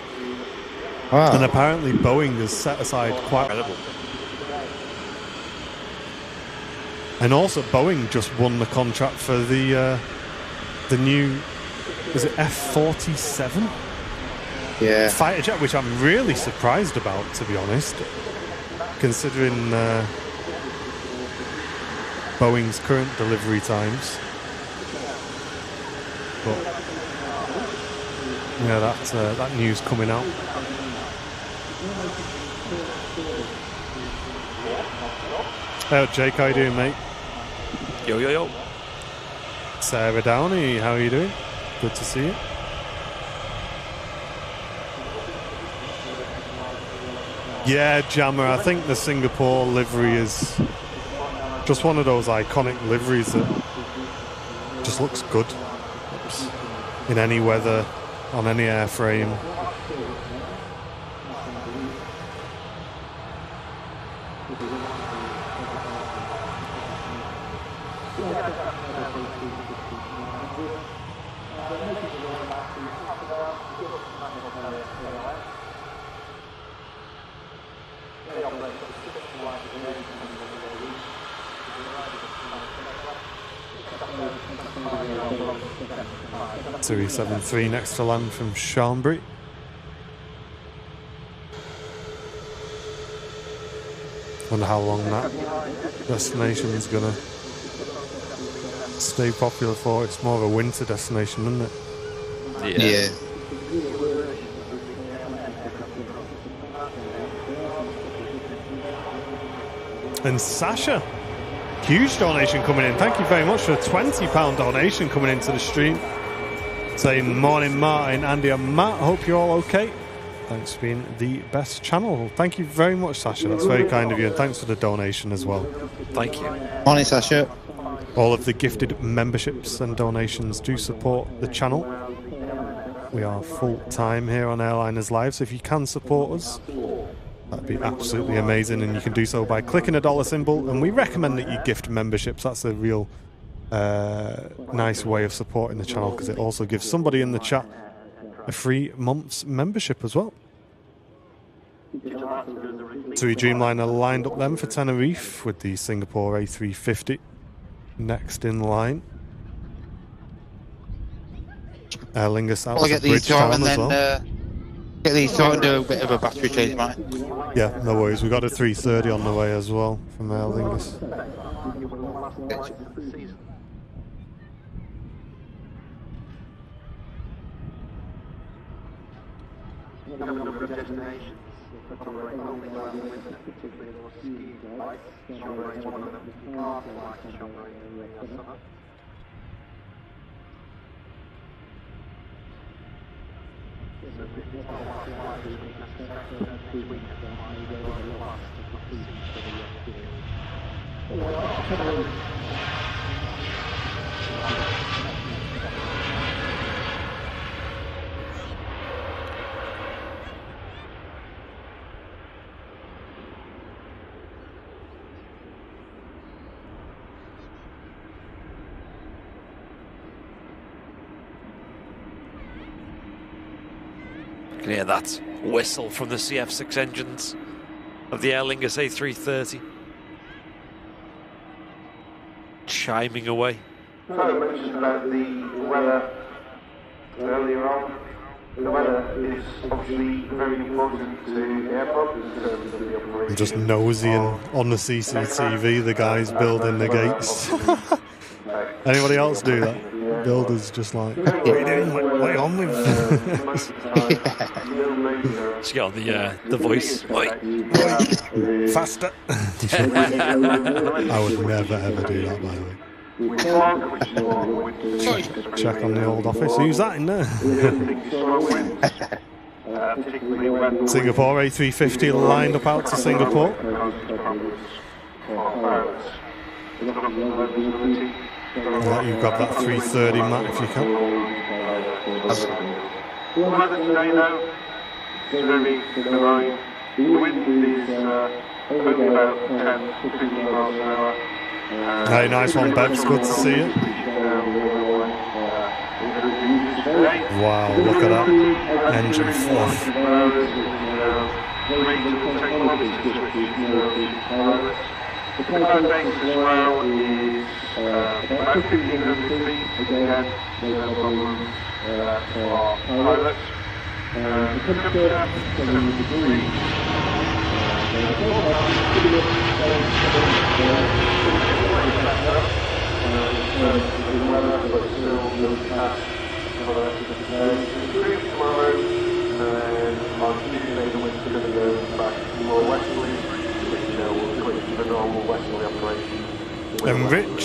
S1: And apparently Boeing has set aside quite...
S3: Incredible.
S1: And also Boeing just won the contract for the new, is it F-47?
S2: Yeah.
S1: Fighter jet, which I'm really surprised about, to be honest, considering Boeing's current delivery times. But yeah, that news coming out. Hey, Jake, how you doing, mate?
S3: Yo, yo, yo.
S1: Sarah Downey, how are you doing? Good to see you. Yeah, Jammer, I think the Singapore livery is just one of those iconic liveries that just looks good in any weather, on any airframe. Series 73 next to land from Chambry. Wonder how long that destination is gonna stay popular for. It's more of a winter destination, isn't it?
S2: Yeah.
S1: And Sasha, huge donation coming in. Thank you very much for a £20 donation coming into the stream. Saying, morning Martin, Andy and Matt, hope you're all okay. Thanks for being the best channel. Thank you very much, Sasha. That's very kind of you, and thanks for the donation as well.
S3: Thank you.
S2: Morning, Sasha.
S1: All of the gifted memberships and donations do support the channel. We are full-time here on Airliners Live, so if you can support us, that'd be absolutely amazing, and you can do so by clicking a dollar symbol, and we recommend that you gift memberships. That's a real nice way of supporting the channel, because it also gives somebody in the chat a free month's membership as well. TUI Dreamliner lined up then for Tenerife with the Singapore A380 next in line. Aer Lingus out to Bridgetown as well.
S2: Get these sorted and do a bit of a battery change, mate.
S1: Yeah, no worries. We got a 330 on the way as well from Aer Lingus.
S3: You can hear that whistle from the CF6 engines of the Aer Lingus A330 chiming away.
S4: So I mentioned about the weather earlier on. The weather is obviously very important to the airport.
S1: I'm just nosying on the CCTV, the guys building the gates. Anybody else do that? Builders just like, what are you doing? What are you on with?
S3: She got the voice. Oi.
S1: Faster. I would never ever do that, by the way. Check on the old office. Who's that in there? Singapore A350 lined up out to Singapore. Let you grab that 330, Matt, if you can.
S4: Weather today, though, is very benign. The wind is only about 10-15 miles an hour.
S1: Hey, nice one, Bebs. Good to see you. Wow, look at that engine fluff.
S4: The cloud base as well is about 1,500 feet. Again, no problem for our pilots. The temperature, 7 degrees. Tomorrow, and on Tuesday the wind's going to go back more westerly, which will switch to the normal westerly operation.
S1: And Rich,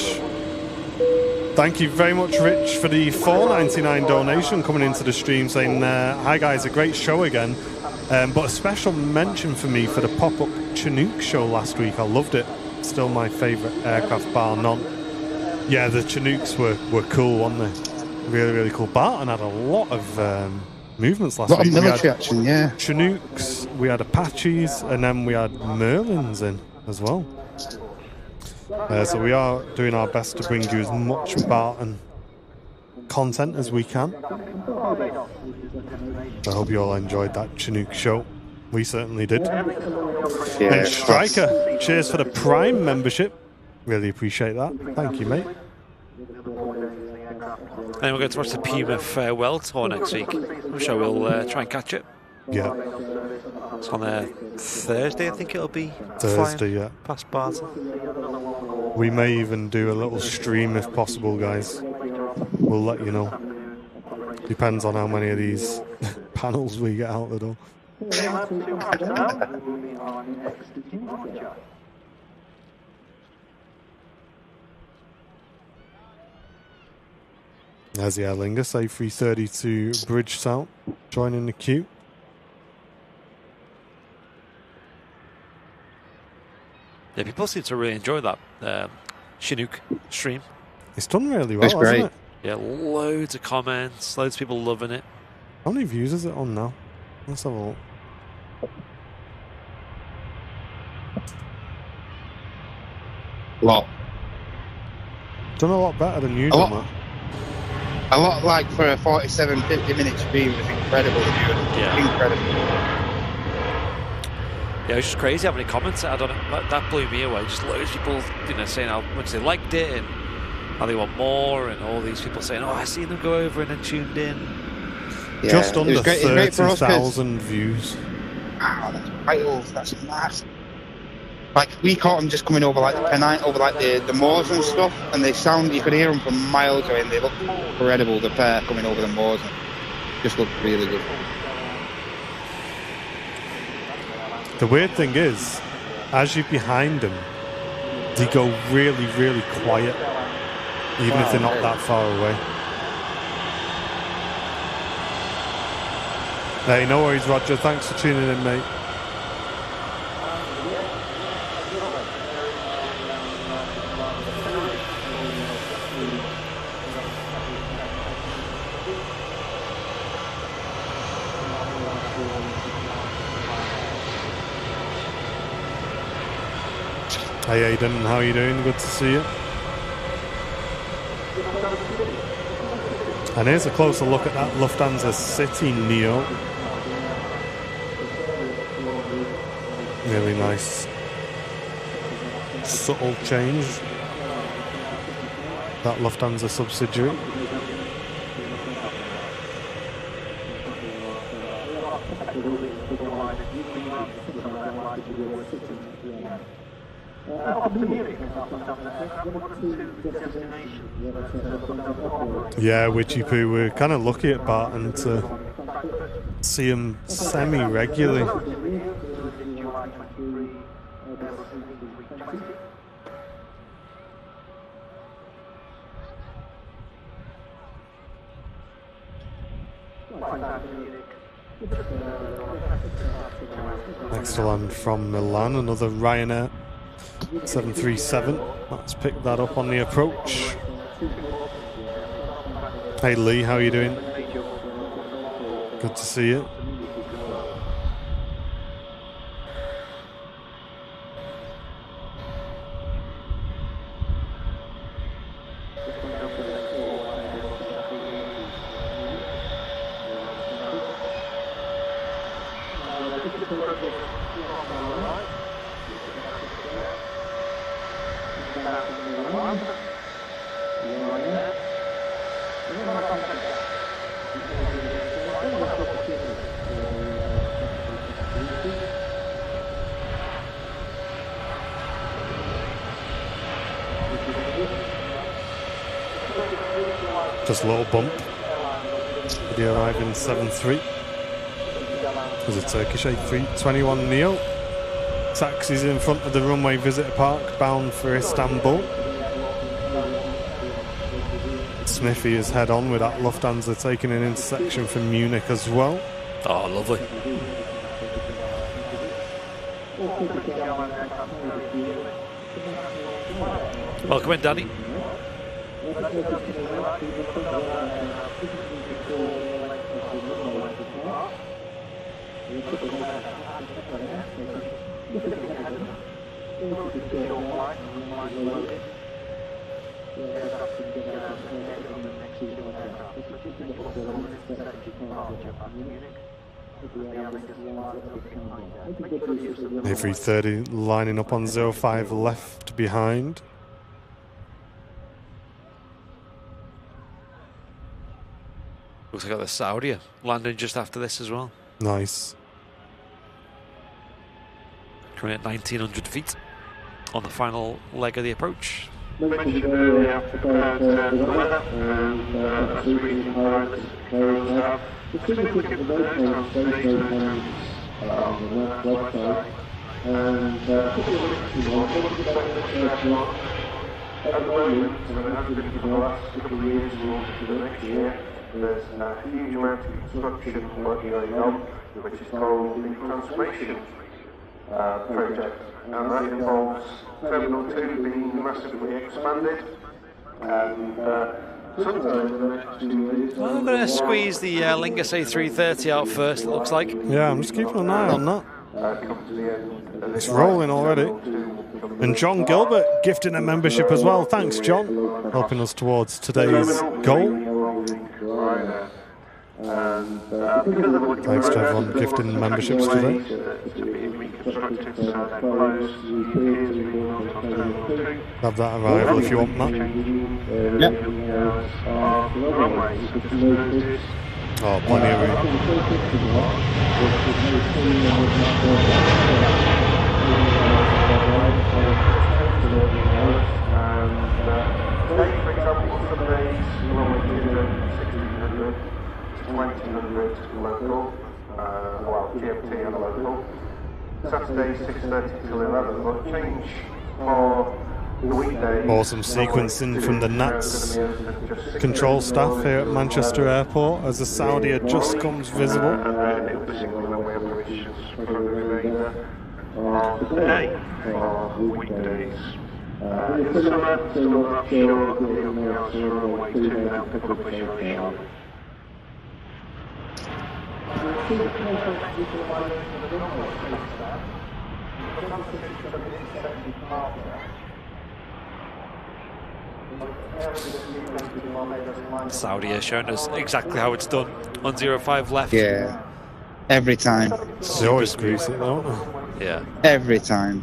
S1: thank you very much, Rich, for the $4.99 donation coming into the stream, saying, hi guys, a great show again. But a special mention for me for the pop-up Chinook show last week. I loved it. Still my favourite aircraft, bar none. Yeah, the Chinooks were cool, weren't they? Really, really cool. Barton had a lot of movements last week.
S2: A lot of military action, yeah.
S1: Chinooks, we had Apaches, and then we had Merlins in as well. So we are doing our best to bring you as much Barton content as we can. I hope you all enjoyed that Chinook show. We certainly did.
S2: Yeah,
S1: and Striker, cheers for the Prime membership. Really appreciate that. Thank you, mate.
S3: And we're going to watch the Puma farewell tour next week. I'm sure we'll try and catch it.
S1: Yeah.
S3: It's on Thursday, I think it'll be.
S1: Thursday, yeah.
S3: Past Barton.
S1: We may even do a little stream if possible, guys. We'll let you know. Depends on how many of these panels we get out the door. There's the Aer Lingus A380 to Bridgetown, joining the queue.
S3: Yeah, people seem to really enjoy that Chinook stream.
S1: It's done really well,
S2: It's great.
S1: hasn't it?
S3: Yeah, loads of comments, loads of people loving it.
S1: How many views is it on now? Let's have a look.
S2: Lot.
S1: Done a lot better than usual, Matt.
S2: A lot, like for a 47, 50-minute stream was incredible.
S3: Yeah.
S2: Incredible.
S3: Yeah, it was just crazy how many comments it had on it. That blew me away. Just loads of people, saying how much they liked it and how they want more, and all these people saying, "Oh, I seen them go over and then tuned in."
S2: Yeah,
S1: Just under
S2: great,
S1: 30,000 views.
S2: Wow, that's wild. That's mad. Like, we caught them just coming over like the Pennine, over like the moors and stuff, and they sound, you could hear them from miles away, and they look incredible, the pair coming over the moors. And just looked really good.
S1: The weird thing is, as you're behind them, they go really, really quiet, even if they're not that far away. Hey, no worries, Roger. Thanks for tuning in, mate. Hey Aidan, how are you doing? Good to see you. And here's a closer look at that Lufthansa City Neo. Really nice, subtle change. That Lufthansa subsidiary. Yeah, Witchy Poo, we're kind of lucky at Barton to see him semi-regularly. Next to land from Milan, another Ryanair 737 Let's pick that up on the approach. Hey Lee, how are you doing? Good to see you. Just a little bump. They arrive in 7-3. There's a Turkish A321 Neo. Taxis in front of the runway visitor park, bound for Istanbul. Smithy is head on with that Lufthansa taking an intersection from Munich as well.
S3: Oh, lovely. Welcome in, Danny.
S1: A330 lining up on 05 left behind.
S3: Looks like I got the Saudi landing just after this as well.
S1: Nice.
S3: Coming at 1900 feet on the final leg of the approach.
S4: Mentioned earlier about the weather and Sweden pilots carrying out the significant daytime space maintenance on the website. And at the moment, and it has been for the last couple of years and also for the next year, there's a huge amount of construction work going on, which is called the Transformation project. And that involves Terminal 2 being massively expanded. And sometime in the next 2 years...
S3: Well, I'm going to squeeze the Lingus A330 out first, it looks like.
S1: Yeah, I'm just keeping an eye on that.
S4: Come to the end.
S1: It's rolling already. And John Gilbert gifting a membership as well. Thanks, John. Helping us towards today's goal. Thanks to everyone gifting memberships today. Have that arrival if you want, Matt.
S2: Yep.
S1: Oh, plenty of room.
S4: Today, for example, some days when we do 1600, 2000 local, well, GMT and local. Saturday 6:30 till 11, but change for the weekdays.
S1: Awesome sequencing from the NATS control staff here at Manchester Airport as the Saudi just comes visible.
S4: It'll be similar when we have permissions for the remainder of the day for weekdays. In the summer, still not sure the LPRs are on the way to now, pick up very shortly.
S3: Saudi has shown us exactly how it's done on 05 left.
S2: Yeah. Every time.
S1: They always grease it, don't they?
S3: Yeah.
S2: Every time.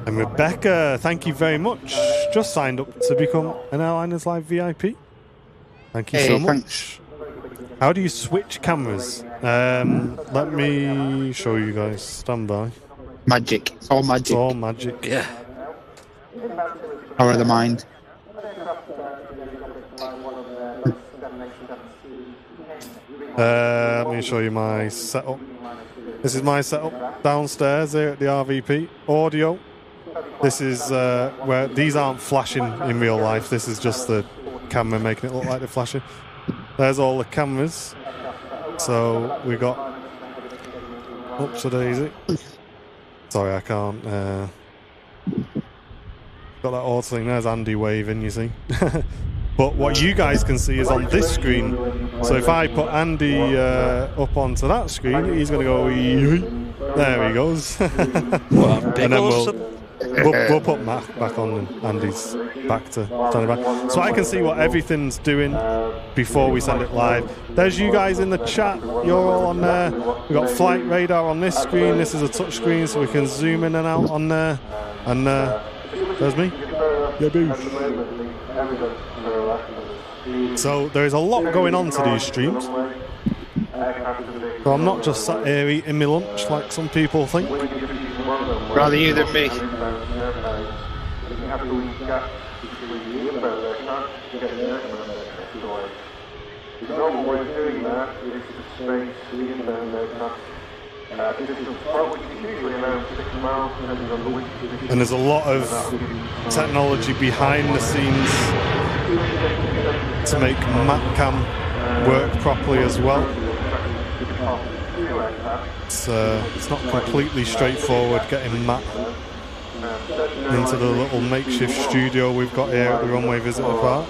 S1: And Rebecca, thank you very much. Just signed up to become an Airliners Live VIP. Thank you so much.
S2: Thanks.
S1: How do you switch cameras? Let me show you guys. Stand by.
S2: Magic. It's all magic.
S1: It's all magic.
S3: Yeah.
S2: Power of the mind.
S1: Let me show you my setup. This is my setup downstairs here at the RVP. Audio. This is where these aren't flashing in real life. This is just the camera making it look like they're flashing. There's all the cameras. So we got Oops a daisy. Sorry, I can't Got that auto thing. There's Andy waving, you see. But what you guys can see is on this screen. So if I put Andy up onto that screen, he's going to go. There he goes.
S3: Well,
S1: and then we'll put Matt back on and Andy's back to turn it back. So I can see what everything's doing before we send it live. There's you guys in the chat. You're all on there. We've got flight radar on this screen. This is a touch screen, so we can zoom in and out on there. And there's me. Yeah, boo. So there is a lot going on to these streams. So I'm not just sat here eating my lunch like some people think.
S2: Rather you than me.
S1: And there's a lot of technology behind the scenes to make MatCam work properly as well. It's not completely straightforward getting Matt into the little makeshift studio we've got here at the Runway Visitor Park.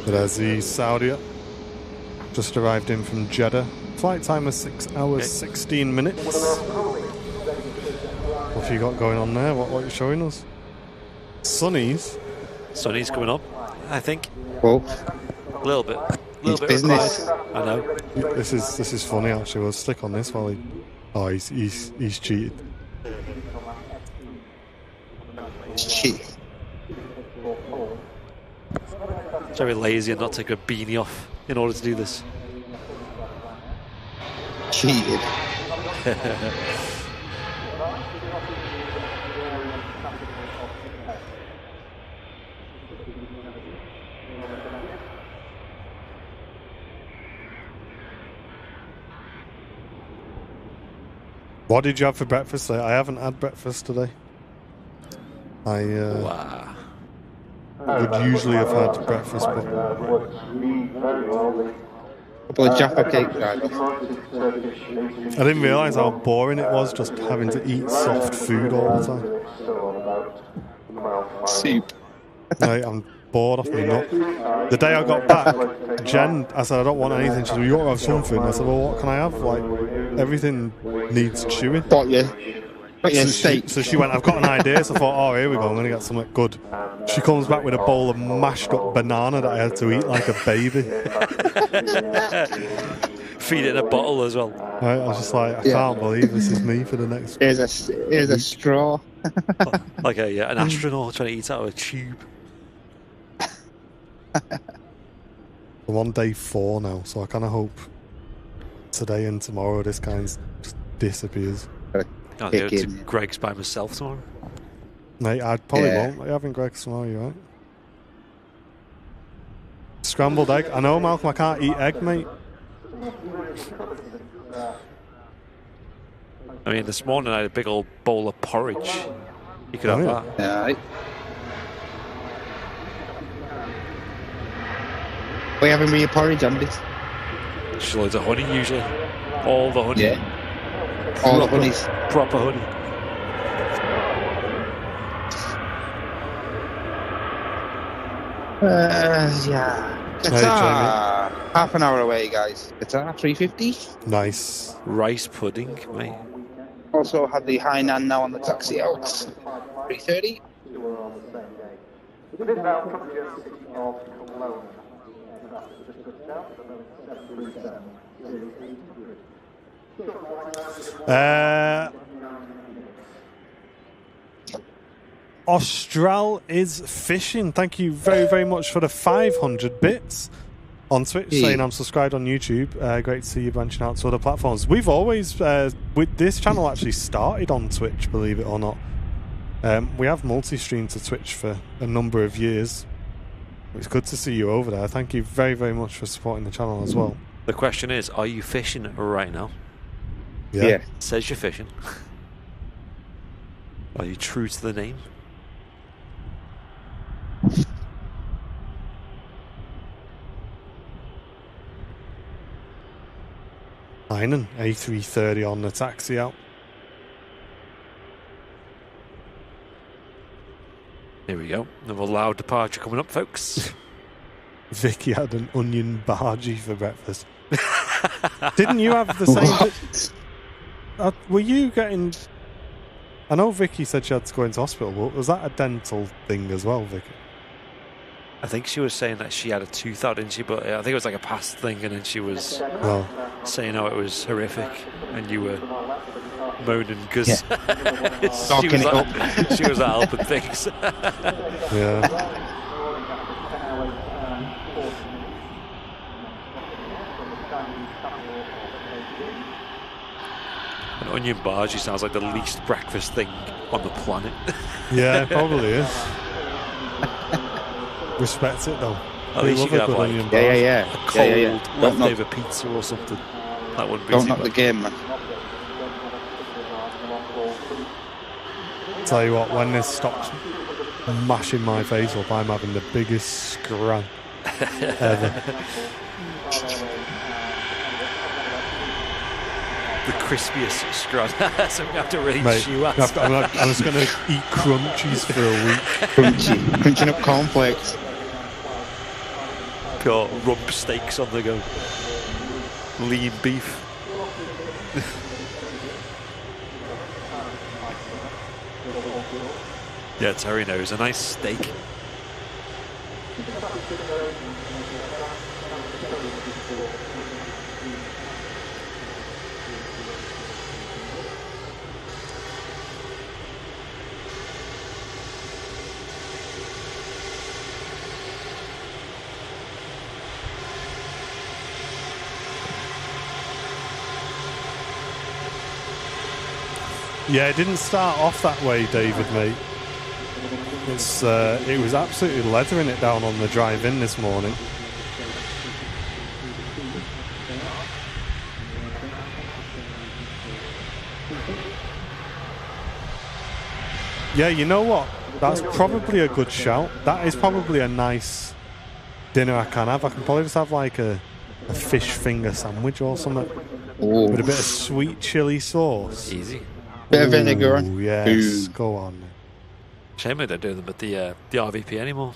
S1: There's the Saudi. Just arrived in from Jeddah. Flight time is 6 hours 16 minutes. What have you got going on there? What are you showing us? Sunny's
S3: coming up, I think.
S2: Well,
S3: A little bit.
S2: It's business.
S3: I know.
S1: This is funny actually. We'll stick on this while he. Oh, he's cheated.
S2: Cheat.
S3: It's very lazy and not take a beanie off in order to do this.
S2: Cheated.
S1: What did you have for breakfast today? I haven't had breakfast today.
S3: Wow.
S1: Would usually have had breakfast, but
S2: Couple of Jaffa cakes, right?
S1: I didn't realise how boring it was just having to eat soft food all the time.
S2: Soup.
S1: Like, I'm bored off me nut. The day I got back, Jen, I said I don't want anything. She said, you ought to have something. I said, well, what can I have? Like, everything needs chewing.
S2: Got you. Steak.
S1: So she went, I've got an idea. So I thought, oh, here we go. I'm going to get something good. She comes back with a bowl of mashed up banana that I had to eat like a baby.
S3: Feed it in a bottle as well.
S1: Right, I was just like, I can't believe this is me for the next.
S2: Here's a straw.
S3: Like an astronaut trying to eat out of a tube.
S1: I'm on day 4 now, so I kind of hope today and tomorrow this kind just disappears.
S3: I'll go to Greg's by myself tomorrow.
S1: Mate, I probably won't. Are you having Greg's tomorrow, you right? Scrambled egg. I know, Malcolm, I can't eat egg, mate.
S3: I mean, this morning I had a big old bowl of porridge. You could have that.
S2: Right. What are you having with your porridge, Andy?
S3: Just loads of honey, usually. All the honey.
S2: Yeah. All the honeys.
S3: Proper honey.
S2: Yeah. Qatar. Half an hour away, guys. Qatar 350.
S1: Nice.
S3: Rice pudding, mate.
S2: Also had the Hainan now on the taxi out. 330.
S1: Austral is fishing. Thank you very, very much for the 500 bits on Twitch, saying I'm subscribed on YouTube. Great to see you branching out to other platforms. We've always, with this channel actually started on Twitch, believe it or not. We have multi-streamed to Twitch for a number of years. It's good to see you over there. Thank you very, very much for supporting the channel as well.
S3: The question is, are you fishing right now?
S1: Yeah.
S3: It says you're fishing. Are you true to the name?
S1: Einen A380 on the taxi out.
S3: Here we go. Another loud departure coming up, folks.
S1: Vicky had an onion bhaji for breakfast. Didn't you have the same? Were you getting? I know Vicky said she had to go into hospital. But was that a dental thing as well, Vicky?
S3: I think she was saying that she had a tooth out, didn't she? But I think it was like a past thing, and then she was saying how it was horrific, and you were moaning because she was not helping things.
S1: Yeah.
S3: An onion bhaji sounds like the least breakfast thing on the planet.
S1: Yeah, it probably is. Respect it though.
S3: At least you could have like
S2: yeah.
S3: a cold leftover pizza or something. That wouldn't be
S2: Don't
S3: too
S2: knock
S3: bad.
S2: the game, man.
S1: Tell you what, when this stops mashing my face up, I'm having the biggest scran ever.
S3: The crispiest scrod. So we have to really chew at.
S1: I'm just going to eat crunchies for a week.
S2: Crunching up cornflakes.
S3: Got rump steaks on the go. Lean beef. Yeah, Terry knows. A nice steak.
S1: Yeah, it didn't start off that way, David, mate. It was absolutely leathering it down on the drive-in this morning. Yeah, you know what? That's probably a good shout. That is probably a nice dinner I can have. I can probably just have like a fish finger sandwich or something.
S2: Ooh.
S1: With a bit of sweet chili sauce.
S3: Easy.
S2: Bit of vinegar on.
S1: Ooh, yes, go on.
S3: Shame they don't do them at the RVP anymore.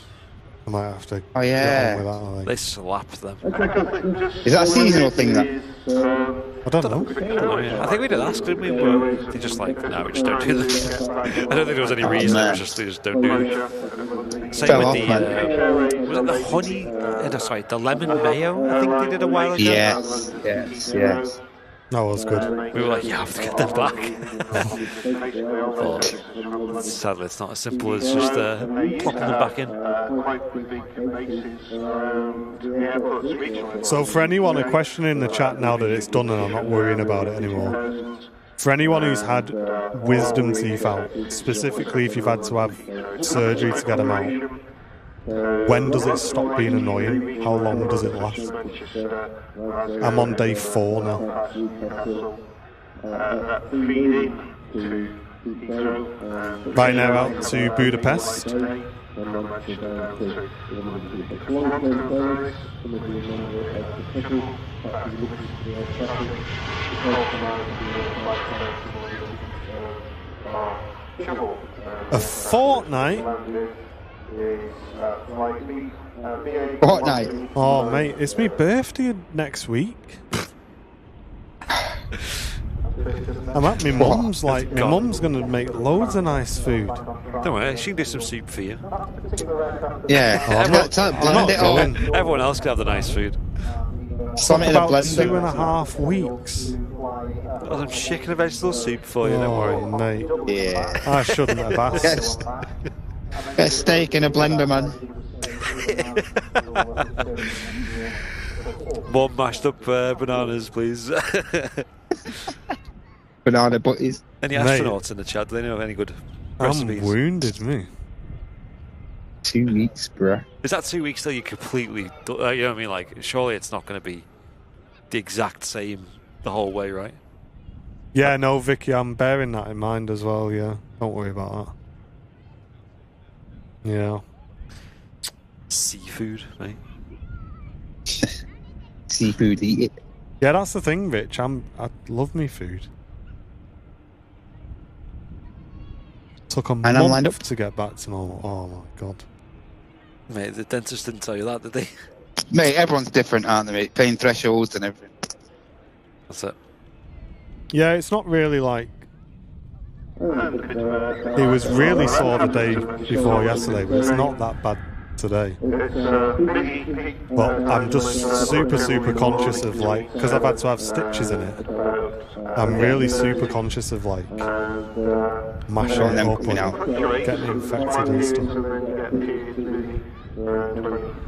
S1: I might have to
S2: Oh, yeah.
S1: get on with that, I think.
S3: They slap them.
S2: Is that a seasonal thing, that?
S1: I don't know.
S3: I think we did ask, didn't we? But they just like, no, we just don't do them. I don't think there was any reason. It was just they just don't do them. Same
S2: Fell
S3: with
S2: off,
S3: the was it the honey? Sorry, the lemon mayo. I think they did a while ago.
S2: Yes.
S1: That was good.
S3: We were like, you have to get them back. But sadly, it's not as simple as just plopping them back in.
S1: So for anyone who questioning in the chat now that it's done and I'm not worrying about it anymore, for anyone who's had wisdom teeth out, specifically if you've had to have surgery to get them out, when does it stop being annoying? How long does it last? I'm on day 4 now. Right now out to Budapest. A fortnight?
S2: Fortnight.
S1: Oh, mate, it's my birthday next week. I'm at my mum's. Like, my mum's going to make loads of nice food.
S3: Don't worry, she can do some soup for you.
S2: Yeah.
S1: I'm not going.
S3: Everyone else can have the nice food.
S2: Some in a
S1: About
S2: blender.
S1: 2.5 weeks.
S3: I'll have some chicken and vegetable soup for you, don't worry.
S1: Oh, mate.
S2: Yeah.
S1: I shouldn't have asked.
S2: Yes. Get a steak in a blender, man.
S3: More mashed up bananas, please.
S2: Banana butties.
S3: Any astronauts in the chat? Do they know of any good
S1: I'm
S3: recipes?
S1: wounded, me.
S2: 2 weeks, bruh.
S3: Is that 2 weeks till you completely... you know what I mean? Like, surely it's not going to be the exact same the whole way, right?
S1: Yeah, no, Vicky, I'm bearing that in mind as well, yeah. Don't worry about that. Yeah.
S3: Seafood, mate.
S2: Seafood, eat it.
S1: Yeah, that's the thing, Rich. I love me food. Took a
S2: And I'm lined
S1: month
S2: up.
S1: to get back to normal. Oh my god.
S3: Mate, the dentist didn't tell you that, did they?
S2: Mate, everyone's different, aren't they, mate? Pain thresholds and everything.
S3: That's it.
S1: Yeah, it's not really like... It was really sore the day before yesterday, but it's not that bad today. But I'm just super conscious of, like, because I've had to have stitches in it, I'm really super conscious of, like, mashing it up and getting infected and stuff.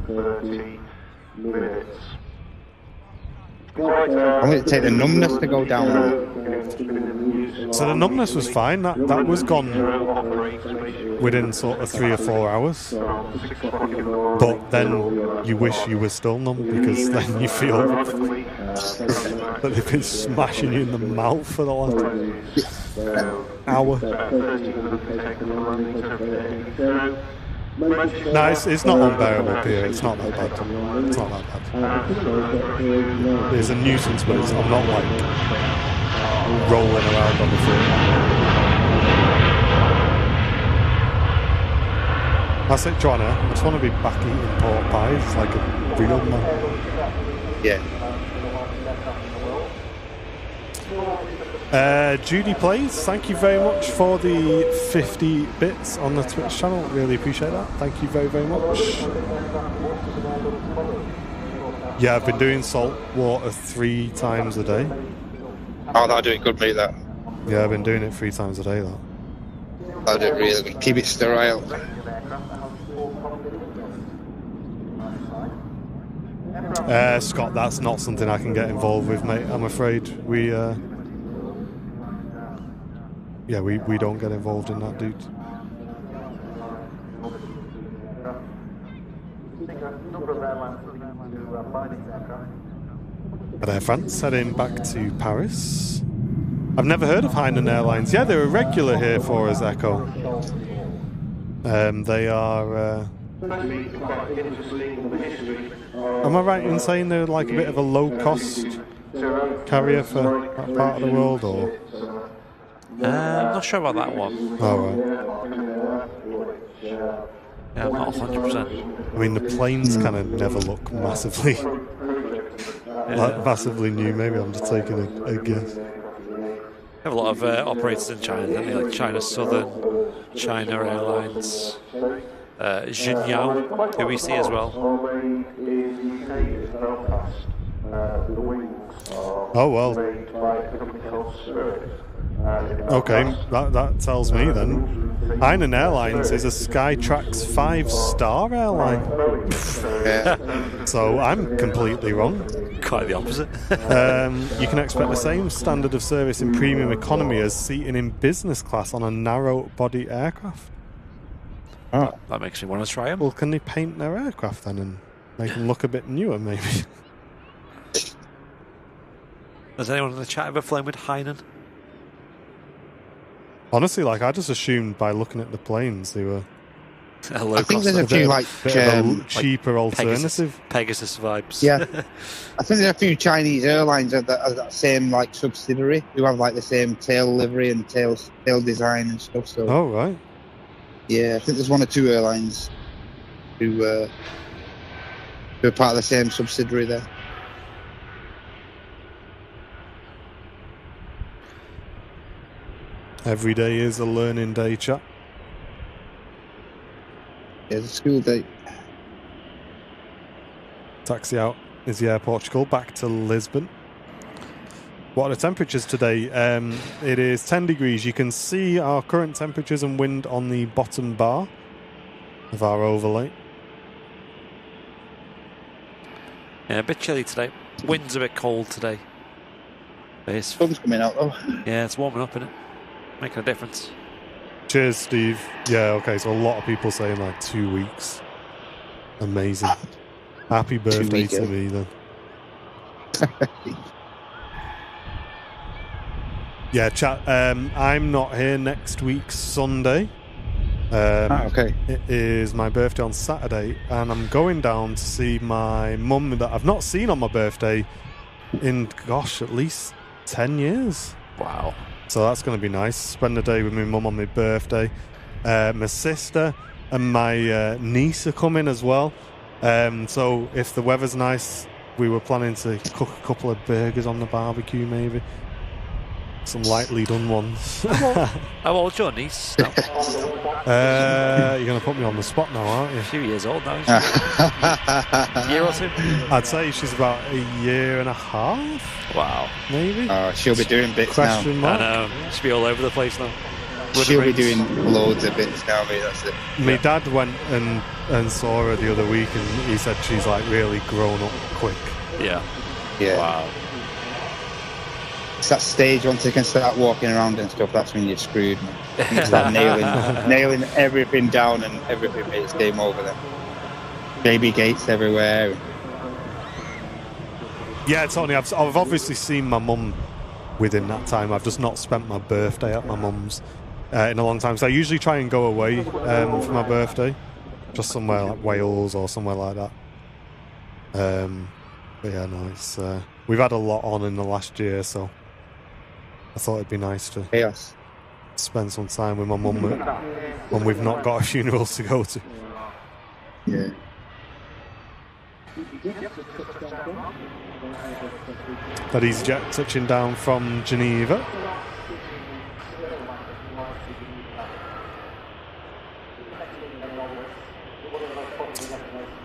S4: 30 minutes.
S2: I'm going to take the numbness to go down.
S1: So the numbness was fine. That was gone within sort of 3 or 4 hours. But then you wish you were still numb, because then you feel that they've been smashing you in the mouth for the last hour. No, it's not unbearable, Pierre. It's not that bad. It's not that bad. It's a nuisance, but I'm not like rolling around on the floor. That's it, Joanna. I just want to be back eating pork pies like a real man.
S2: Yeah.
S1: Judy Plays, thank you very much for the 50 bits on the Twitch channel. Really appreciate that. Thank you very much. Yeah, I've been doing salt water 3 times a day.
S2: Oh, that'll do it good, mate, that.
S1: Yeah, I've been doing it 3 times a day, that.
S2: That'll do it really good. Keep it sterile.
S1: Scott, that's not something I can get involved with, mate. I'm afraid we don't get involved in that, dude. But Air France heading back to Paris. I've never heard of Hainan Airlines. Yeah, they're a regular here for us, Echo. They are... am I right in saying they're like a bit of a low-cost carrier for that part of the world, or...?
S3: I'm not sure about that one.
S1: Oh, right.
S3: Yeah, I'm not 100%.
S1: I mean, the planes kind of never look massively... like massively new. Maybe I'm just taking a guess.
S3: They have a lot of operators in China, don't they? Like China Southern, China Airlines, Xinjiang, who we see as well.
S1: Oh, well. Okay, that tells me then. Hainan Airlines is a Skytrax 5-star airline.
S2: Yeah.
S1: So I'm completely wrong.
S3: Quite the opposite.
S1: You can expect the same standard of service in premium economy as seating in business class on a narrow-body aircraft.
S2: Oh.
S3: That makes me want to try them.
S1: Well, can they paint their aircraft then and make them look a bit newer, maybe?
S3: Has anyone in the chat ever flown with Hainan?
S1: Honestly, like, I just assumed by looking at the planes they were
S2: I think there's a few like
S1: cheaper alternative.
S3: Pegasus vibes.
S2: Yeah, I think there's a few Chinese airlines that have that same like subsidiary who have like the same tail livery and tail design and stuff. So
S1: Oh, right.
S2: yeah, I think there's 1 or 2 airlines who are part of the same subsidiary there.
S1: Every day is a learning day, chat.
S2: Yeah, it's a school day.
S1: Taxi out is the Air Portugal back to Lisbon. What are the temperatures today? It is 10 degrees. You can see our current temperatures and wind on the bottom bar of our overlay.
S3: Yeah, a bit chilly today. Wind's a bit cold today.
S2: Sun's coming out though.
S3: Yeah, it's warming up, isn't it? Making a difference.
S1: Cheers, Steve. Yeah, okay, so a lot of people saying like 2 weeks. Amazing. Happy birthday to me then. Yeah, chat. I'm not here next week, Sunday.
S2: Okay.
S1: It is my birthday on Saturday, and I'm going down to see my mum that I've not seen on my birthday in, gosh, at least 10 years.
S3: Wow.
S1: So that's going to be nice. Spend the day with my mum on my birthday. My sister and my niece are coming as well. So if the weather's nice, we were planning to cook a couple of burgers on the barbecue, maybe. Some lightly done ones.
S3: How old's your niece now?
S1: You're going to put me on the spot now, aren't you?
S3: A few years old now, isn't she? A year or two?
S1: I'd say she's about a year and a half.
S3: Wow.
S1: Maybe.
S2: Oh, she'll be doing bits
S1: Question
S2: now.
S1: mark.
S3: I know. She'll be all over the place now.
S2: She'll be doing loads of bits now, mate. That's it.
S1: My dad went and saw her the other week, and he said she's like really grown up quick.
S3: Yeah.
S2: Yeah.
S3: Wow.
S2: It's that stage once they can start walking around and stuff. That's when you're screwed, man. You start nailing everything down and everything, mate. It's game over then. Baby gates everywhere.
S1: Yeah, Tony, I've obviously seen my mum within that time. I've just not spent my birthday at my mum's in a long time. So I usually try and go away for my birthday, just somewhere like Wales or somewhere like that. But yeah, no, it's we've had a lot on in the last year, so I thought it'd be nice to
S2: Chaos.
S1: spend some time with my mum when we've not got a funeral to go to.
S2: Yeah.
S1: That EasyJet touching down from Geneva.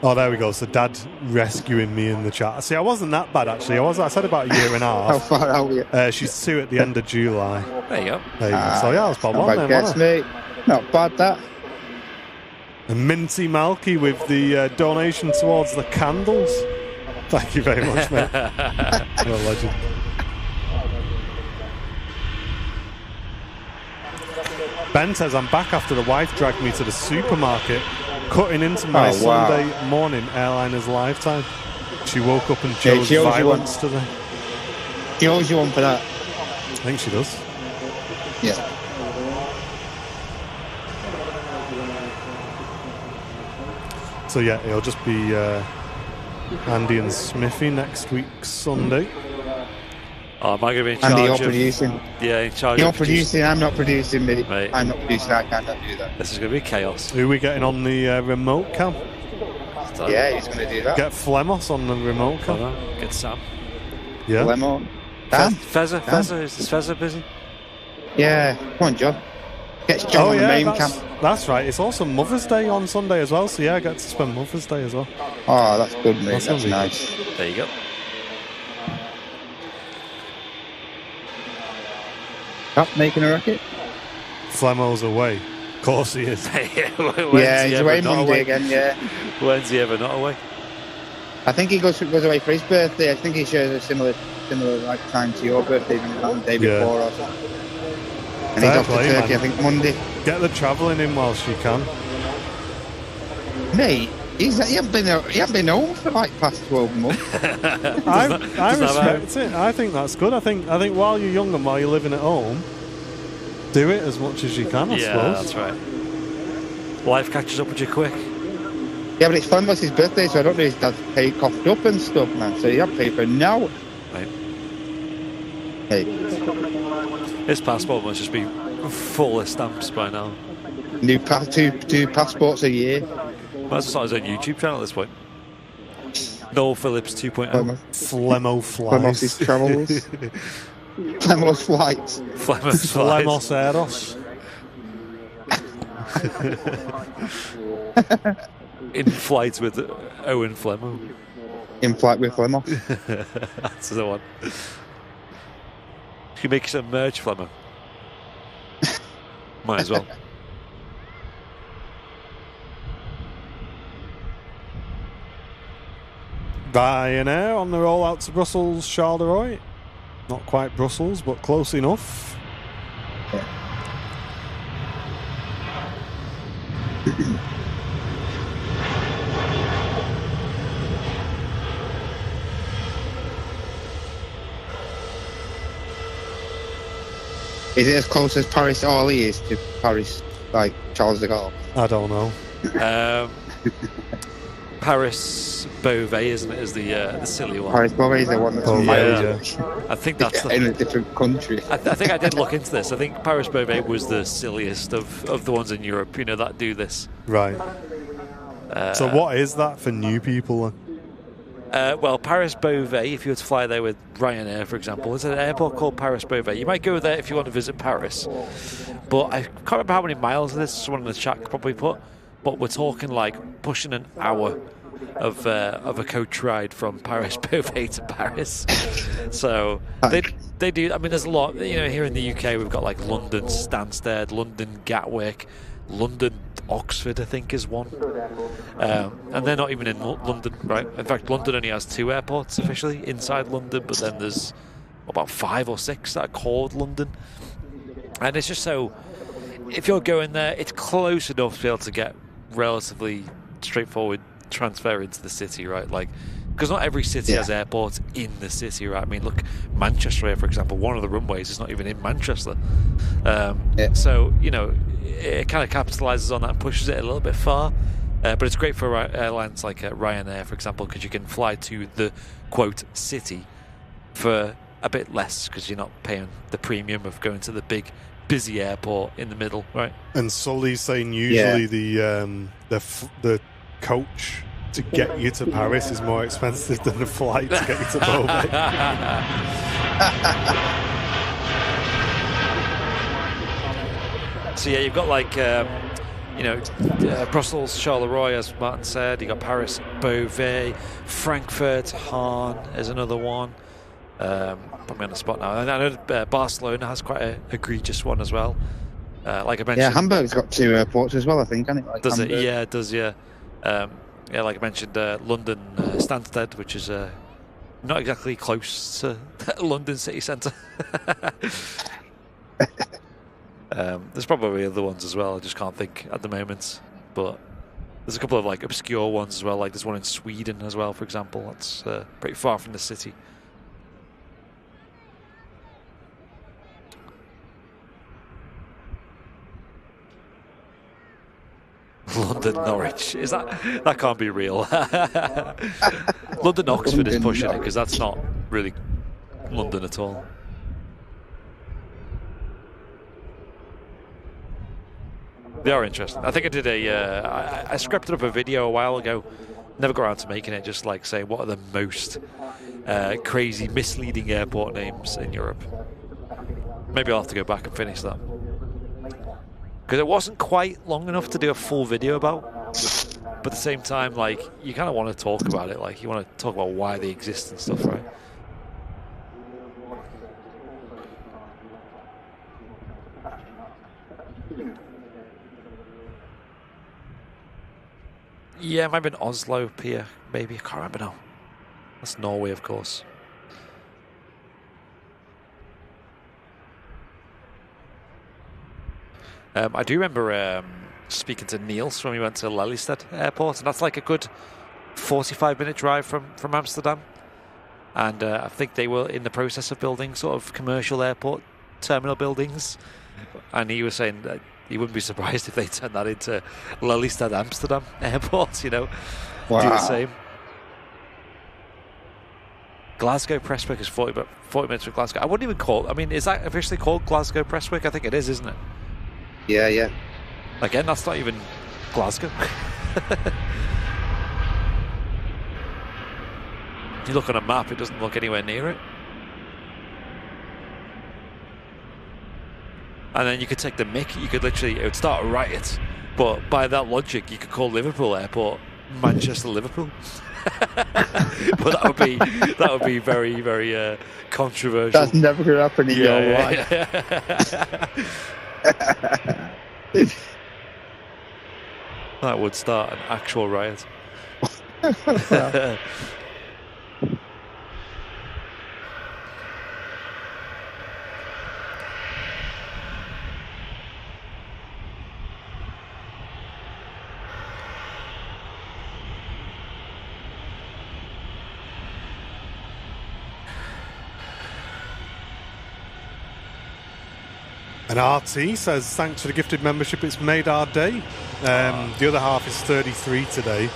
S1: Oh, there we go. So Dad rescuing me in the chat. See, I wasn't that bad, actually. I said about a year and a
S2: How
S1: half.
S2: far are we?
S1: She's 2 at the end of July.
S3: There you go.
S1: There you go. So yeah, that's spot
S2: Not
S1: on
S2: bad
S1: then,
S2: guess,
S1: wasn't it?
S2: mate. Not bad, that.
S1: And Minty Malky with the donation towards the candles. Thank you very much, mate. What a legend. Ben says, I'm back after the wife dragged me to the supermarket, cutting into my Sunday morning Airliner's lifetime. She woke up and chose violence today.
S2: She owes you one for that.
S1: I think she does.
S2: Yeah.
S1: So yeah, it'll just be Andy and Smithy next week, Sunday.
S3: Oh, am I going to be in charge
S2: Andy, you're
S3: of...
S2: producing.
S3: Yeah, in charge
S2: You're
S3: of
S2: producing, I'm not producing, mate.
S3: Mate.
S2: I'm not producing, I can't do that.
S3: This is going to be chaos.
S1: Who are we getting on the remote cam?
S3: So,
S2: Yeah, he's going to do that.
S1: Get Flemos on the remote
S3: I
S1: cam.
S3: don't know. Get Sam.
S1: Yeah.
S2: Lemon. Dan?
S3: Fezza, is this Fezza busy?
S2: Yeah. Come on, John. Gets John on the main
S1: that's,
S2: cam.
S1: that's right. It's also Mother's Day on Sunday as well, so yeah, I get to spend Mother's Day as well.
S2: Oh, that's good, mate.
S1: That's gonna
S2: That's
S1: be
S2: nice.
S3: There you go.
S2: Up making a racket?
S1: Flemo's away. Of course he is.
S2: Yeah, he's away Monday again, yeah.
S3: When's he ever not away?
S2: I think he goes away for his birthday. I think he shares a similar like time to your birthday, the day before or something. And he's off to Turkey, I think, Monday.
S1: Get the travelling in whilst you can.
S2: Mate, he hasn't been home for like past 12 months.
S1: I respect it. I think that's good. I think while you're young and while you're living at home, do it as much as you can, I suppose.
S3: That's right. Life catches up with you quick.
S2: Yeah, but it's Flemos's birthday, so I don't know if his dad's paid coughed up and stuff, man. So you have to pay for it now.
S3: Right.
S2: Hey,
S3: His passport must just be full of stamps by now.
S2: two passports a year.
S3: Might as well start his own YouTube channel at this point. Noel Phillips 2.0.
S1: Flemo flies.
S2: Flemos's travels. Flemos flights.
S3: Flemos flies.
S1: Flemos Eros.
S3: In flight with Owen Flemo.
S2: In flight with Flemos.
S3: That's the one. You make some merch, Flemo. Might as well.
S1: Ryanair on the roll out to Brussels, Charleroi. Not quite Brussels, but close enough.
S2: Is it as close as Paris Orly is to Paris, like Charles de Gaulle?
S1: I don't know.
S3: Paris Beauvais, isn't it? Is the silly one?
S2: Paris Beauvais is the one that's miles away.
S3: I think that's
S2: in a different country.
S3: I think I did look into this. I think Paris Beauvais was the silliest of the ones in Europe, you know, that do this.
S1: Right. So what is that for new people then?
S3: Well, Paris Beauvais, if you were to fly there with Ryanair, for example, there's an airport called Paris Beauvais. You might go there if you want to visit Paris. But I can't remember how many miles it is, someone in the chat could probably put. But we're talking like pushing an hour of a coach ride from Paris Beauvais to Paris. So they do. I mean, there's a lot. You know, here in the UK, we've got like London Stansted, London Gatwick, London Oxford, I think, is one. And they're not even in London, right? In fact, London only has 2 airports officially inside London, but then there's about 5 or 6 that are called London. And it's just so, if you're going there, it's close enough to be able to get relatively straightforward transfer into the city, right? Like, because not every city has airports in the city, right? I mean, look, Manchester here, for example, one of the runways is not even in Manchester. So, you know, it kind of capitalizes on that and pushes it a little bit far. But it's great for airlines like Ryanair, for example, because you can fly to the, quote, city for a bit less because you're not paying the premium of going to the big, busy airport in the middle, right?
S1: And Sully's saying usually the coach to get you to Paris is more expensive than the flight to get you to Beauvais.
S3: So yeah, you've got like Brussels, Charleroi, as Martin said. You got Paris, Beauvais, Frankfurt, Hahn is another one. Put me on the spot now. And I know Barcelona has quite an egregious one as well. Like I mentioned,
S2: yeah, Hamburg's got 2 airports as well, I think, hasn't it? Like
S3: does
S2: Hamburg.
S3: it? Yeah, it does. Yeah. Yeah, like I mentioned, London Stansted, which is not exactly close to London city centre. There's probably other ones as well. I just can't think at the moment. But there's a couple of like obscure ones as well. Like there's one in Sweden as well, for example. That's pretty far from the city. London Norwich, is that can't be real. London Oxford is pushing it because that's not really London at all. They are interesting. I think I did I scripted up a video a while ago, never got around to making it, just like saying what are the most crazy, misleading airport names in Europe. Maybe I'll have to go back and finish that. Because it wasn't quite long enough to do a full video about, but at the same time, like, you kind of want to talk about it, like, you want to talk about why they exist and stuff, right? Yeah, it might have been Oslo Pier, maybe, I can't remember now. That's Norway, of course. I do remember speaking to Niels when we went to Lelystad Airport, and that's like a good 45-minute drive from Amsterdam. And I think they were in the process of building sort of commercial airport terminal buildings. And he was saying that he wouldn't be surprised if they turned that into Lelystad Amsterdam Airport, you know.
S2: Wow.
S3: Do the same. Glasgow Prestwick is 40 minutes from Glasgow. I wouldn't even call it, I mean, is that officially called Glasgow Prestwick? I think it is, isn't it?
S2: Yeah.
S3: Again, that's not even Glasgow. You look on a map, it doesn't look anywhere near it. And then you could take the mick, you could literally, it would start a riot. But by that logic, you could call Liverpool Airport Manchester Liverpool. But that would be very, very controversial.
S2: That's never going to happen in your life.
S3: That would start an actual riot.
S1: And RT says, thanks for the gifted membership, it's made our day. The other half is 33 today.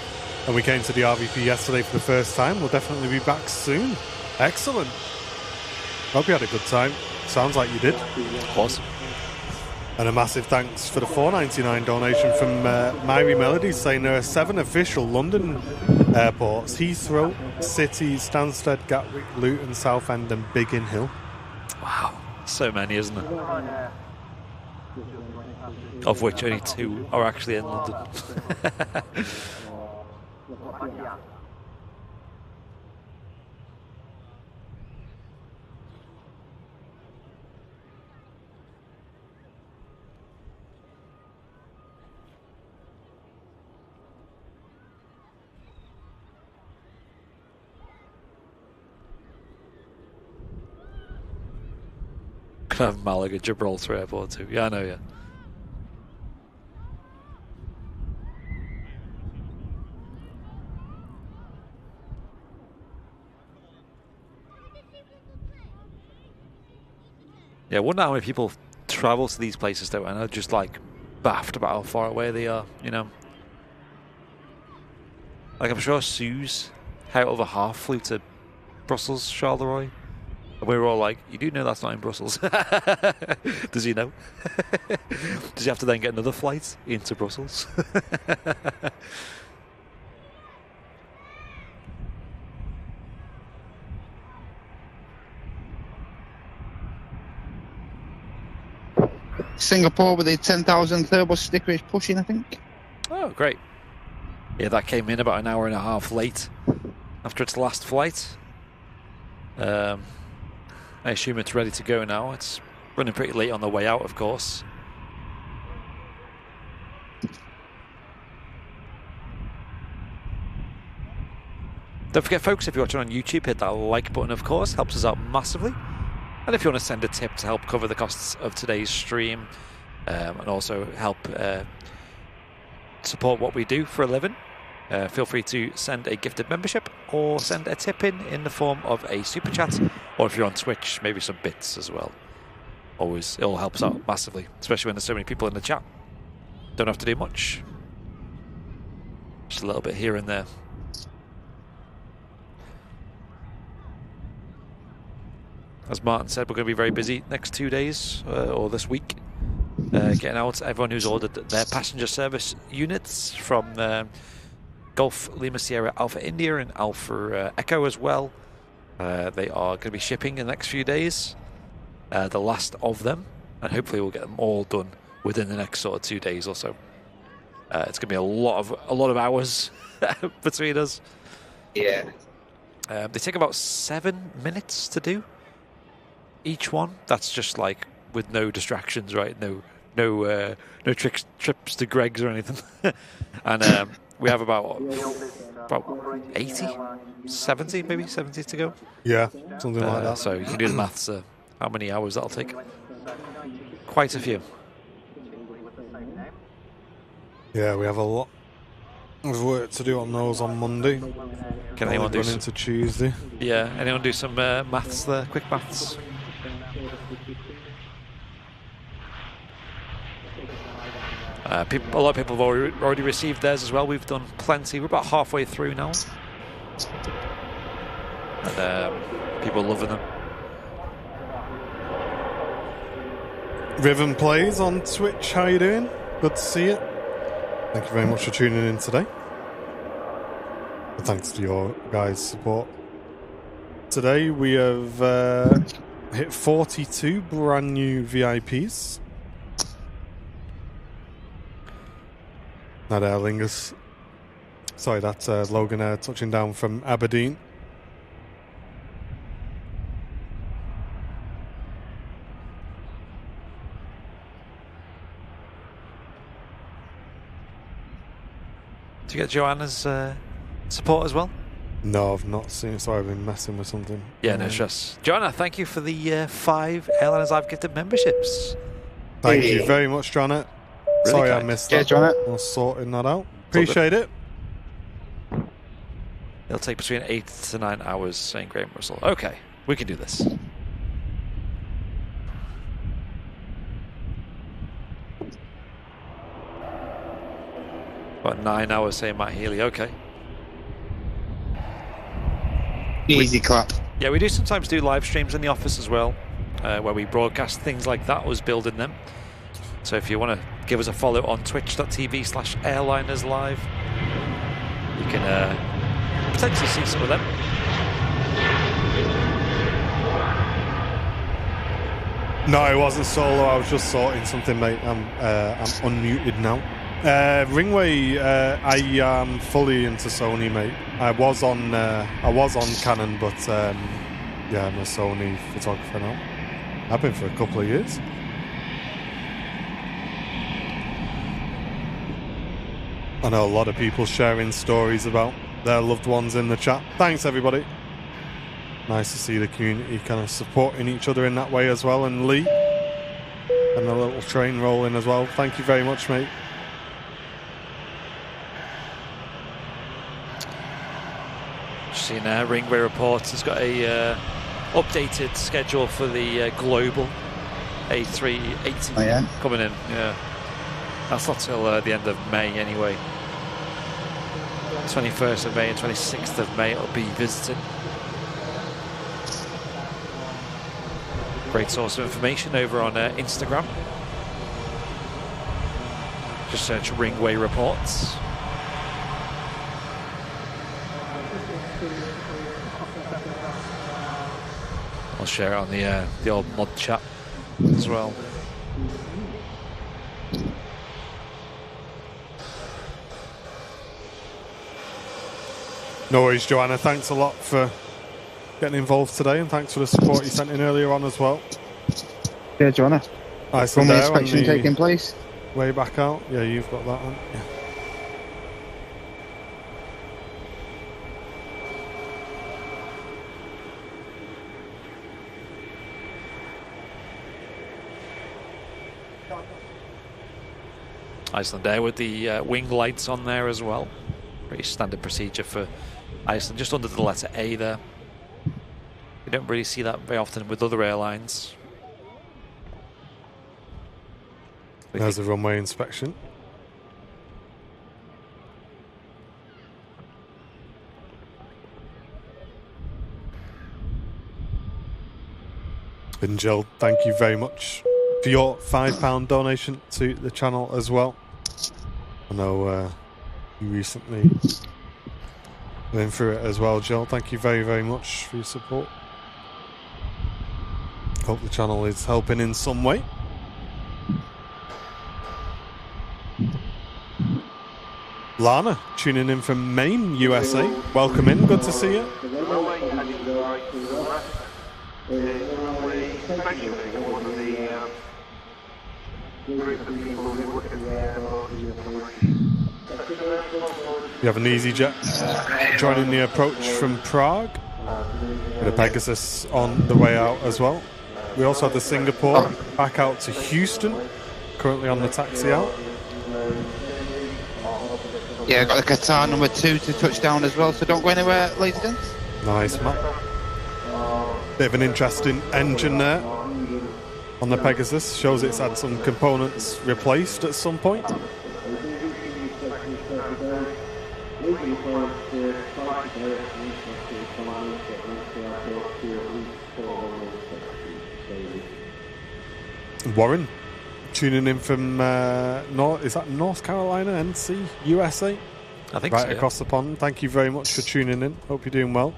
S1: and we came to the RVP yesterday for the first time. We'll definitely be back soon. Excellent. Hope you had a good time. Sounds like you did.
S3: Awesome.
S1: And a massive thanks for the $4.99 donation from Myri Melody, saying there are 7 official London airports: Heathrow, City, Stansted, Gatwick, Luton, Southend and Biggin Hill.
S3: Wow. So many, isn't there? Of which only 2 are actually in London. Could have Malaga, Gibraltar Airport too. Yeah, I know, yeah. Yeah, I wonder how many people travel to these places though, and are just like baffed about how far away they are, you know. Like, I'm sure Sue's out over half flew to Brussels, Charleroi. And we were all like, you do know that's not in Brussels. Does he know? Does he have to then get another flight into Brussels?
S2: Singapore with the 10,000 turbo sticker is pushing, I think.
S3: Oh, great. Yeah, that came in about an hour and a half late after its last flight. I assume it's ready to go now. It's running pretty late on the way out, of course. Don't forget, folks, if you're watching on YouTube, hit that like button, of course. Helps us out massively. And if you want to send a tip to help cover the costs of today's stream, and also help support what we do for a living, feel free to send a gifted membership or send a tip in the form of a super chat, or if you're on Twitch, maybe some bits as well. Always, it all helps out massively, especially when there's so many people in the chat. Don't have to do much, just a little bit here and there. As Martin said, we're going to be very busy next 2 days, or this week, getting out everyone who's ordered their passenger service units from Golf Lima Sierra Alpha India and Alpha Echo as well. They are going to be shipping in the next few days, the last of them, and hopefully we'll get them all done within the next sort of 2 days or so. It's going to be a lot of hours between us.
S2: Yeah.
S3: They take about 7 minutes to do each one. That's just like with no distractions, right? No trips to Greg's or anything. And we have about 80, 70 maybe, 70 to go.
S1: Yeah, something like that.
S3: So you can do the maths, how many hours that'll take. Quite a few.
S1: Yeah, we have a lot of work to do on those on Monday.
S3: Can anyone do
S1: into Tuesday?
S3: Yeah, anyone do some maths there? Quick maths. A lot of people have already received theirs as well. We've done plenty. We're about halfway through now, and people are loving them.
S1: Riven Plays on Twitch, how you doing? Good to see you. Thank you very much for tuning in today. And thanks to your guys' support. Today we have hit 42 brand new VIPs. That Aer Lingus. Sorry, that's Logan Air touching down from Aberdeen.
S3: Did you get Joanna's support as well?
S1: No, I've not seen it. Sorry, I've been messing with something.
S3: Yeah, no stress. Joanna, thank you for the 5 Airliners I've gifted memberships.
S1: Thank you very much, Joanna.
S3: Really
S1: Sorry
S3: kind.
S1: I missed
S2: Yeah,
S1: that.
S2: Joanna.
S1: I was sorting that out. Appreciate it.
S3: It'll take between 8 to 9 hours, saying Graham Russell. Okay, we can do this. About 9 hours, saying Matt Healy. Okay.
S2: Easy clap.
S3: Yeah, we do sometimes do live streams in the office as well, where we broadcast things like that. I was building them. So if you want to give us a follow on twitch.tv/airlinerslive, you can potentially see some of them.
S1: No, it wasn't solo. I was just sorting something, mate. I'm unmuted now. Ringway, I am fully into Sony, mate. I was on Canon, but yeah, I'm a Sony photographer now. I've been for a couple of years. I know a lot of people sharing stories about their loved ones in the chat. Thanks, everybody. Nice to see the community kind of supporting each other in that way as well. And Lee, and the little train rolling as well. Thank you very much, mate.
S3: Seen Ringway Reports has got a updated schedule for the global A380 coming in. Yeah, that's not till the end of May anyway. 21st of May and 26th of May it'll be visiting. Great source of information over on Instagram. Just search Ringway Reports. I'll share it on the old mod chat as well.
S1: No worries, Joanna. Thanks a lot for getting involved today, and thanks for the support you sent in earlier on as well.
S2: Yeah, Joanna.
S1: Iceland Air
S2: inspection taking place.
S1: Way back out. Yeah, you've got that one. Yeah.
S3: Iceland Air with the wing lights on there as well. Pretty standard procedure for Iceland, just under the letter A there. You don't really see that very often with other airlines.
S1: There's a runway inspection. And Jill, thank you very much for your £5 donation to the channel as well. I know you recently went through it as well, Jill. Thank you very, very much for your support. Hope the channel is helping in some way. Lana, tuning in from Maine, USA. Welcome in, good to see you. You have an EasyJet joining the approach from Prague with a Pegasus on the way out as well. We also have the Singapore back out to Houston, currently on the taxi out.
S2: Yeah, got the Qatar number 2 to touchdown as well, so don't go anywhere, ladies and gents.
S1: Nice, man. Bit of an interesting engine there on the Pegasus. Shows it's had some components replaced at some point. Warren, tuning in from North Carolina, NC, USA?
S3: I think
S1: right
S3: so,
S1: across the pond. Thank you very much for tuning in. Hope you're doing well.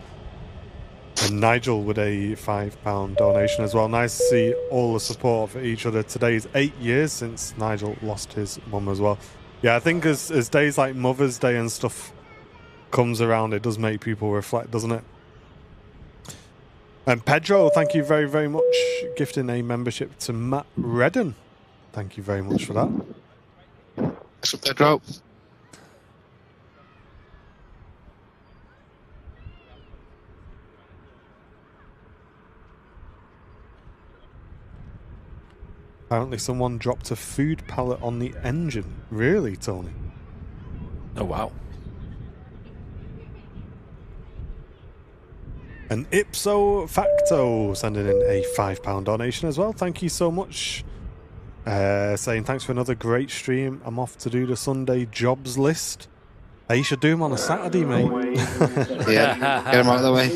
S1: And Nigel with a £5 donation as well. Nice to see all the support for each other. Today's 8 years since Nigel lost his mum as well. Yeah, I think as days like Mother's Day and stuff comes around, it does make people reflect, doesn't it? And Pedro, thank you very, very much. Gifting a membership to Matt Redden. Thank you very much for that.
S2: That's what Pedro.
S1: Apparently someone dropped a food pallet on the engine. Really, Tony?
S3: Oh, wow.
S1: And ipso facto sending in a £5 donation as well. Thank you so much. Saying thanks for another great stream. I'm off to do the Sunday jobs list. You should do them on a Saturday, mate.
S2: Yeah, get them out of the way.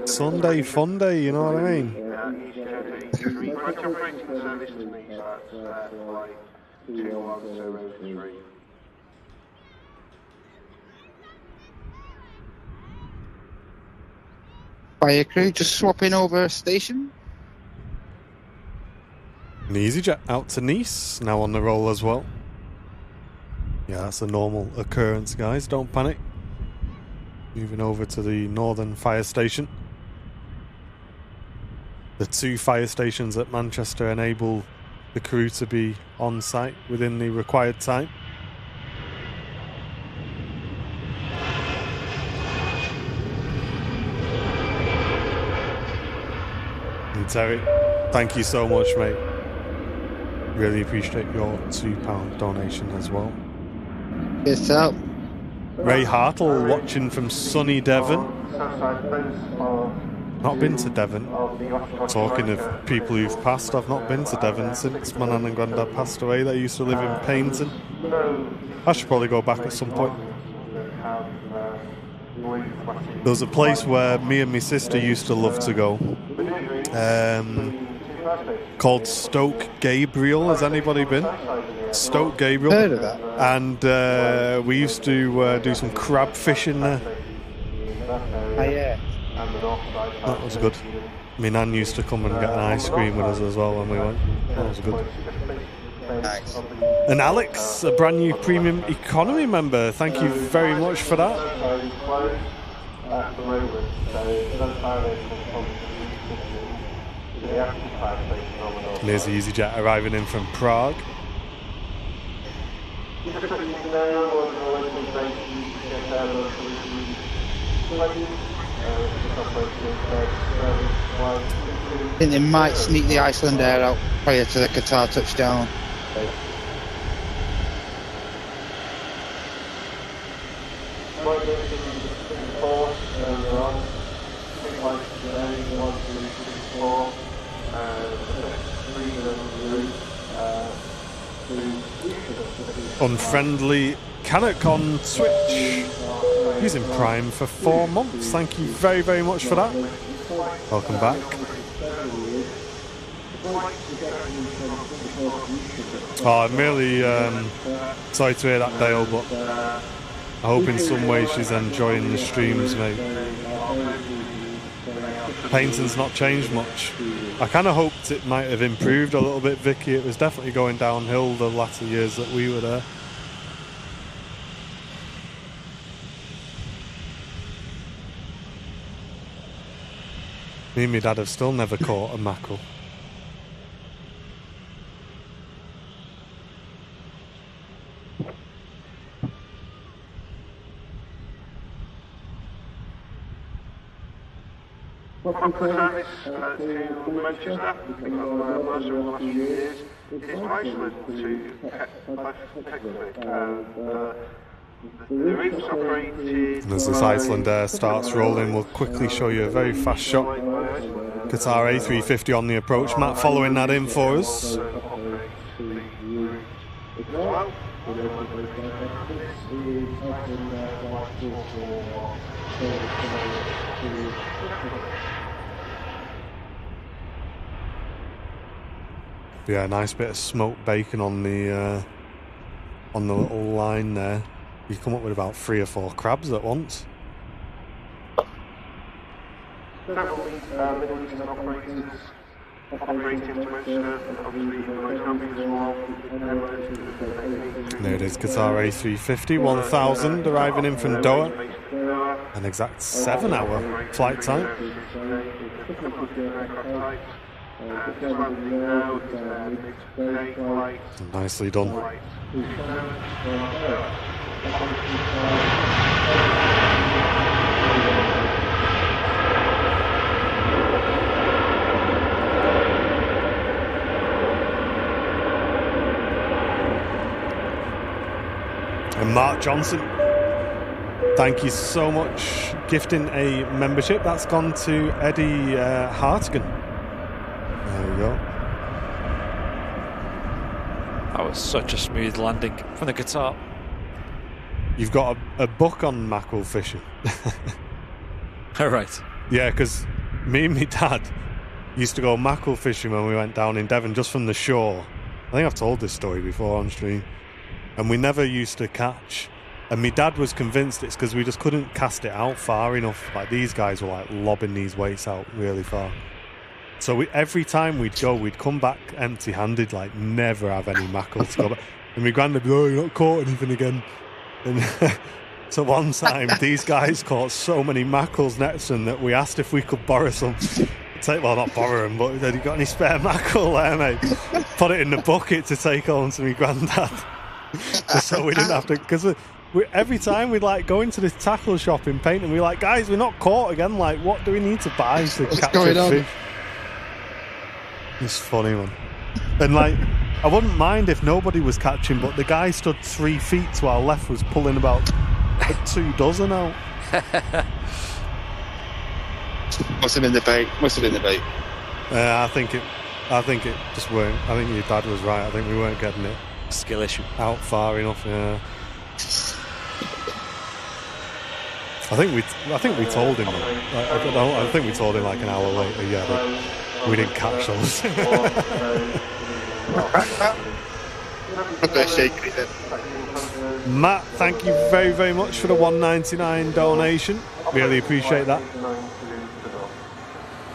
S1: Sunday fun day, you know what I mean?
S2: Fire crew just swapping over a station.
S1: An EasyJet out to Nice, now on the roll as well. Yeah, that's a normal occurrence, guys, don't panic. Moving over to the northern fire station. The 2 fire stations at Manchester enable the crew to be on site within the required time. And Terry, thank you so much, mate. Really appreciate your £2 donation as well.
S2: Yes, out.
S1: Ray Hartle watching from sunny Devon. Not been to Devon. Talking of people who've passed, I've not been to Devon since my nan and granddad passed away. They used to live in Paignton. I should probably go back at some point. There was a place where me and my sister used to love to go, called Stoke Gabriel. Has anybody been? Stoke Gabriel.
S2: Heard of that?
S1: And we used to do some crab fishing there.
S2: Oh, yeah.
S1: That was good. My nan used to come and get an ice cream with us as well when we went. That was good.
S2: Nice.
S1: And Alex, a brand new premium economy member. Thank you very much for that. And there's the EasyJet arriving in from Prague.
S2: I think they might sneak the Iceland Air out prior to the Qatar touchdown.
S1: Unfriendly Canuck on Twitch. He's in Prime for 4 months. Thank you very, very much for that. Welcome back. Oh, I'm really sorry to hear that, Dale, but I hope in some way she's enjoying the streams, mate. Painting's not changed much. I kind of hoped it might have improved a little bit, Vicky. It was definitely going downhill the latter years that we were there. Me and my dad have still never caught a mackerel.
S4: Welcome to service to Manchester. Because most of the last few years, it's Iceland to effectively. The routes operated.
S1: And as this Iceland Air starts rolling, we'll quickly show you a very fast shot. Qatar A380 on the approach. Matt following that in for us. Yeah, nice bit of smoked bacon on the little line there. You come up with about 3 or 4 crabs at once.
S4: Middle Eastern operators operating to Manchester,
S1: There it is, Qatar A350, 1000, arriving in from Doha. An exact 7-hour flight time. Nicely done. And Mark Johnson, thank you so much. Gifting a membership. That's gone to Eddie Hartigan. There we go.
S3: That was such a smooth landing from the Qatar.
S1: You've got a book on mackerel fishing.
S3: All right.
S1: Yeah, because me and my dad used to go mackerel fishing when we went down in Devon, just from the shore. I think I've told this story before on stream. And we never used to catch. And my dad was convinced it's because we just couldn't cast it out far enough. Like, these guys were like lobbing these weights out really far. So every time we'd go, we'd come back empty-handed, like never have any mackerel to go back. And my granddad would be, oh, you're not caught anything again. And so one time, these guys caught so many mackerels next to them that we asked if we could borrow some. Well, not borrow them, but have you got any spare mackerel there, mate? Put it in the bucket to take home to my granddad. So we didn't have to, because every time we'd like go into this tackle shop in Paint and we're like, guys, we're not caught again. Like, what do we need to buy to catch a fish? It's funny, man. And like, I wouldn't mind if nobody was catching, but the guy stood 3 feet to our left was pulling about 2 dozen out.
S2: Must have been the bait.
S1: I think it just weren't. I think your dad was right. I think we weren't getting it.
S3: Skill issue.
S1: Out far enough, yeah. I think we told him. I think we told him like an hour later. Yeah, that we didn't catch those. Matt, thank you very, very much for the $1.99 donation. Really appreciate that.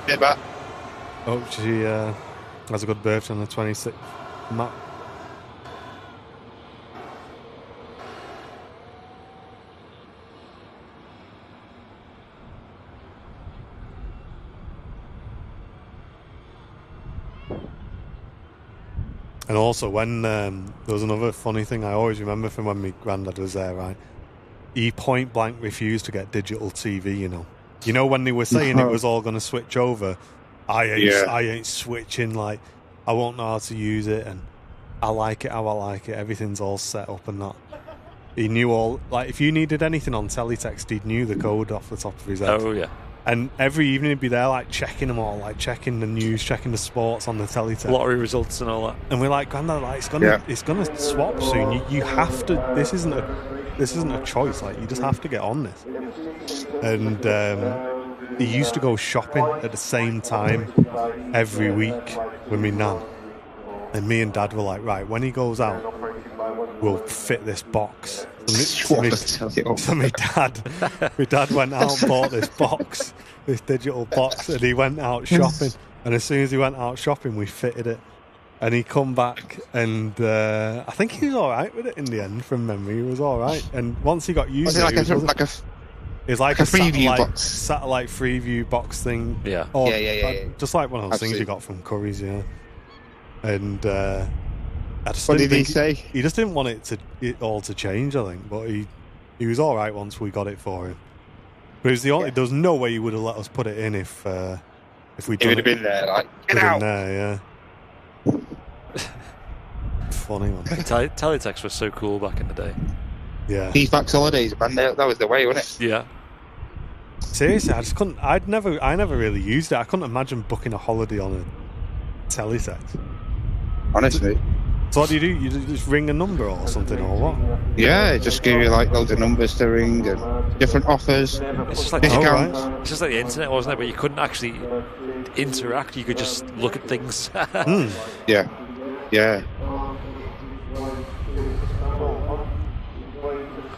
S2: Yeah, Matt.
S1: Hope she has a good birthday on the 26th. Matt. And also, when there was another funny thing I always remember from when my granddad was there, right? He point blank refused to get digital TV, You know when they were saying it was all going to switch over? I ain't switching, like, I won't know how to use it, and I like it how I like it. Everything's all set up and that. He knew all, like, if you needed anything on teletext, he knew the code off the top of his head.
S3: Oh, yeah.
S1: And every evening he'd be there, like, checking them all, like, checking the news, checking the sports on the teletext.
S3: Lottery results and all that.
S1: And we're like, Granddad, like, it's gonna swap soon. You have to, this isn't a choice, like, you just have to get on this. And he used to go shopping at the same time every week with me nan. And me and Dad were like, right, when he goes out, we'll fit this box. So my dad went out and bought this box, this digital box, and he went out shopping. And as soon as he went out shopping, we fitted it. And he come back, and I think he was all right with it in the end. From memory, he was all right. And once he got used to it, it was like a satellite Freeview box thing.
S3: Yeah.
S2: Yeah.
S1: Just like one of those things you got from Curry's, yeah. And I just
S2: what did he say?
S1: He just didn't want it all to change, I think. But he was all right once we got it for him. But it was the only. There was no way he would have let us put it in if we'd.
S2: He would have been there, like, get out.
S1: There, yeah. Funny one.
S3: Teletext was so cool back in the day.
S1: Yeah.
S2: T-Fax holidays, man. That was the way, wasn't it?
S3: Yeah.
S1: Seriously, I just couldn't. I never really used it. I couldn't imagine booking a holiday on a teletext.
S2: Honestly.
S1: So what do? You just ring a number or something, or what?
S2: Yeah, just give you like loads of numbers to ring and different offers,
S3: It's just like
S2: discounts.
S3: It's just like the internet, wasn't it? But you couldn't actually interact. You could just look at things.
S2: Yeah.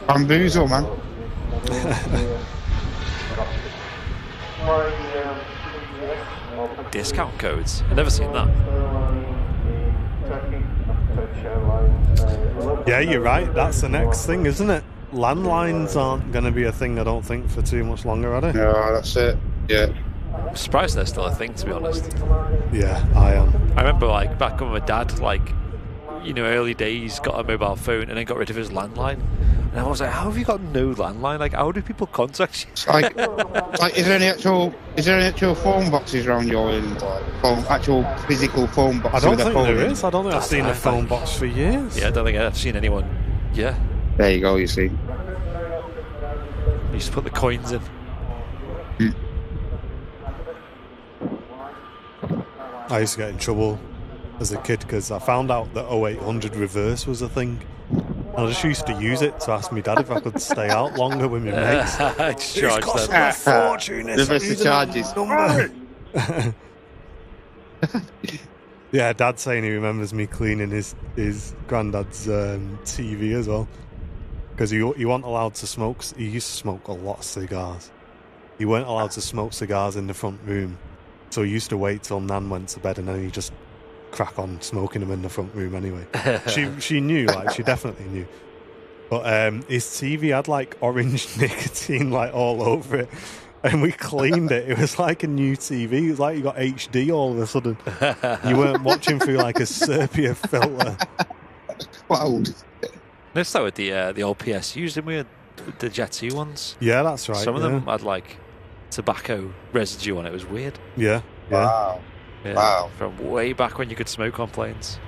S2: Bamboozle, man.
S3: Discount codes. I've never seen that.
S1: Yeah, you're right. That's the next thing, isn't it? Landlines aren't going to be a thing, I don't think, for too much longer, are they?
S2: No, that's it. Yeah.
S3: I'm surprised they're still a thing, to be honest.
S1: Yeah, I am.
S3: I remember, like, back when my dad, like, early days, got a mobile phone and then got rid of his landline. And I was like, how have you got no landline? Like, how do people contact you?
S2: Like, is there any actual phone boxes around your end? Like, actual physical phone boxes?
S1: I don't think there is. I don't think I've seen a phone box for years.
S3: Yeah, I don't think I've seen anyone. Yeah.
S2: There you go, you see.
S3: You used to put the coins in.
S1: I used to get in trouble as a kid because I found out that 0800 reverse was a thing. I just used to use it to ask my dad if I could stay out longer with my mates.
S3: Just charge
S1: cost
S3: them.
S1: me a fortune.
S2: Reverse the charges.
S1: Number. Yeah, Dad's saying he remembers me cleaning his granddad's TV as well, because he wasn't allowed to smoke. He used to smoke a lot of cigars. He weren't allowed to smoke cigars in the front room, so he used to wait till Nan went to bed and then he just crack on smoking them in the front room anyway. She knew, like, she definitely knew. But his TV had like orange nicotine like all over it. And we cleaned it. It was like a new TV. It was like you got HD all of a sudden. You weren't watching through like a sepia filter.
S2: Wow.
S3: Noticed that with the old PSUs, didn't we? The Jet 2 ones.
S1: Yeah, that's right.
S3: Some of them had like tobacco residue on it. It was weird.
S1: Yeah.
S2: Wow.
S3: Yeah,
S2: Wow.
S3: From way back when you could smoke on planes.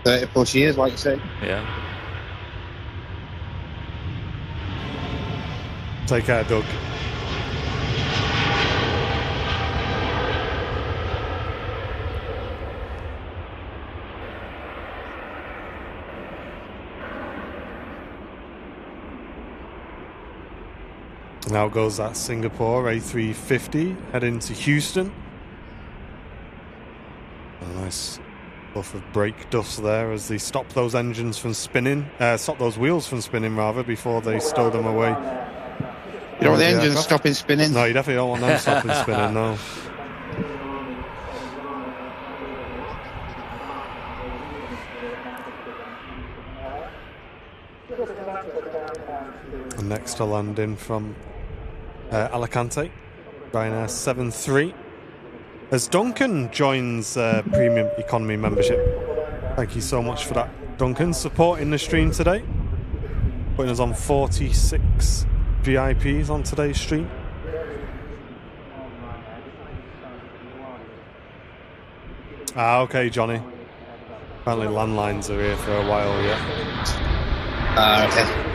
S2: 30 plus years, like you say.
S3: Yeah.
S1: Take care, Doug. Now goes that Singapore A380 heading to Houston. A nice puff of brake dust there as they stop those engines from spinning. Stop those wheels from spinning, rather, before they stow them away.
S2: You don't want the engines stopping spinning?
S1: No, you definitely don't want them stopping spinning, no. And next to landing from Alicante, Ryanair 73. As Duncan joins Premium Economy membership. Thank you so much for that, Duncan, supporting the stream today. Putting us on 46 VIPs on today's stream. Ah, okay, Johnny. Apparently landlines are here for a while yet.
S2: Okay.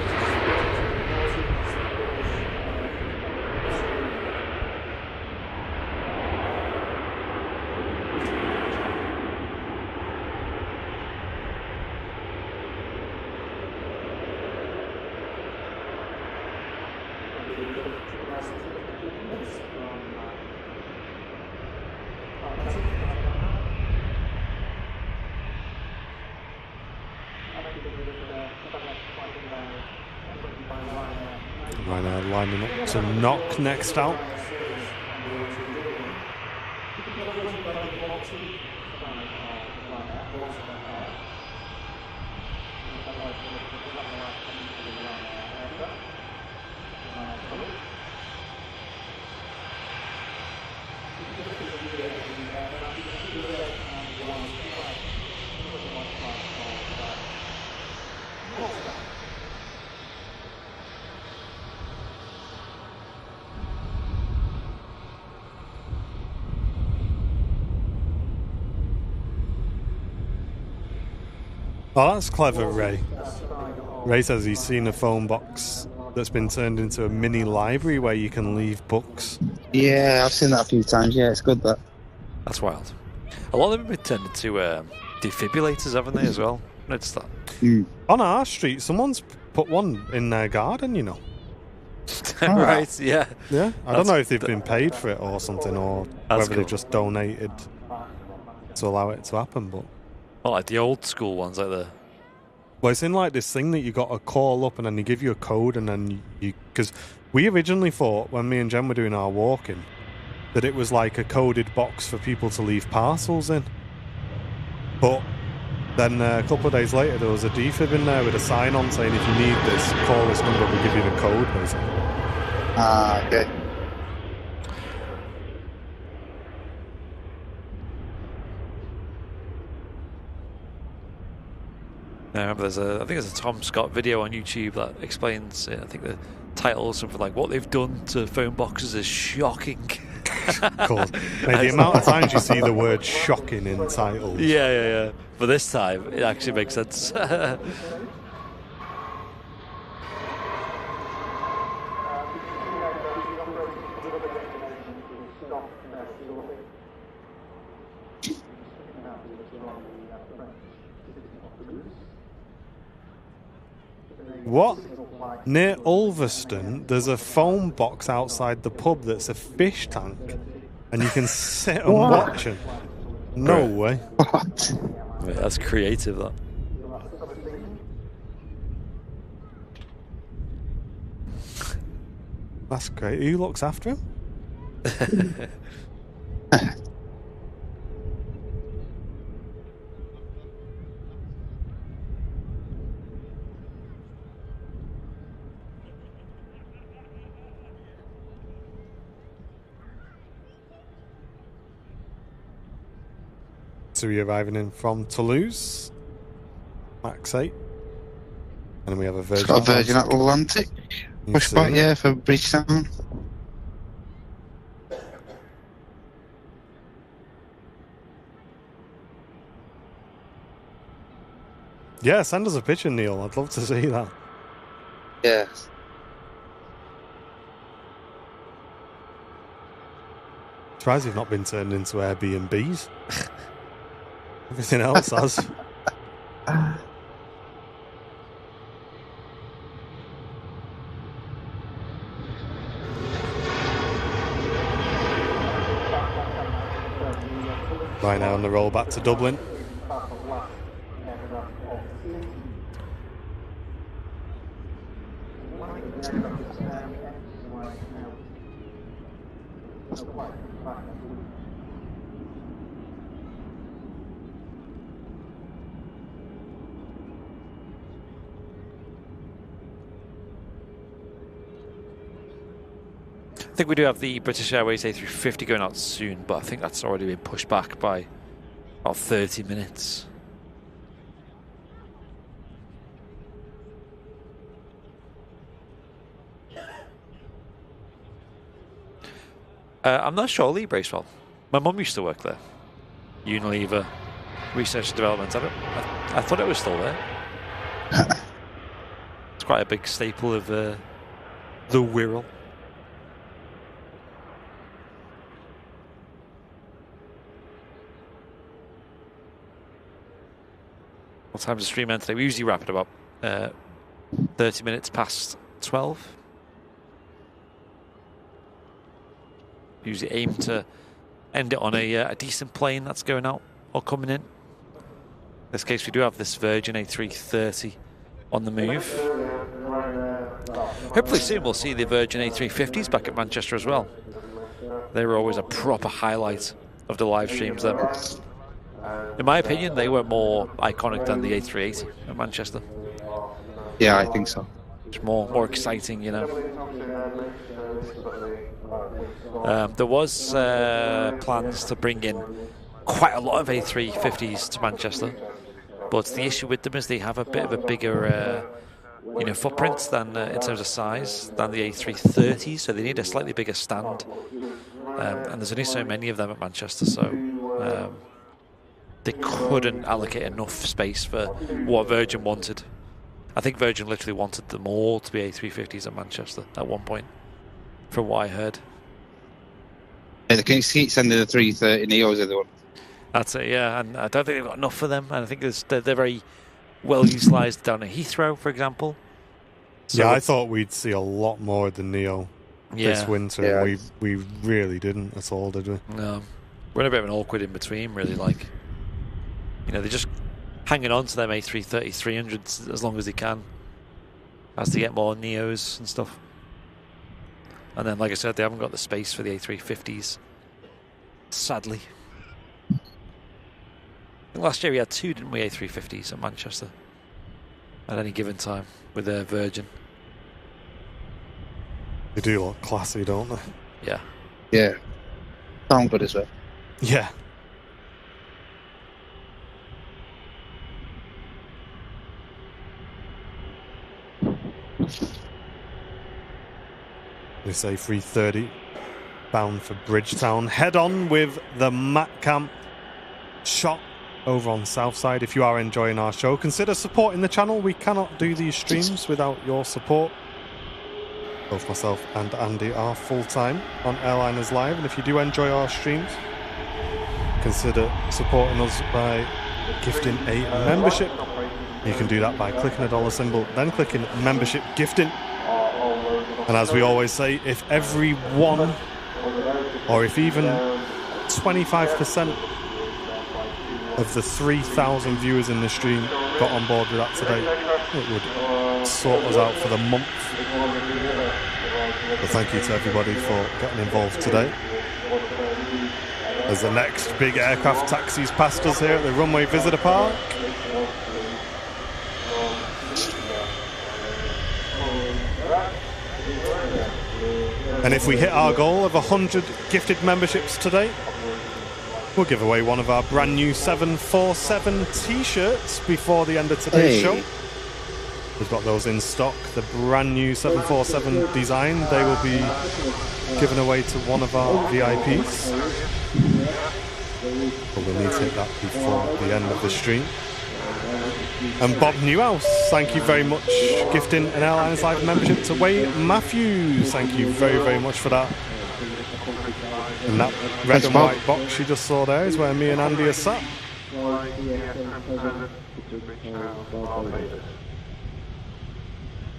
S1: Ryanair lining up to knock next out. Oh, that's clever, Ray. Ray says he's seen a phone box that's been turned into a mini library where you can leave books.
S2: Yeah, I've seen that a few times. Yeah, it's good, that.
S3: That's wild. A lot of them have been turned into defibrillators, haven't they, as well? Noticed that.
S2: Mm.
S1: On our street, someone's put one in their garden, you know.
S3: Right, yeah.
S1: Yeah, I don't know if they've been paid for it or something, or whether they've just donated to allow it to happen, but...
S3: Well, like the old school ones, like the...
S1: Well, it's in like this thing that you got to call up and then they give you a code and then you... Because we originally thought, when me and Jen were doing our walking, that it was like a coded box for people to leave parcels in. But then a couple of days later, there was a defib in there with a sign on saying, if you need this, call this number, we'll give you the code, basically.
S2: Ah, okay.
S3: I remember I think there's a Tom Scott video on YouTube that explains, I think the title is something like, what they've done to phone boxes is shocking.
S1: Cool. Maybe the amount of times you see the word shocking in titles.
S3: Yeah. But this time, it actually makes sense.
S1: What? Near Ulverston, there's a phone box outside the pub that's a fish tank, and you can sit and watch it. No way.
S2: What?
S3: Yeah, that's creative, that.
S1: That's great. Who looks after him? So we're arriving in from Toulouse, Max 8, and then we have a Virgin.
S2: It's got a Virgin Atlantic. Push back, yeah, for Bridgetown.
S1: Yeah, send us a picture, Neil. I'd love to see that.
S2: Yeah.
S1: Surprised you've not been turned into Airbnbs. Everything else has. Right now on the roll back to Dublin.
S3: I think we do have the British Airways A350 going out soon, but I think that's already been pushed back by about 30 minutes. I'm not sure, Lee Bracewell. My mum used to work there. Unilever, Research and Development. I thought it was still there. It's quite a big staple of the Wirral. What time's the stream end today? We usually wrap it about 30 minutes past 12. Usually aim to end it on a decent plane that's going out or coming in. In this case, we do have this Virgin A330 on the move. Hopefully soon we'll see the Virgin A350s back at Manchester as well. They were always a proper highlight of the live streams then. In my opinion, they were more iconic than the A380 at Manchester.
S2: Yeah, I think so.
S3: It's more exciting, you know. There was plans to bring in quite a lot of A350s to Manchester, but the issue with them is they have a bit of a bigger footprint than in terms of size than the A330s, so they need a slightly bigger stand. And there's only so many of them at Manchester, so they couldn't allocate enough space for what Virgin wanted. I think Virgin literally wanted them all to be A350s at Manchester at one point, from what I heard.
S2: Yeah, they can keep sending the 330 Neos, everyone.
S3: That's it, yeah, and I don't think they've got enough for them, and I think they're very well utilised down at Heathrow, for example. So
S1: yeah, I thought we'd see a lot more of the Neo this winter.
S2: Yeah.
S1: We really didn't at all, did we?
S3: No. We're in a bit of an awkward in between, really. Like, they're just hanging on to them A330-300s as long as they can, as they get more Neos and stuff. And then, like I said, they haven't got the space for the A350s, sadly. I think last year we had two, didn't we, A350s at Manchester at any given time with their Virgin.
S1: They do look classy, don't they?
S3: Yeah.
S2: Yeah. Sound good as well.
S1: Yeah. This A330 bound for Bridgetown. Head on with the Matt Camp shot over on Southside. If you are enjoying our show, consider supporting the channel. We cannot do these streams without your support. Both myself and Andy are full-time on Airliners Live, and if you do enjoy our streams, consider supporting us by gifting a membership You can do that by clicking the dollar symbol, then clicking membership gifting. And as we always say, if every one, or if even 25% of the 3,000 viewers in the stream got on board with that today, it would sort us out for the month. But thank you to everybody for getting involved today. As the next big aircraft taxis past us here at the Runway Visitor Park. And if we hit our goal of 100 gifted memberships today, we'll give away one of our brand new 747 t-shirts before the end of today's show. We've got those in stock, the brand new 747 design. They will be given away to one of our VIPs. But we'll need to hit that before the end of the stream. And Bob Newhouse, thank you very much, gifting an Airlines Live membership to Wayne Matthews. Thank you very, very much for that. And that red and white box you just saw there is where me and Andy are sat.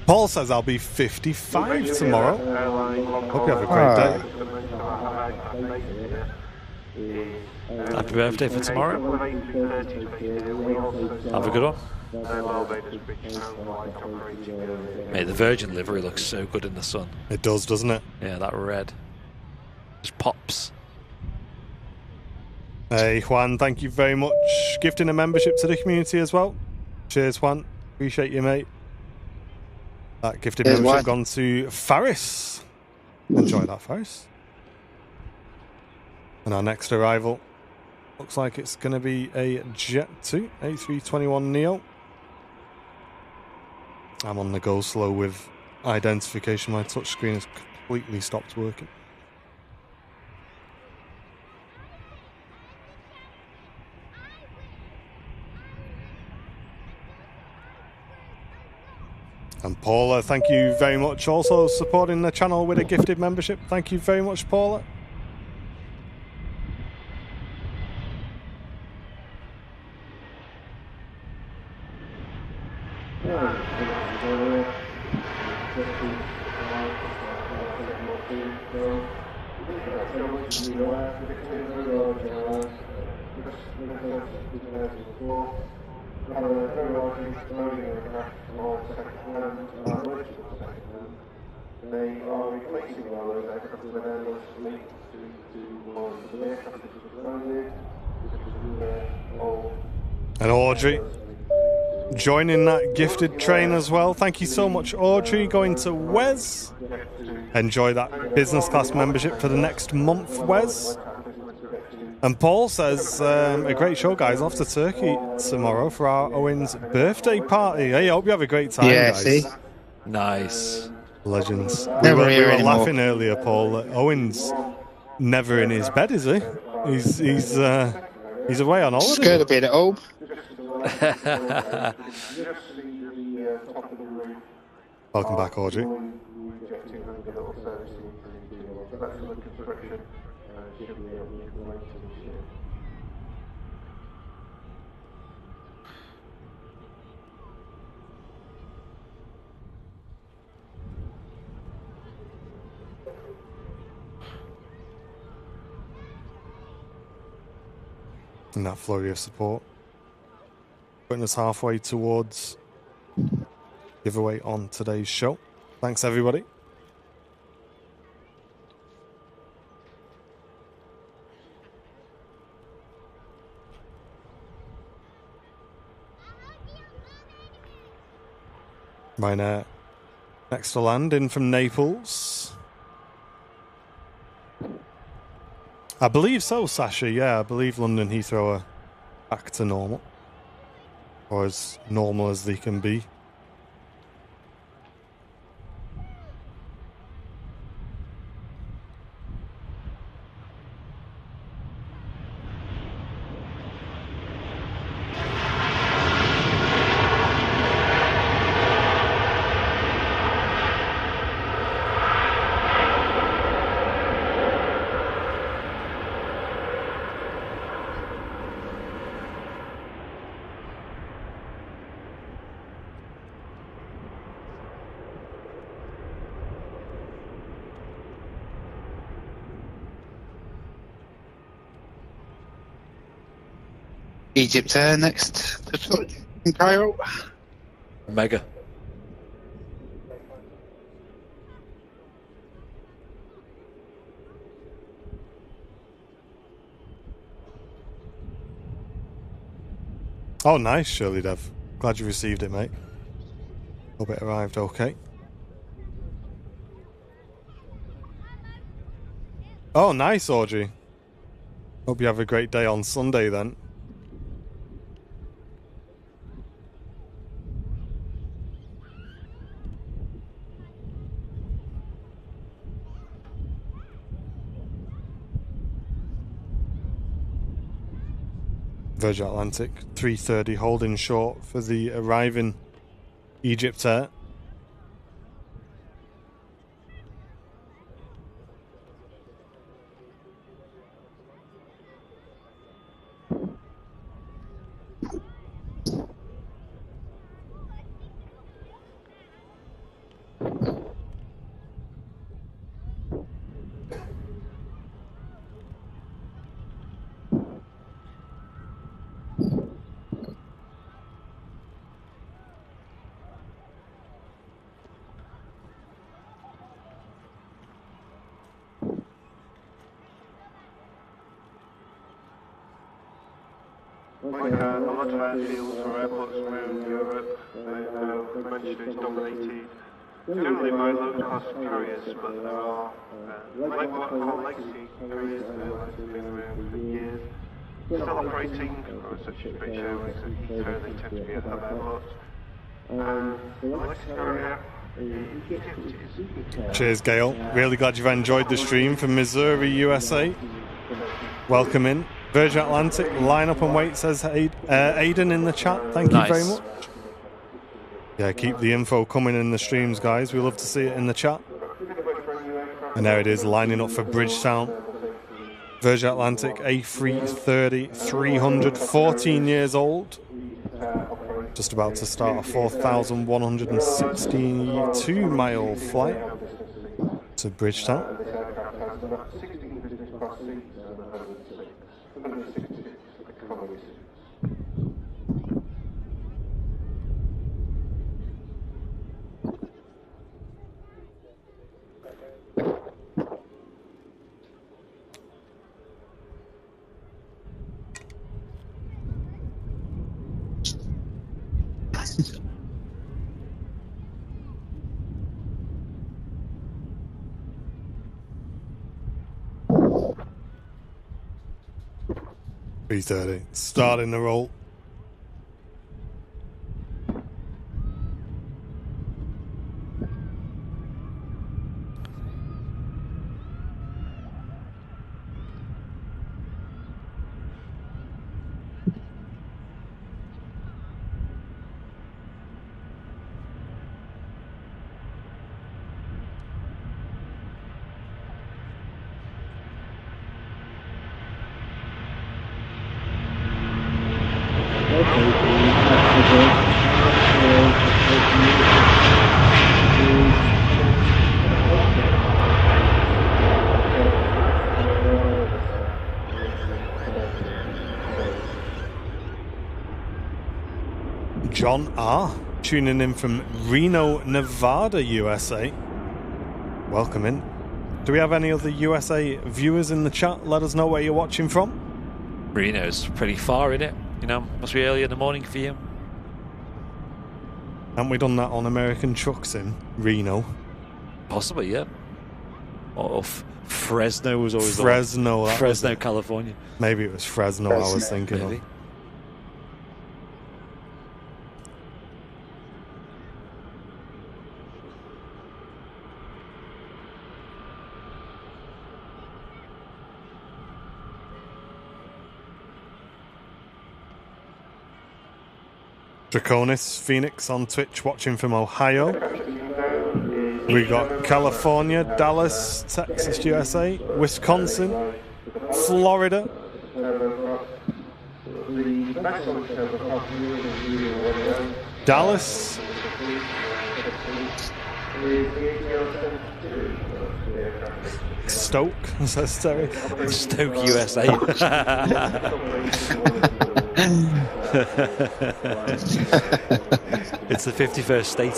S1: Paul says I'll be 55 tomorrow. Hope you have a great day.
S3: Happy birthday for tomorrow. Have a good one. Mate, the Virgin livery looks so good in the sun.
S1: It does, doesn't it?
S3: Yeah, that red just pops.
S1: Hey Juan, thank you very much. Gifting a membership to the community as well. Cheers Juan, appreciate you mate. That gifted membership gone to Faris. Enjoy that, Faris. And our next arrival looks like it's going to be a Jet 2 A321neo. I'm on the go slow with identification. My touchscreen has completely stopped working. And Paula, thank you very much. Also supporting the channel with a gifted membership. Thank you very much, Paula.
S4: They are replacing all those aircraft with Airbus linked to the aircraft that was landed,
S1: and Audrey joining that gifted train as well. Thank you so much, Audrey. Going to Wes. Enjoy that business class membership for the next month, Wes. And Paul says, a great show, guys. Off to Turkey tomorrow for our Owen's birthday party. Hey, I hope you have a great time, guys. See?
S3: Nice.
S1: Legends. We were laughing earlier, Paul. Owen's never in his bed, is he? He's away on holiday.
S2: Scared a bit at home.
S1: Welcome back, Audrey. And that flurry of support putting us halfway towards giveaway on today's show. Thanks, everybody. Ryanair next to land in from Naples. I believe so, Sasha. Yeah, I believe London Heathrow are back to normal. Or as normal as they can be.
S2: Egypt Air next to touch in Cairo.
S3: Mega.
S1: Oh, nice, Shirley Dev. Glad you received it, mate. Hope it arrived okay. Oh, nice, Audrey. Hope you have a great day on Sunday then. Virgin Atlantic 330 holding short for the arriving Egypt Air.
S4: Like a lot of airfields or airports around Europe, they mentioned it's dominated generally by low-cost carriers, but there are like what called legacy carriers that have been around for years, still operating, such as British Airways and Heathrow. They tend to be at hub airports. The legacy carrier in Egypt is...
S1: Cheers, Gail. Really glad you've enjoyed the stream from Missouri, USA. Welcome in. Virgin Atlantic, line up and wait, says Aidan in the chat. Thank you very much. Yeah, keep the info coming in the streams, guys. We love to see it in the chat. And there it is, lining up for Bridgetown. Virgin Atlantic A330, 300, 14 years old. Just about to start a 4,162-mile flight to Bridgetown. .330, starting the roll. John R. tuning in from Reno, Nevada, USA. Welcome in. Do we have any other USA viewers in the chat? Let us know where you're watching from.
S3: Reno's pretty far, isn't it? You know, must be early in the morning for you.
S1: Haven't we done that on American Trucks in Reno?
S3: Possibly, yeah. Or Fresno was always
S1: Fresno,
S3: Fresno, California.
S1: Maybe it was Fresno I was thinking
S3: Maybe.
S1: of. Draconis Phoenix on Twitch watching from Ohio. We got California, Dallas, Texas, USA, Wisconsin, Florida. Dallas. Stoke, says Terry.
S3: Stoke, USA. It's the 51st state.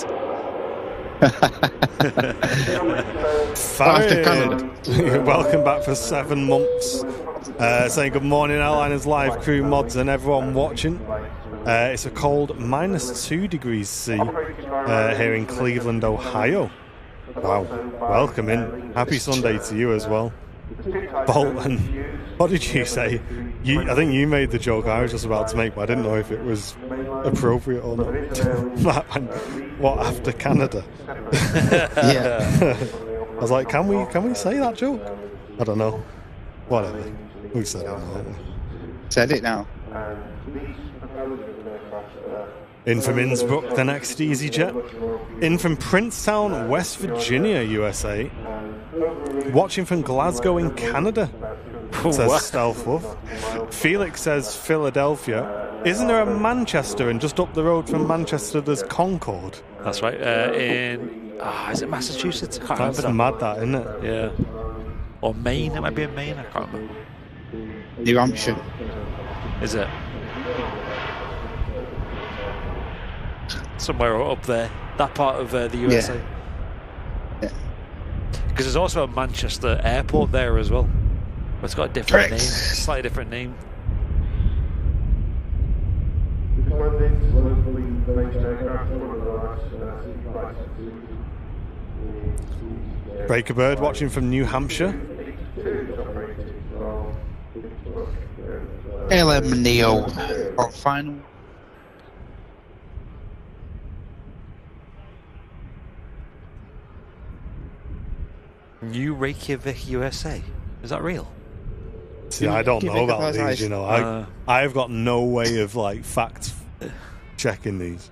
S1: Farid, welcome back for 7 months. Saying good morning, Airliners live crew, mods, and everyone watching. It's a cold -2 degrees C here in Cleveland, Ohio. Wow, welcome in. Happy Sunday to you as well. Bolton, what did you say? I think you made the joke I was just about to make, but I didn't know if it was appropriate or not. What, after Canada?
S2: Yeah.
S1: I was like, can we say that joke? I don't know. Whatever. We said it now, haven't we?
S2: Said it now.
S1: In from Innsbruck, the next EasyJet. In from Princetown, West Virginia, USA. Watching from Glasgow in Canada, says Stealth Wolf. Felix says Philadelphia. Isn't there a Manchester, and just up the road from Manchester there's Concord?
S3: That's right. Is it Massachusetts? I can't
S1: That's
S3: remember.
S1: mad, that, isn't it?
S3: Yeah. Or Maine. It might be in Maine. I can't remember.
S2: New Hampshire.
S3: Is it? Somewhere up there. That part of the USA.
S2: Yeah.
S3: Because there's also a Manchester airport there as well. But it's got a different name. Slightly different name.
S1: Breaker Bird watching from New Hampshire.
S2: LM Neo on final.
S3: New Reykjavik, USA. Is that real?
S1: See, I don't know about these, you know. I've got no way of like fact checking these.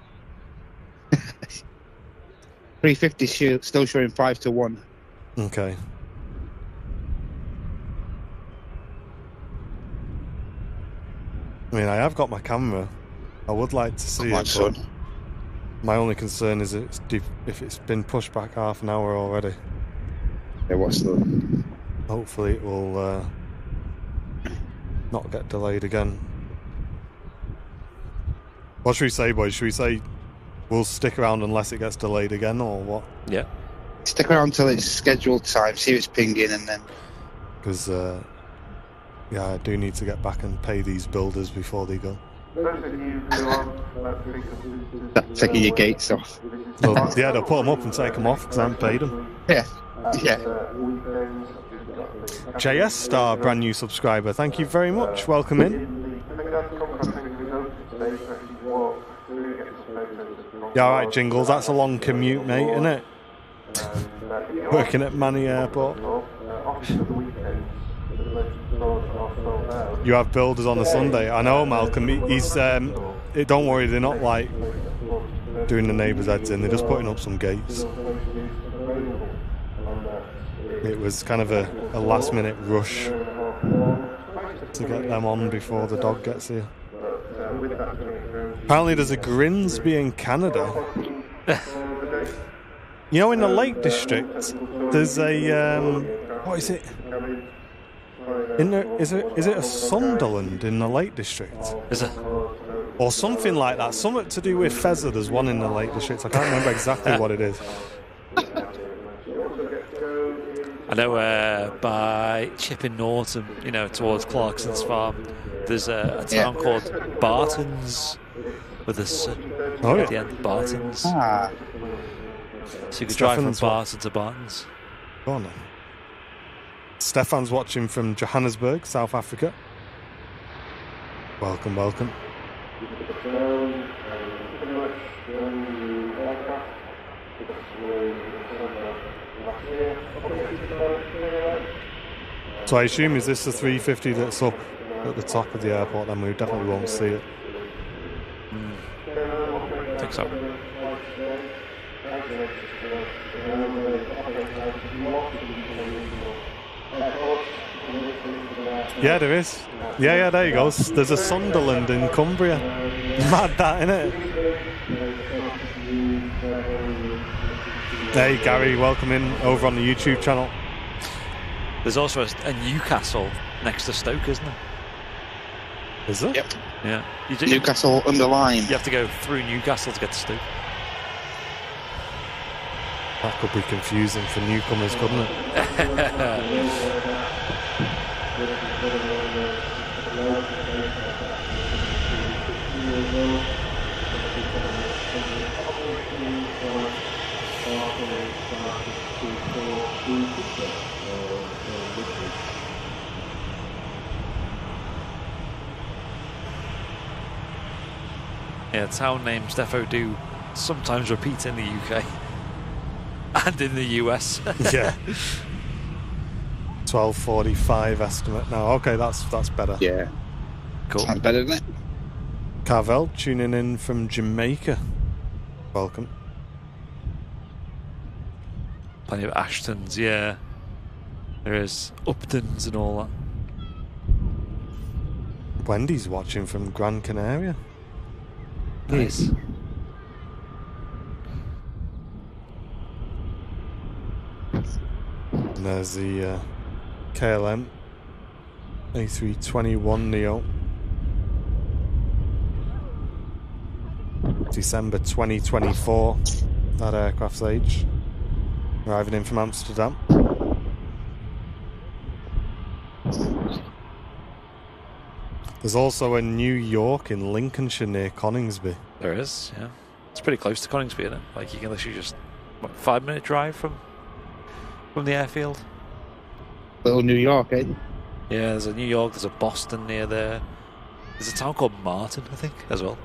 S2: 350 still showing 5-1.
S1: Okay. I mean, I have got my camera. I would like to see it, but my only concern is if it's been pushed back half an hour already.
S2: Yeah, what's the...
S1: Hopefully it will not get delayed again. What should we say, boys? Should we say we'll stick around unless it gets delayed again, or what?
S3: Yeah.
S2: Stick around till it's scheduled time, see if it's pinging, and then...
S1: Because, yeah, I do need to get back and pay these builders before they go.
S2: Taking your gates off.
S1: Well, yeah, they'll put them up and take them off because I haven't paid them.
S2: Yeah. Yeah.
S1: JS Star, brand new subscriber. Thank you very much. Welcome in. Yeah, alright, Jingles. That's a long commute, mate, isn't it? Working at Manny Airport. You have builders on a Sunday. I know, Malcolm. He's don't worry, they're not like doing the neighbours' heads in. They're just putting up some gates. It was kind of a last-minute rush to get them on before the dog gets here. Apparently there's a Grimsby in Canada. You know, in the Lake District, there's a... what is it? Is it a Sunderland in the Lake District?
S3: Is it?
S1: Or something like that. Something to do with Fezzer. There's one in the Lake District. I can't remember exactly what it is.
S3: I know by Chipping Norton, you know, towards Clarkson's farm, there's a town called Bartons with a at the end, Bartons.
S2: Ah.
S3: So you could drive from Barton to Bartons.
S1: Go on then. Stefan's watching from Johannesburg, South Africa. Welcome, welcome. So I assume, is this the 350 that's up at the top of the airport? Then we definitely won't see it.
S3: I think so.
S1: Yeah, there is. Yeah, there you go. There's a Sunderland in Cumbria. Mad that, innit? Hey, Gary, welcome in over on the YouTube channel.
S3: There's also a Newcastle next to Stoke, isn't there?
S1: Is it?
S2: Yep.
S3: Yeah.
S2: Newcastle underline.
S3: You have to go through Newcastle to get to Stoke.
S1: That could be confusing for newcomers, couldn't it?
S3: Yeah, town names defo do sometimes repeat in the UK and in the US.
S1: Yeah. 12:45 estimate now. Okay, that's better.
S2: Yeah.
S3: Cool.
S2: Sounds better, doesn't it?
S1: Carvel tuning in from Jamaica. Welcome.
S3: Plenty of Ashtons, yeah. There is Uptons and all that.
S1: Wendy's watching from Gran Canaria.
S3: Nice.
S1: And there's the KLM A321 Neo. December 2024. That aircraft's age. Arriving in from Amsterdam. There's also a New York in Lincolnshire near Coningsby.
S3: There is, yeah. It's pretty close to Coningsby, isn't it? Like, you can literally just, 5-minute drive from the airfield.
S2: Little New York, eh?
S3: Yeah, there's a New York, there's a Boston near there. There's a town called Martin, I think, as well.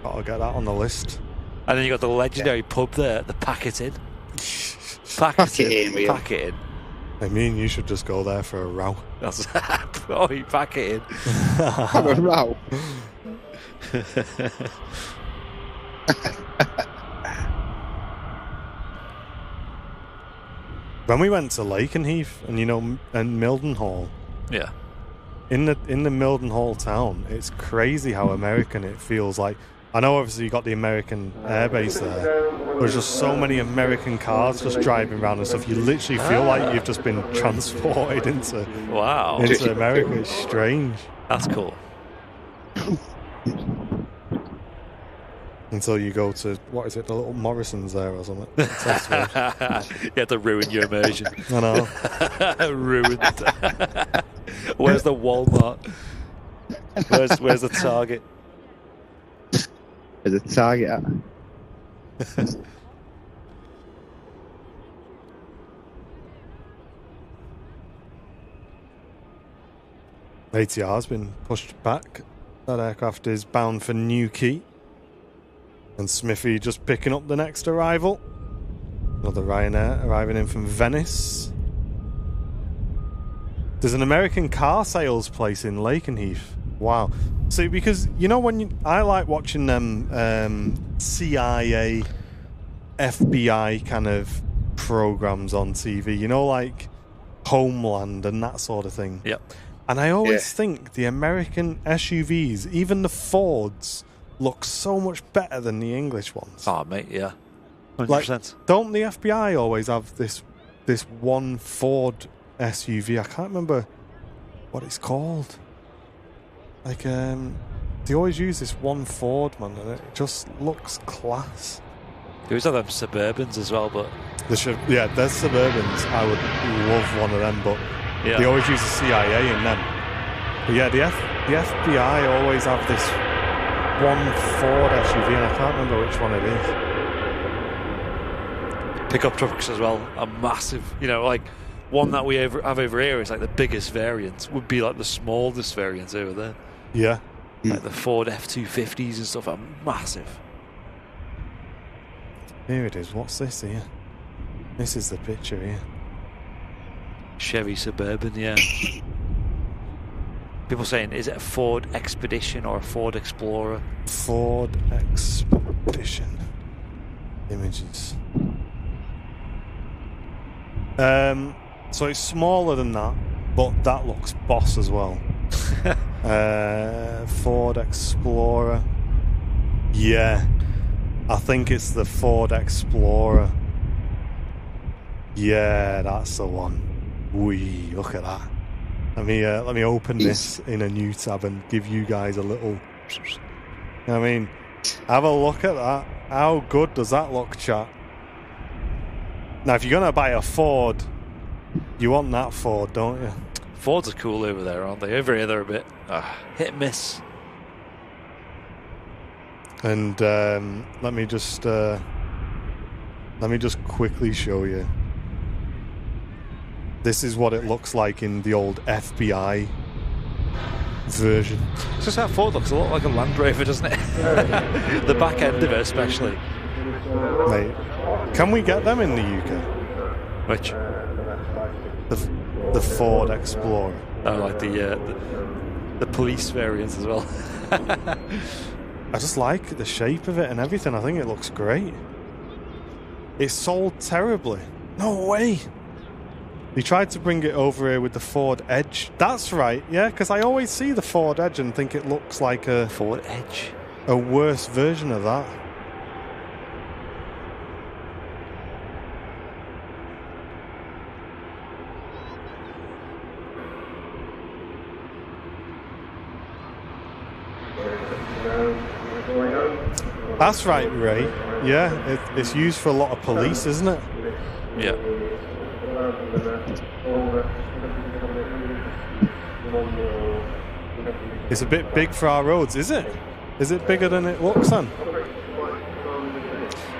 S1: Gotta get that on the list.
S3: And then you got the legendary pub there, the Pack It In. Pack it in. Pack it in.
S1: I mean, you should just go there for a row.
S3: That's oh, you pack it in.
S2: Have a row.
S1: When we went to Lakenheath and and Mildenhall,
S3: Yeah.
S1: in the Mildenhall town, it's crazy how American it feels like. I know obviously you got the American airbase there. There's just so many American cars just driving around and stuff. You literally feel like you've just been transported into America. It's strange.
S3: That's cool.
S1: Until you go to, what is it, the little Morrison's there or something.
S3: You had to ruin your immersion.
S1: I know.
S3: Ruined. Where's the Walmart? Where's the Target?
S2: There's a target at.
S1: ATR's been pushed back. That aircraft is bound for Newquay. And Smithy just picking up the next arrival. Another Ryanair arriving in from Venice. There's an American car sales place in Lakenheath. Wow. See, because I like watching them CIA, FBI kind of programs on TV. Like Homeland and that sort of thing.
S3: Yep.
S1: And I always think the American SUVs, even the Fords, look so much better than the English ones.
S3: Oh, mate, yeah. 100%.
S1: Like, don't the FBI always have this one Ford SUV? I can't remember what it's called. Like, they always use this one Ford, man, and it just looks class.
S3: They always have them Suburbans as well, but...
S1: there's Suburbans. I would love one of them, but they always use the CIA in them. But yeah, the FBI always have this one Ford SUV, and I can't remember which one it is.
S3: Pickup trucks as well are massive. Like one that we have over here is like the biggest variant would be like the smallest variant over there.
S1: Yeah.
S3: Like the Ford F-250s and stuff are massive.
S1: Here it is. What's this here? This is the picture here.
S3: Chevy Suburban, yeah. People saying, is it a Ford Expedition or a Ford Explorer?
S1: Ford Expedition. Images. So it's smaller than that, but that looks boss as well. Ford Explorer. Yeah. I think it's the Ford Explorer. Yeah, that's the one. Wee, look at that. Let me open this in a new tab and give you guys a little. I mean, have a look at that. How good does that look, chat? Now, if you're gonna buy a Ford, you want that Ford, don't you?
S3: Fords are cool over there, aren't they? Over here, they're a bit hit and miss.
S1: And let me just quickly show you. This is what it looks like in the old FBI version.
S3: It's just how Ford looks a lot like a Land Rover, doesn't it? The back end of it, especially.
S1: Mate, can we get them in the UK?
S3: Which?
S1: The Ford Explorer.
S3: Oh, like the police variant as well.
S1: I just like the shape of it and everything. I think it looks great. It sold terribly. No way. They tried to bring it over here with the Ford Edge. That's right, yeah, because I always see the Ford Edge and think it looks like a
S3: Ford Edge,
S1: a worse version of that. That's right, Ray. Yeah, it's used for a lot of police, isn't it?
S3: Yeah.
S1: It's a bit big for our roads, is it? Is it bigger than it looks then?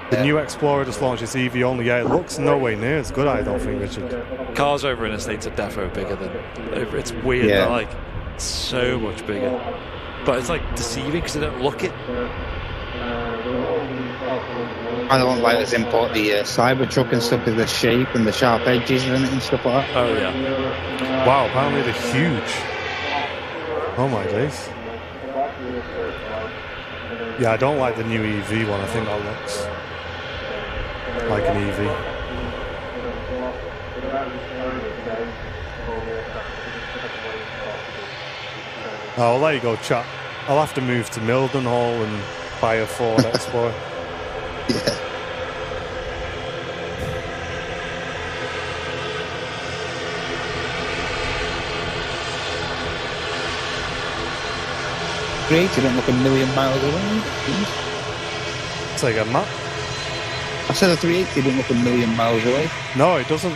S1: The new Explorer just launched its EV only. Yeah, it looks no way near as good, I don't think, Richard.
S3: Cars over in the States are definitely bigger than over. It's weird,
S2: Yeah.
S3: like so much bigger. But it's like deceiving because they don't look it.
S2: I don't like this import the Cybertruck and stuff with the shape and the sharp edges and stuff like that.
S3: Oh yeah.
S1: Wow, apparently they're huge. Oh my days. Yeah, I don't like the new EV one. I think that looks like an EV. Oh, well, there you go, chat. I'll have to move to Mildenhall and buy a Ford Explorer.
S2: Yeah. Great, you don't look a million miles away.
S1: Say again, Matt?
S2: I said a 380 didn't look a million miles away.
S1: No, it doesn't.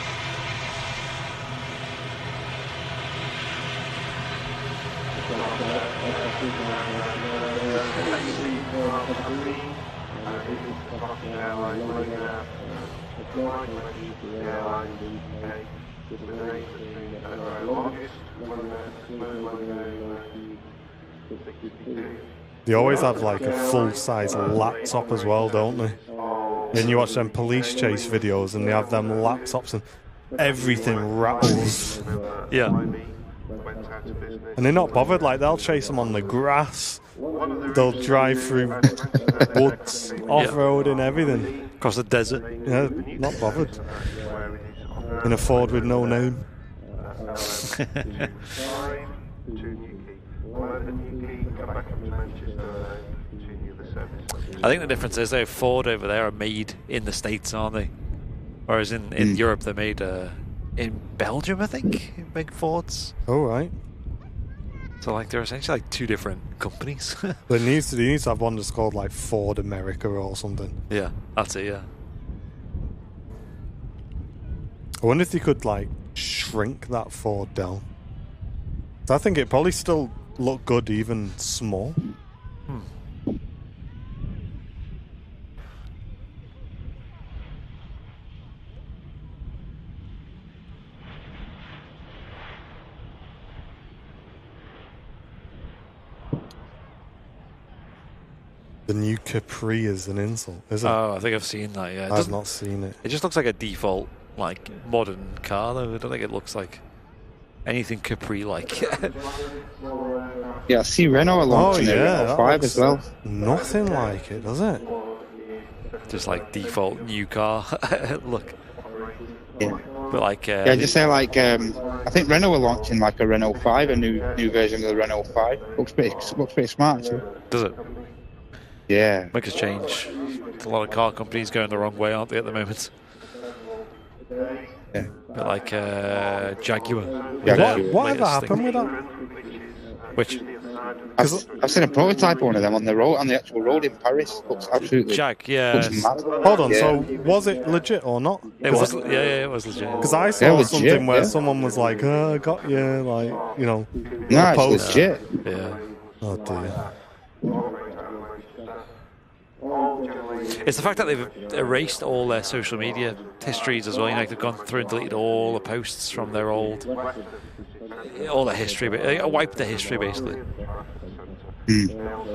S1: They always have like a full-size laptop as well, don't they? Then you watch them police chase videos and they have them laptops and everything rattles.
S3: Yeah.
S1: And they're not bothered, like they'll chase them on the grass. They'll drive through woods, off-road and everything.
S3: Across the desert.
S1: Yeah, not bothered. In a Ford with no name.
S3: I think the difference is though Ford over there are made in the States, aren't they? Whereas in Europe they're made in Belgium, I think, big Fords.
S1: Oh, right.
S3: So like they're essentially like two different companies.
S1: They need to have one that's called like Ford America or something.
S3: Yeah, that's it, yeah.
S1: I wonder if they could like shrink that Ford down. I think it probably still look good even small. The new Capri is an insult, isn't it?
S3: Oh, I think I've seen that, yeah.
S1: I've not seen it.
S3: It just looks like a default, like, modern car, though. I don't think it looks like anything Capri-like.
S2: Yeah, I see Renault are launching their Renault 5 as well.
S1: Nothing like it, does it?
S3: Just like default new car look.
S2: Yeah.
S3: But like...
S2: yeah, just say like, I think Renault are launching like a Renault 5, a new version of the Renault 5. Looks pretty smart, actually.
S3: Does it?
S2: Yeah.
S3: Makes a change. A lot of car companies going the wrong way, aren't they, at the moment?
S2: Yeah.
S3: A bit like Jaguar.
S1: Whatever happened with that?
S3: Which?
S2: I've seen a prototype of one of them on the actual road in Paris. Looks absolutely
S3: Yeah.
S2: looks mad.
S1: Hold on,
S2: Yeah.
S1: so was it legit or not?
S3: It was, it was legit.
S1: Because I saw
S2: legit,
S1: something where
S2: yeah.
S1: someone was like, I got you, like, you know,
S2: No,
S1: a
S2: it's
S1: post.
S2: legit.
S3: Yeah.
S1: Oh dear.
S3: It's the fact that they've erased all their social media histories as well. You know, they've gone through and deleted all the posts from their all their history, wiped their history basically.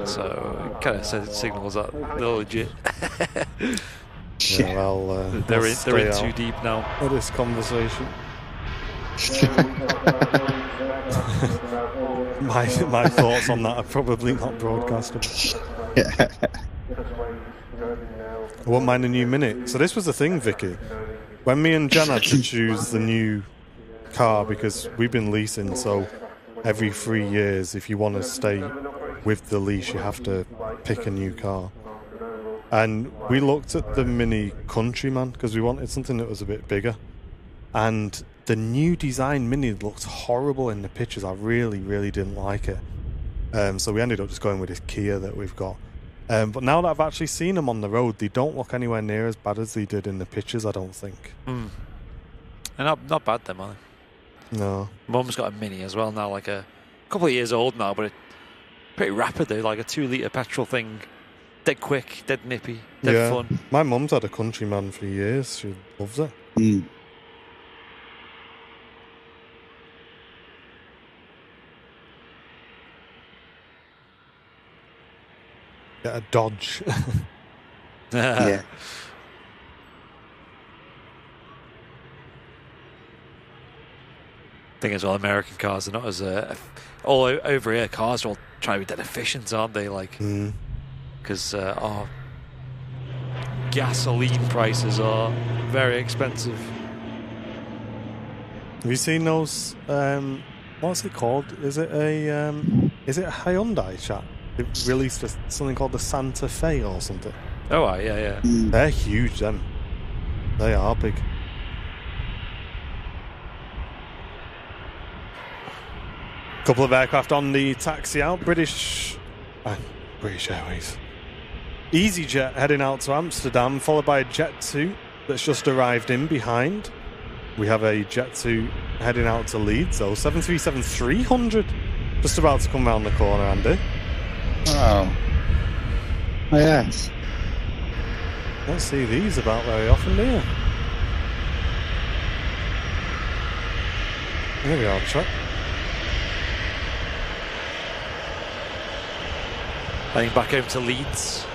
S3: So it kind of signals that they're legit.
S1: Yeah, well,
S3: they're
S1: let's
S3: in
S1: stay
S3: too
S1: out
S3: deep now.
S1: of this conversation. my thoughts on that are probably not broadcastable. I won't mind a new Minute. So this was the thing, Vicky. When me and Jen had to choose the new car, because we've been leasing, so every 3 years, if you want to stay with the lease, you have to pick a new car. And we looked at the Mini Countryman because we wanted something that was a bit bigger. And the new design Mini looked horrible in the pictures. I really, really didn't like it. So we ended up just going with this Kia that we've got. But now that I've actually seen them on the road, they don't look anywhere near as bad as they did in the pictures, I don't think.
S3: And not bad them, are they?
S1: No.
S3: Mum's got a Mini as well now, like a couple of years old now, but pretty rapid though, like a 2-litre petrol thing. Dead quick, dead nippy, dead fun.
S1: My mum's had a Countryman for years. She loves it. Get a Dodge.
S2: Yeah.
S3: Thing as well, American cars are not as all over here. Cars are all trying to be dead efficient, aren't they? Like, because our gasoline prices are very expensive.
S1: Have you seen those? What's it called? Is it a Hyundai chat? They released something called the Santa Fe or something.
S3: Oh, yeah.
S1: They're huge, them. They are big. Couple of aircraft on the taxi out. British Airways. EasyJet heading out to Amsterdam, followed by a Jet 2 that's just arrived in behind. We have a Jet 2 heading out to Leeds, though. 737-300 just about to come round the corner, Andy.
S2: Oh. Oh, yes.
S1: Don't see these about very often, do you? Here we are, Chuck.
S3: Heading back home to Leeds.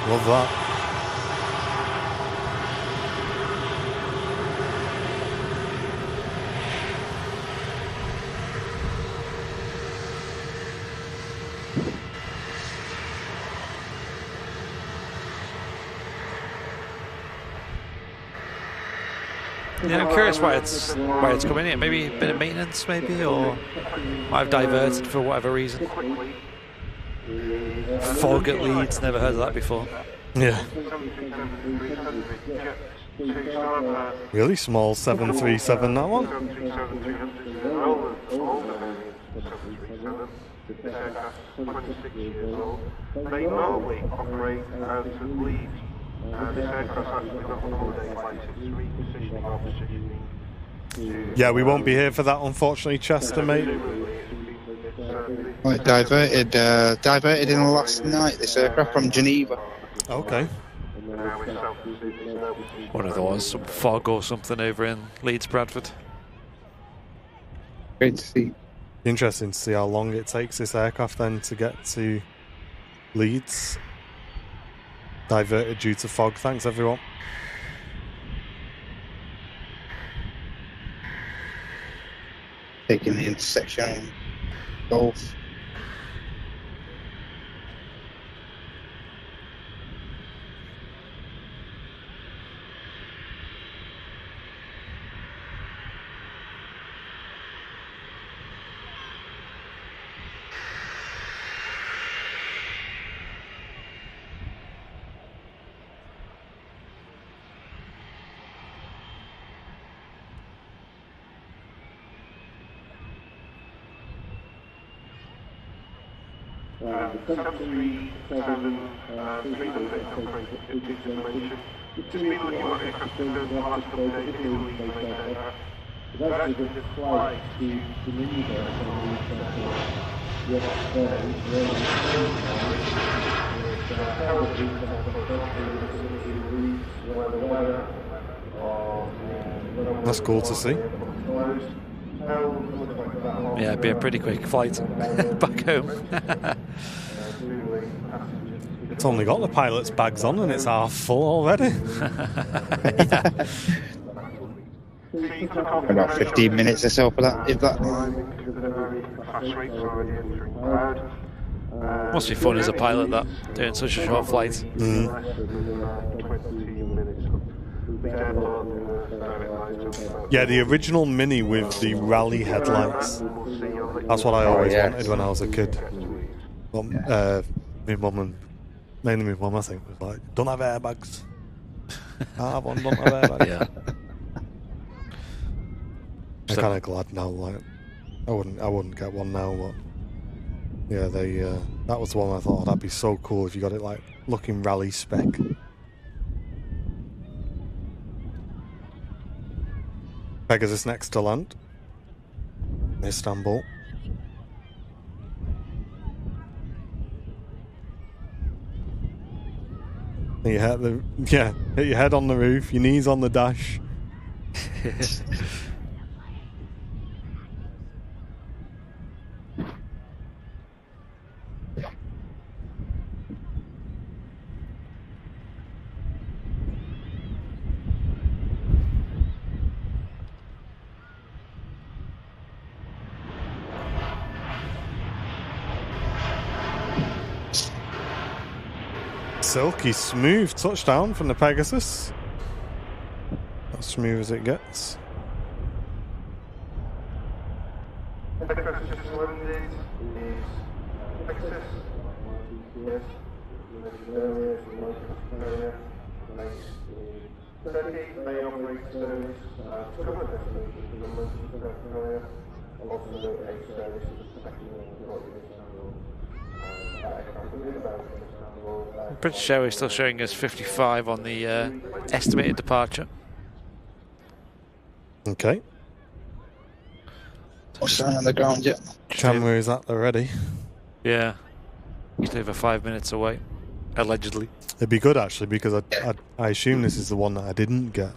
S1: Love that.
S3: Yeah, I'm curious why it's coming in. Maybe a bit of maintenance, maybe, or might have diverted for whatever reason. Fog at Leeds, never heard of that before.
S1: Yeah. Really small 737, that one.
S4: This aircraft is 26 years old. They normally operate out of Leeds. This aircraft actually got accommodated by repositioning or positioning.
S1: Yeah, we won't be here for that, unfortunately, Chester, mate.
S2: Well, it diverted in last night, this aircraft from Geneva.
S1: Okay.
S3: One of those, some fog or something over in Leeds, Bradford.
S2: Great to see.
S1: Interesting to see how long it takes this aircraft then to get to Leeds. Diverted due to fog. Thanks, everyone.
S2: Taking the intersection. Golf.
S4: 737 operated information. Just been looking at aircraft in the last couple of days, they've actually just flight to Geneva
S1: That's cool to see.
S3: Yeah, it'd be a pretty quick flight back home.
S1: It's only got the pilot's bags on and it's half full already.
S2: About 15 minutes or so for that, if that.
S3: Must be fun as a pilot, that, doing such a short flight.
S1: Yeah, the original Mini with the rally headlights. That's what I always wanted when I was a kid. But my mum and mainly my mum, I think, was like, "Don't have airbags." I have one, don't have airbags.
S3: Yeah.
S1: I'm kind of glad now. Like, I wouldn't get one now, but yeah, that was the one I thought that'd be so cool if you got it like looking rally spec. Pegasus next to land. Istanbul. You hit your head on the roof, your knees on the dash. Silky smooth touchdown from the Pegasus. As smooth as it gets.
S3: British Airways still showing us 55 on the estimated departure.
S1: Okay.
S2: What's that on the ground yet?
S1: Camera is at the ready.
S3: Yeah. Just over 5 minutes away, allegedly.
S1: It'd be good actually, because I assume this is the one that I didn't get.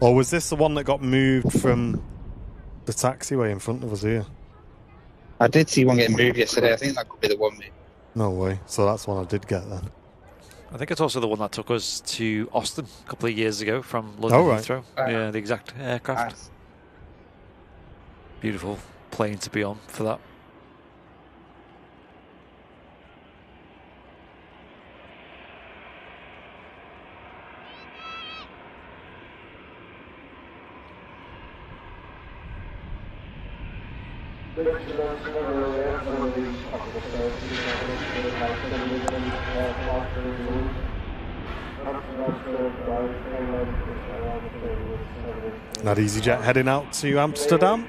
S1: Or was this the one that got moved from the taxiway in front of us here?
S2: I did see one getting moved yesterday. I think that could be the one.
S1: No way. So that's one I did get then.
S3: I think it's also the one that took us to Austin a couple of years ago from London Heathrow. Yeah, the exact aircraft.
S2: Nice.
S3: Beautiful plane to be on for that.
S1: That EasyJet heading out to Amsterdam.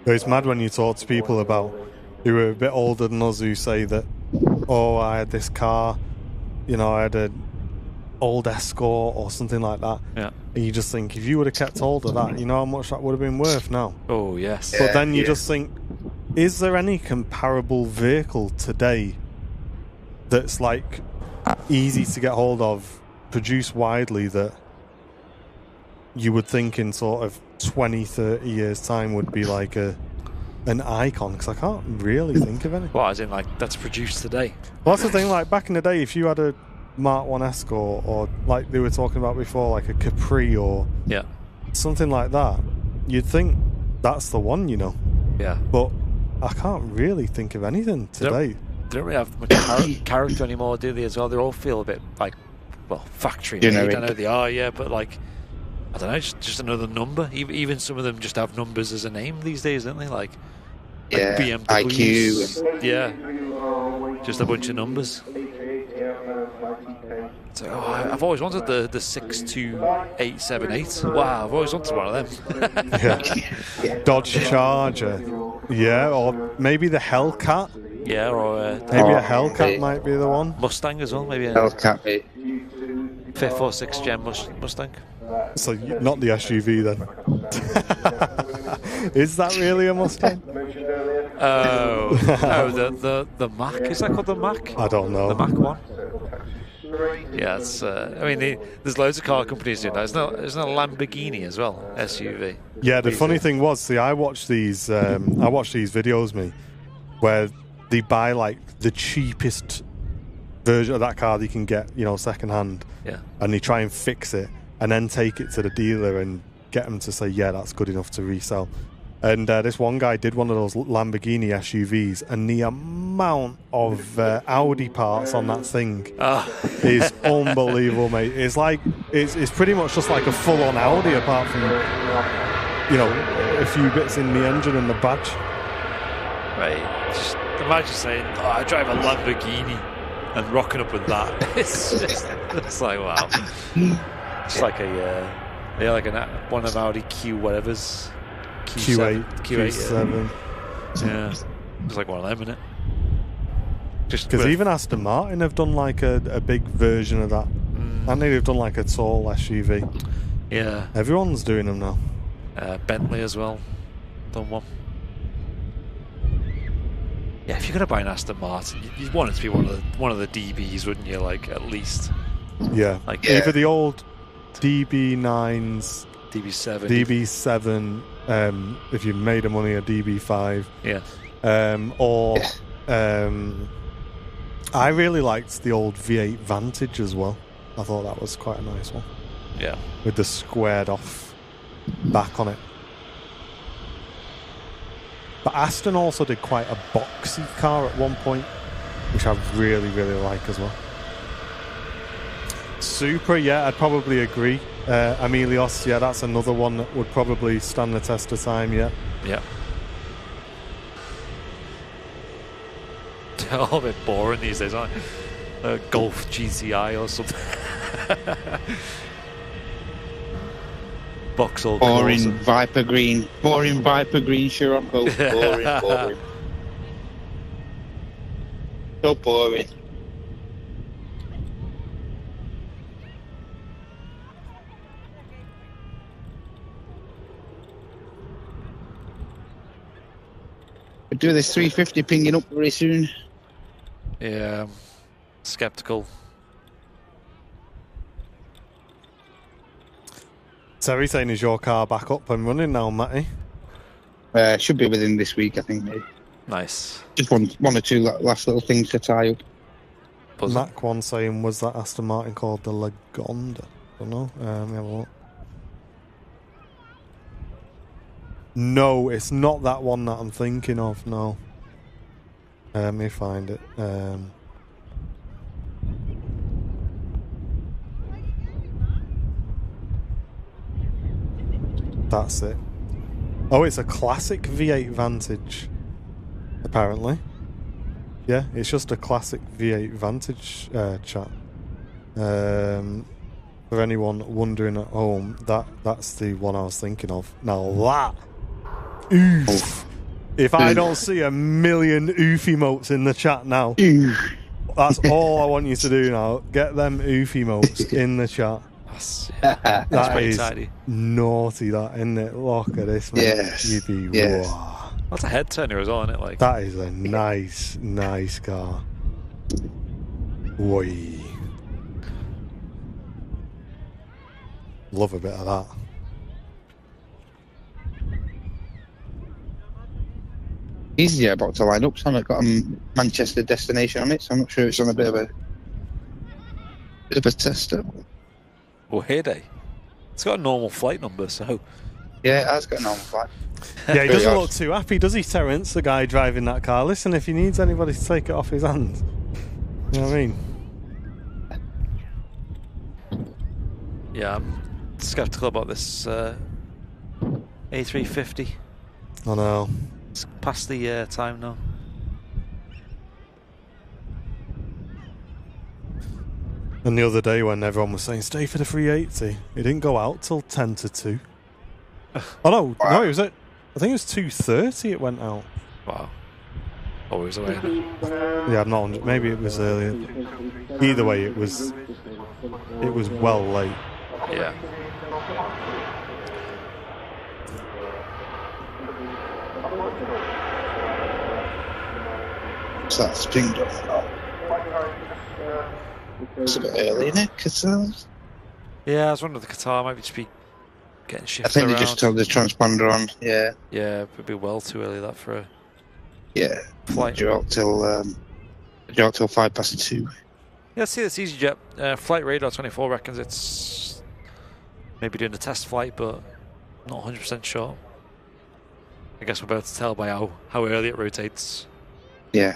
S1: It's mad when you talk to people about who are a bit older than us who say that, oh, I had this car, you know, I had an old Escort or something like that.
S3: Yeah.
S1: And you just think, if you would have kept hold of that, you know how much that would have been worth now?
S3: Oh, yes.
S1: But then you just think, is there any comparable vehicle today that's like easy to get hold of, produced widely, that you would think in sort of 20, 30 years time would be like an icon? Because I can't really think of any.
S3: Well, as in like that's produced today.
S1: Well, that's the thing, like back in the day, if you had a Mark 1 Escort, or like they were talking about before, like a Capri or something like that, you'd think that's the one, you know.
S3: Yeah.
S1: But I can't really think of anything today.
S3: They don't really have much character anymore, do they, as well? They all feel a bit like, well, factory made. I know they are, yeah, but like I don't know, just another number. Even some of them just have numbers as a name these days, don't they? Like BMWs.
S2: IQ.
S3: Yeah, just a bunch of numbers. So, I've always wanted the 62878. Wow, I've always wanted one of them.
S1: Yeah. Dodge Charger. Yeah, or maybe the Hellcat.
S3: Yeah, or
S1: maybe a Hellcat might be the one.
S3: Mustang as well, maybe a
S2: Hellcat, mate.
S3: 5th or 6th gen Mustang.
S1: So not the SUV then. Is that really a Mustang?
S3: Oh, the Mac. Is that called the Mac?
S1: I don't know.
S3: The Mac 1. Yeah, it's. I mean, there's loads of car companies doing that. Isn't a Lamborghini as well? SUV.
S1: Yeah, the funny thing was, see, I watched these videos, where they buy like the cheapest version of that car they can get, second hand.
S3: Yeah.
S1: And they try and fix it, and then take it to the dealer and get them to say, yeah, that's good enough to resell. And this one guy did one of those Lamborghini SUVs, and the amount of Audi parts on that thing is unbelievable, mate. It's like it's pretty much just like a full-on Audi, apart from a few bits in the engine and the badge.
S3: Right. Just imagine saying, "I drive a Lamborghini," and rocking up with that. It's like, wow. It's like one of Audi Q whatever's.
S1: Q8, Q7.
S3: Yeah. It's like one of them, isn't it?
S1: Because even Aston Martin have done like a big version of that. And they've done like a tall SUV.
S3: Yeah.
S1: Everyone's doing them now.
S3: Bentley as well. Done one. Yeah, if you're gonna buy an Aston Martin, you'd want it to be one of the DBs, wouldn't you? Like, at least.
S1: Yeah. Either the old DB9s, DB7, if you made a money, a DB5.
S3: Yeah.
S1: I really liked the old V8 Vantage as well. I thought that was quite a nice one.
S3: Yeah.
S1: With the squared off back on it. But Aston also did quite a boxy car at one point, which I really, really like as well. Supra, yeah, I'd probably agree. Amelios, yeah, that's another one that would probably stand the test of time, yeah.
S3: Yeah. They're all a bit boring these days, aren't they? Golf GTI or something. Vauxhall
S2: boring Viper Green. Boring Viper Green Scirocco. Boring. So boring. We'll do this 350 pinging up very soon.
S3: Yeah, skeptical.
S1: Terry saying, is your car back up and running now, Matty?
S2: Should be within this week, I think, mate.
S3: Nice.
S2: Just one or two last little things to tie up.
S1: Mac one saying, was that Aston Martin called the Lagonda? I don't know. Let me have a look. No, it's not that one that I'm thinking of, no. Let me find it. That's it. Oh, it's a classic V8 Vantage, apparently. Yeah, it's just a classic V8 Vantage chat. For anyone wondering at home, that's the one I was thinking of. Now that... Oof. If I don't see a million oof emotes in the chat now, that's all I want you to do now. Get them oof emotes in the chat.
S3: That's pretty
S1: is
S3: tidy.
S1: Naughty, that, isn't it? Look at this, man.
S2: Yes.
S1: You'd be,
S2: yes.
S1: Wow.
S3: That's a head turner as well, isn't it? Like,
S1: that is a nice car. Woi. Love a bit of that.
S2: Easier about to line up, so I've got a Manchester destination on it, so I'm not sure it's on a bit of a tester.
S3: well, Heyday. It's got a normal flight number, so...
S2: Yeah, it has got a normal flight.
S1: Yeah, he doesn't look too happy, does he, Terence, the guy driving that car? Listen, if he needs anybody to take it off his hands. You know what I mean?
S3: Yeah, skeptical about this A350.
S1: I know.
S3: It's past the time now.
S1: And the other day when everyone was saying stay for the 380, it didn't go out till 10 to 2. Oh no, no, it was at, I think it was 2:30 it went out.
S3: Wow. Always away.
S1: Yeah, I'm not. Maybe it was earlier. Either way, it was well late.
S3: Yeah.
S2: So that's pinged off now. It's a bit early, isn't it? Qatar?
S3: Yeah, I was wondering if the Qatar might just be getting
S2: I
S3: shifted
S2: think
S3: around.
S2: they just turned the transponder on. Yeah.
S3: Yeah, it would be well too early that for a
S2: Yeah.
S3: flight.
S2: Due out till 2:05.
S3: Yeah, see this EasyJet. Flight Radar 24 reckons it's maybe doing a test flight, but not 100% sure. I guess we're able to tell by how early it rotates.
S2: Yeah.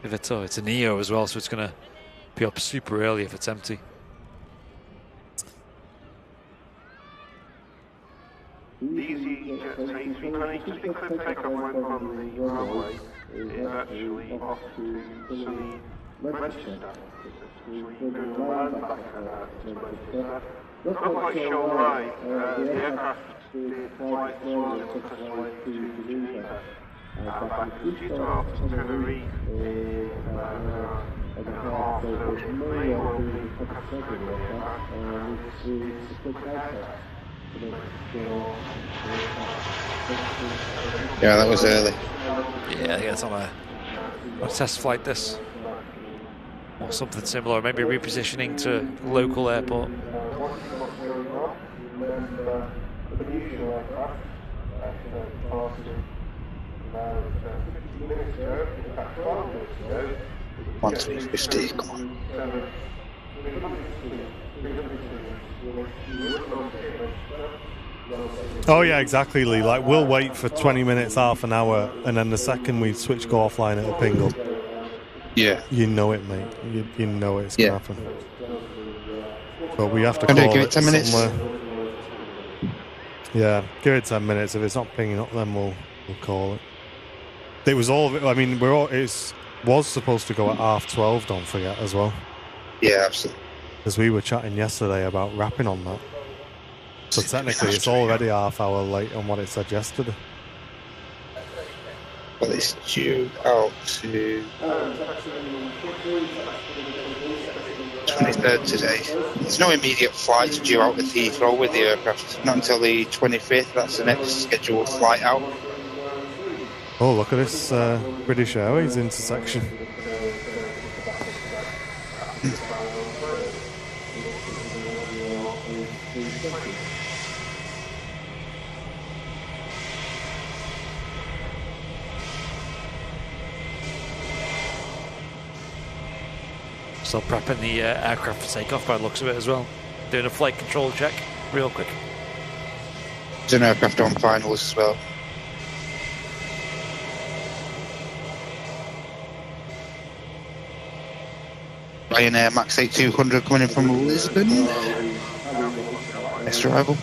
S3: If it's a Neo as well, so it's going to be up super early if it's empty.
S4: The EasyJet A380, just been cleared takeoff on the runway, is actually off to sunny Manchester. We can land back at Manchester. Not quite sure why. The aircraft did flight this morning took us away to Geneva. Back to Düsseldorf to Tenerife in about an hour and a half, so it may well be a schedule aircraft, and it's a quick takeoff.
S2: Yeah, that was early.
S3: Yeah, I think it's on a test flight this. Or something similar, maybe repositioning to local airport.
S2: One 350, come on.
S1: Oh yeah, exactly, Lee. Like we'll wait for 20 minutes, half an hour, and then the second we switch go offline, it'll ping up.
S2: Yeah.
S1: You know it, mate. You know it's
S2: Yeah.
S1: gonna happen. But we have to
S2: Can
S1: call
S2: I give it 10 minutes?
S1: somewhere. Yeah, give it 10 minutes. If it's not pinging up, then we'll call it. It was all. I mean, was supposed to go at 12:30. Don't forget as well,
S2: Yeah, absolutely.
S1: because we were chatting yesterday about wrapping on that. So technically, it's already half hour late on what it said yesterday.
S2: Well, it's due out to 23rd today. There's no immediate flights due out with Heathrow with the aircraft. Not until the 25th. That's the next scheduled flight out.
S1: Oh, look at this British Airways intersection.
S3: Still prepping the aircraft for takeoff by the looks of it as well. Doing a flight control check real quick.
S2: There's an aircraft on finals as well. Ryanair Max 8200 coming in from Lisbon. Next arrival.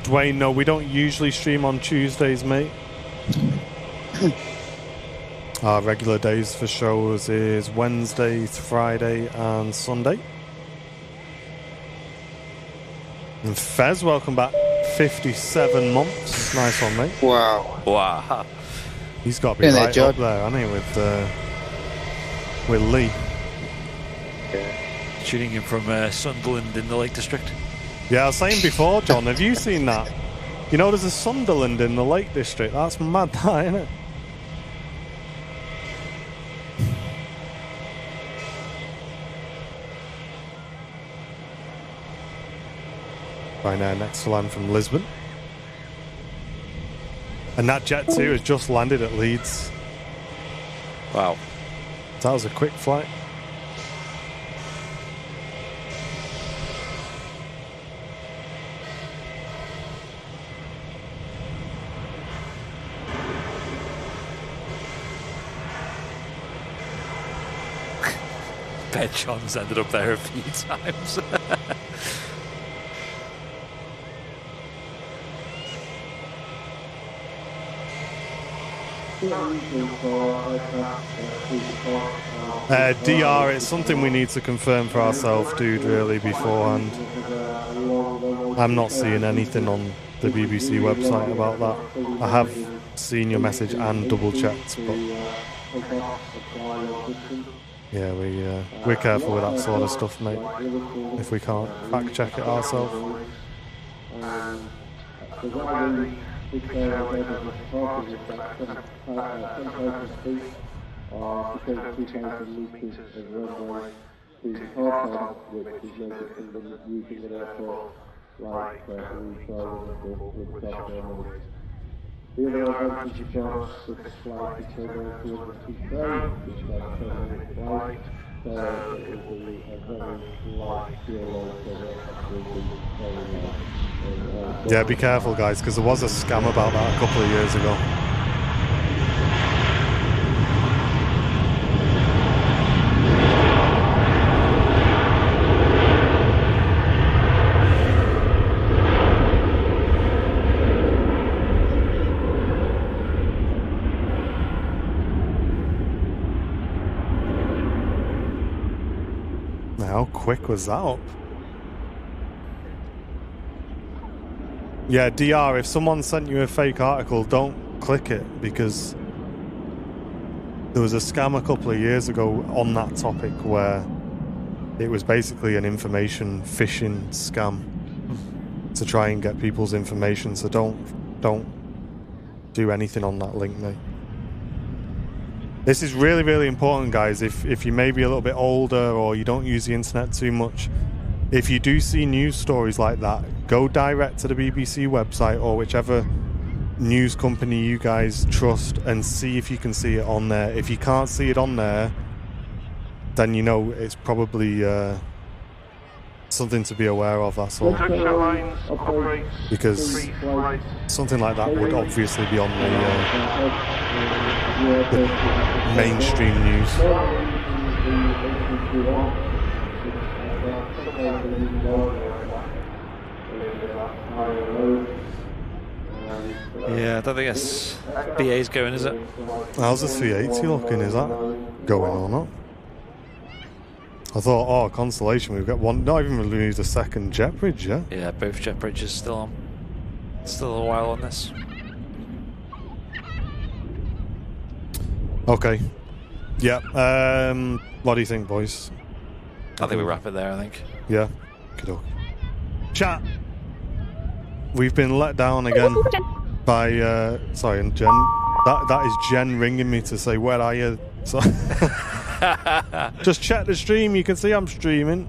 S1: Dwayne, no, we don't usually stream on Tuesdays, mate. Our regular days for shows is Wednesday, Friday, and Sunday. And Fez, welcome back. 57 months. Nice one, mate.
S2: Wow.
S3: Wow.
S1: He's got to be
S2: In there,
S1: right
S2: John.
S1: up there, hasn't he, with Lee.
S3: Tuning in from Sunderland in the Lake District.
S1: Yeah, I was saying before, John, have you seen that? You know, there's a Sunderland in the Lake District. That's mad, that, isn't it? Right now, next to land from Lisbon. And that Jet 2 has just landed at Leeds.
S3: Wow.
S1: That was a quick flight.
S3: Bet John's ended up there a few times.
S1: DR, it's something we need to confirm for ourselves, dude, really, beforehand. I'm not seeing anything on the BBC website about that. I have seen your message and double-checked, but... Yeah, we're careful with that sort of stuff, mate, if we can't fact-check it ourselves.
S4: The other advantage of us with this flight is to go through the Heathrow, which is a 10-minute flight, so it will be a very light fuel load.
S1: Yeah, be careful, guys, because there was a scam about that a couple of years ago. How quick was that up? Yeah, DR, if someone sent you a fake article, don't click it, because there was a scam a couple of years ago on that topic where it was basically an information phishing scam to try and get people's information, so don't do anything on that link, mate. This is really, really important, guys. If you may be a little bit older or you don't use the internet too much, if you do see news stories like that, go direct to the BBC website or whichever news company you guys trust and see if you can see it on there. If you can't see it on there, then you know it's probably something to be aware of, that's all. Because something like that would obviously be on the mainstream news.
S3: Yeah, I don't think it's BA's going, is it?
S1: How's the 380 looking? Is that going or not? I thought, oh, consolation, we've got one, not even really used a second jet bridge, yeah?
S3: Yeah, both jet bridges still on. Still a while on this.
S1: Okay. Yeah. What do you think, boys?
S3: I think we wrap it there, I think.
S1: Yeah. Good. Chat. We've been let down again by, sorry, and Jen. That is Jen ringing me to say, where are you? So just check the stream. You can see I'm streaming.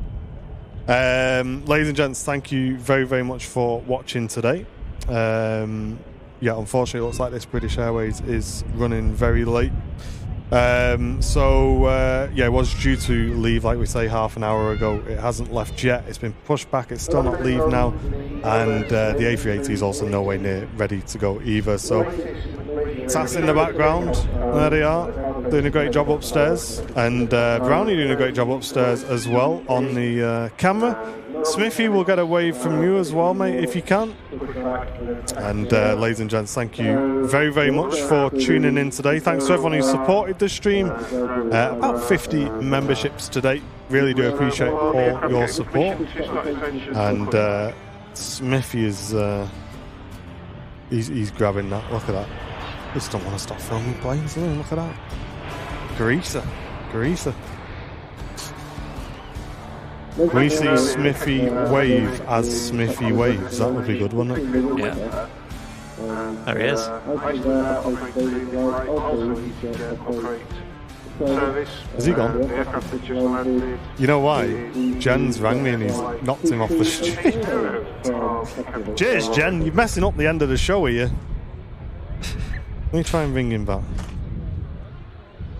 S1: Ladies and gents, thank you very, very much for watching today. Yeah, unfortunately, it looks like this British Airways is running very late. Yeah, it was due to leave, like we say, half an hour ago. It hasn't left yet. It's been pushed back. It's still not leave now. And the A380 is also nowhere near ready to go either. So, TAS in the background. There they are, doing a great job upstairs. And Brownie doing a great job upstairs as well on the camera. Smithy will get a wave from you as well, mate, if you can. And ladies and gents, thank you very, very much for tuning in today. Thanks to everyone who supported the stream. About 50 memberships today. Really do appreciate all your support. And Smithy is he's grabbing that. Look at that. Just don't want to stop filming planes. Look at that. Greaser. We see Smithy wave as Smithy waves. That would be good, wouldn't it?
S3: Yeah. There he is.
S1: Has he gone? You know why? Jen's rang me and he's knocked him off the street. Cheers, Jen. You're messing up the end of the show, are you? Let me try and ring him back.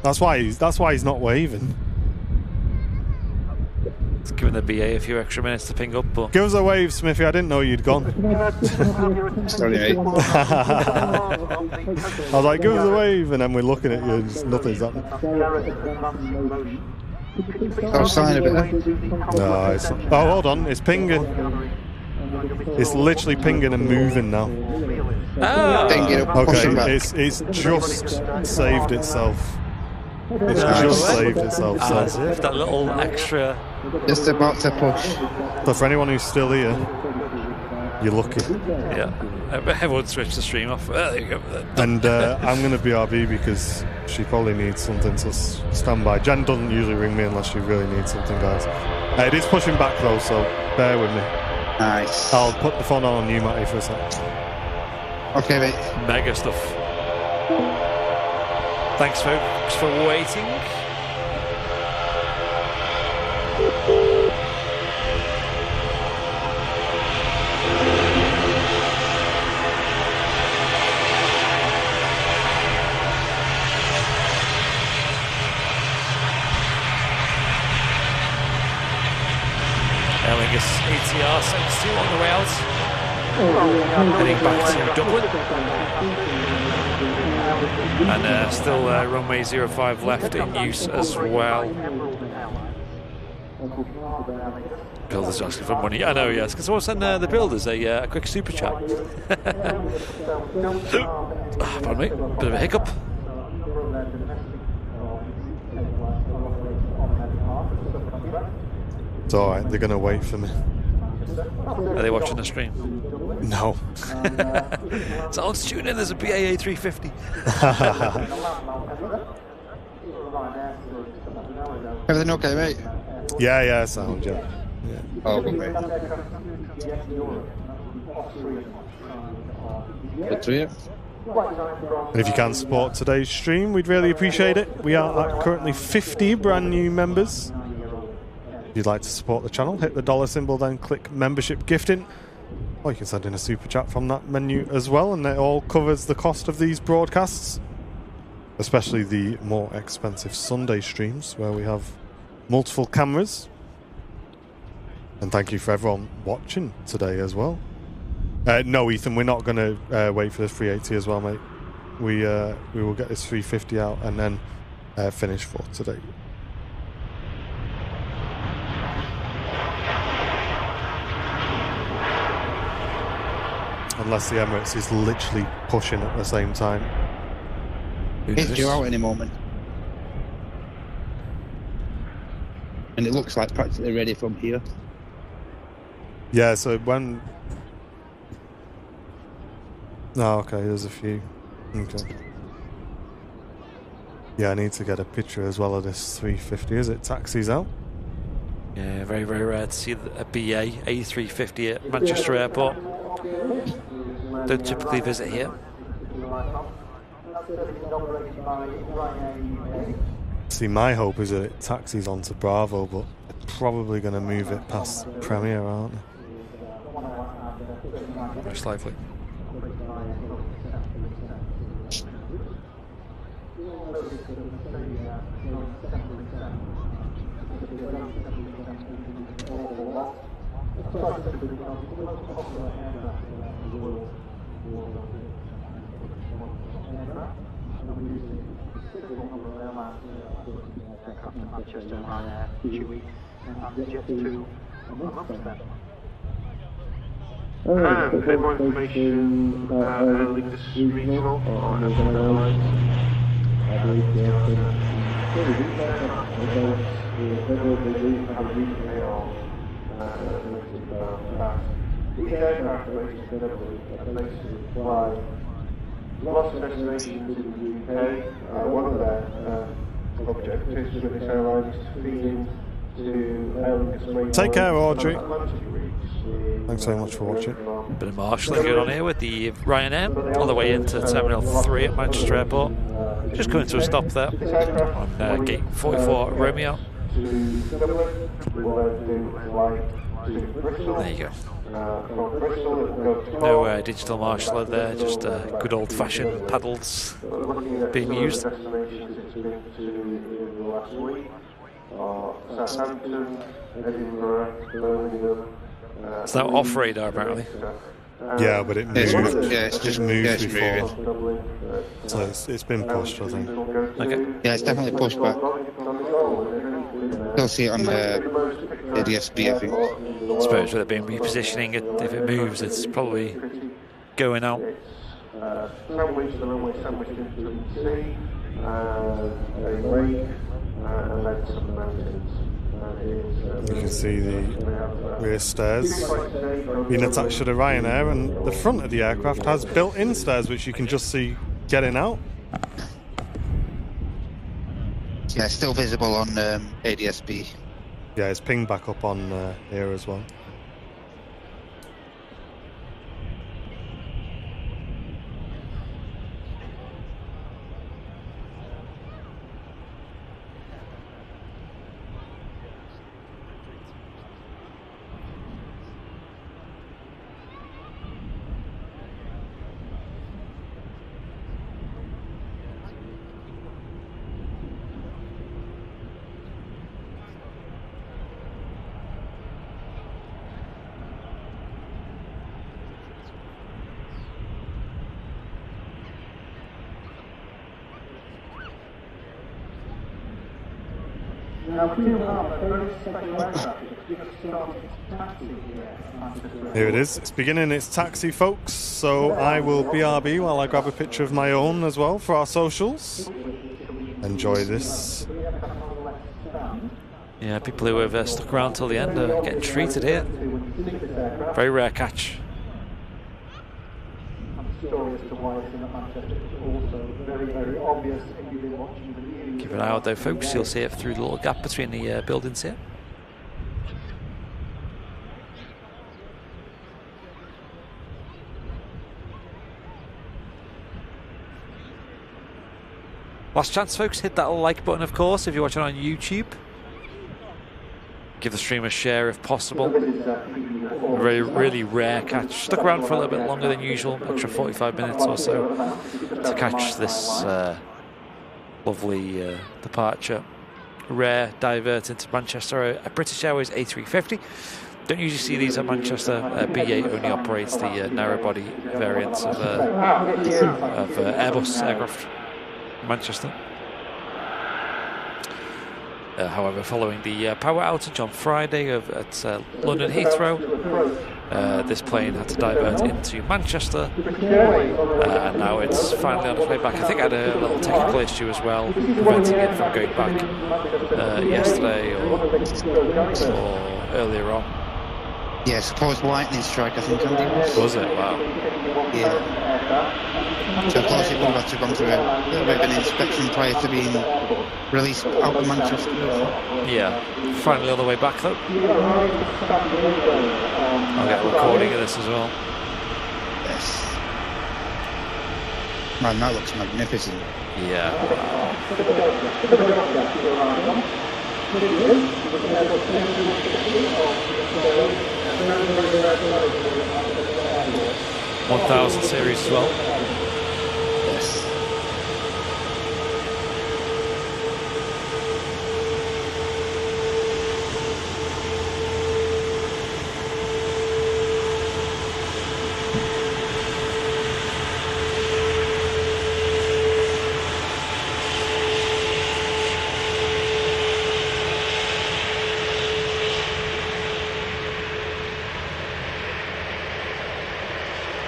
S1: That's why he's not waving.
S3: It's giving the BA a few extra minutes to ping up, but
S1: Give us a wave, Smithy. I didn't know you'd gone.
S2: Sorry, mate.
S1: I was like, give us a wave, and then we're looking at you, and just nothing's happening.
S2: I was signing a bit then.
S1: No, it's not. Oh, hold on, it's pinging. It's literally pinging and moving now.
S2: Pinging up, pushing back.
S1: Okay, it's just saved itself. It's just saved itself.
S3: as
S1: So.
S3: if that little extra.
S2: Just about to push.
S1: But for anyone who's still here, you're lucky.
S3: Yeah, everyone switched the stream off. There you go.
S1: And I'm going to BRB because she probably needs something to stand by. Jen doesn't usually ring me unless she really needs something, guys. It is pushing back though, so bear with me.
S2: Nice.
S1: I'll put the phone on you, Matty, for a sec.
S2: Okay, mate.
S3: Mega stuff. Thanks folks for waiting. Aer Lingus ATR 72 on the way out. Heading back to Dublin. And still runway 05 left in use as well. Builders asking for money. I know, yes. Can someone send the builders a quick super chat? Pardon me. Bit of a hiccup.
S1: It's alright, they're going to wait for me.
S3: Are they watching the stream?
S1: No.
S3: So let's tune in. There's a BA A380.
S2: Everything okay, mate?
S1: Yeah, sound, yeah.
S2: Oh, good, mate. Good to hear.
S1: And if you can support today's stream, we'd really appreciate it. We are at currently 50 brand new members. If you'd like to support the channel, hit the dollar symbol, then click membership gifting. Or you can send in a super chat from that menu as well, and it all covers the cost of these broadcasts, especially the more expensive Sunday streams where we have multiple cameras. And thank you for everyone watching today as well. No, Ethan, we're not going to wait for the 380 as well, mate. We will get this 350 out and then finish for today. Unless the Emirates is literally pushing at the same time.
S2: It's due out any moment. And it looks like practically ready from here.
S1: Yeah, so when... Oh, okay, there's a few. Okay. Yeah, I need to get a picture as well of this 350 as it taxis out.
S3: Yeah, very, very rare to see a BA A350 at Manchester Airport. Don't typically visit here.
S1: See, my hope is that it taxis onto Bravo, but they're probably going to move it past Premier, aren't they?
S3: Most likely.
S4: A bit more information about Aer Lingus Regional or Airlines. These aircraft are based to fly lots of destinations in the UK. One of their objectives with this airline is to feed into Aer Lingus main
S1: Take care, Audrey.
S4: Atlantic routes.
S1: Thanks so much for watching.
S3: Bit of marshalling going on here with the Ryanair on the way into Terminal 3 at Manchester Airport. Just coming to a stop there on gate 44 Romeo.
S4: To Dublin, we will then do a flight
S3: There you go.
S4: From Bristol, it will go to
S3: No digital marshal there, just good old-fashioned paddles being used.
S4: Destinations it's been to in the last week are Southampton, Edinburgh, Birmingham.
S3: It's now off radar apparently.
S1: Yeah, but it moved.
S2: it's just
S1: moved before.
S4: Dublin,
S1: So it's been pushed, I think.
S3: Okay.
S2: Yeah, it's definitely pushed back. You'll see it on the ADSB, I think.
S3: I suppose with it being repositioning, if it moves, it's probably going out.
S4: Sandwich, the runway sandwiched into the sea, a lake, and then some mountains.
S1: You can see the rear stairs being attached to the Ryanair, and the front of the aircraft has built-in stairs which you can just see getting out.
S2: Yeah, it's still visible on ADSB.
S1: Yeah, it's pinged back up on here as well. Here it is. It's beginning its taxi, folks. So I will BRB while I grab a picture of my own as well for our socials. Enjoy this.
S3: Yeah, people who have stuck around till the end are getting treated here. Very rare catch. Keep an eye out though, folks. You'll see it through the little gap between the buildings here. Last chance, folks. Hit that like button, of course, if you're watching on YouTube. Give the stream a share if possible. A really rare catch. Stuck around for a little bit longer than usual, extra 45 minutes or so to catch this lovely departure. Rare divert into Manchester, a British Airways A380. Don't usually see these at Manchester. BA only operates the narrow body variants of Airbus aircraft in Manchester. However, following the power outage on Friday at London Heathrow, this plane had to divert into Manchester, and now it's finally on its way back. I think it had a little technical issue as well, preventing it from going back yesterday or earlier on.
S2: Yeah, supposed lightning strike, I think, Andy.
S3: Was it? Wow.
S2: Yeah. So of course it would have had to go through a little bit of an inspection prior to being released out of Manchester.
S3: Yeah, finally on the way back though. I'll get a recording of this as well.
S2: Yes. Man, that looks magnificent.
S3: Yeah. 1000 series as well.
S2: Yes.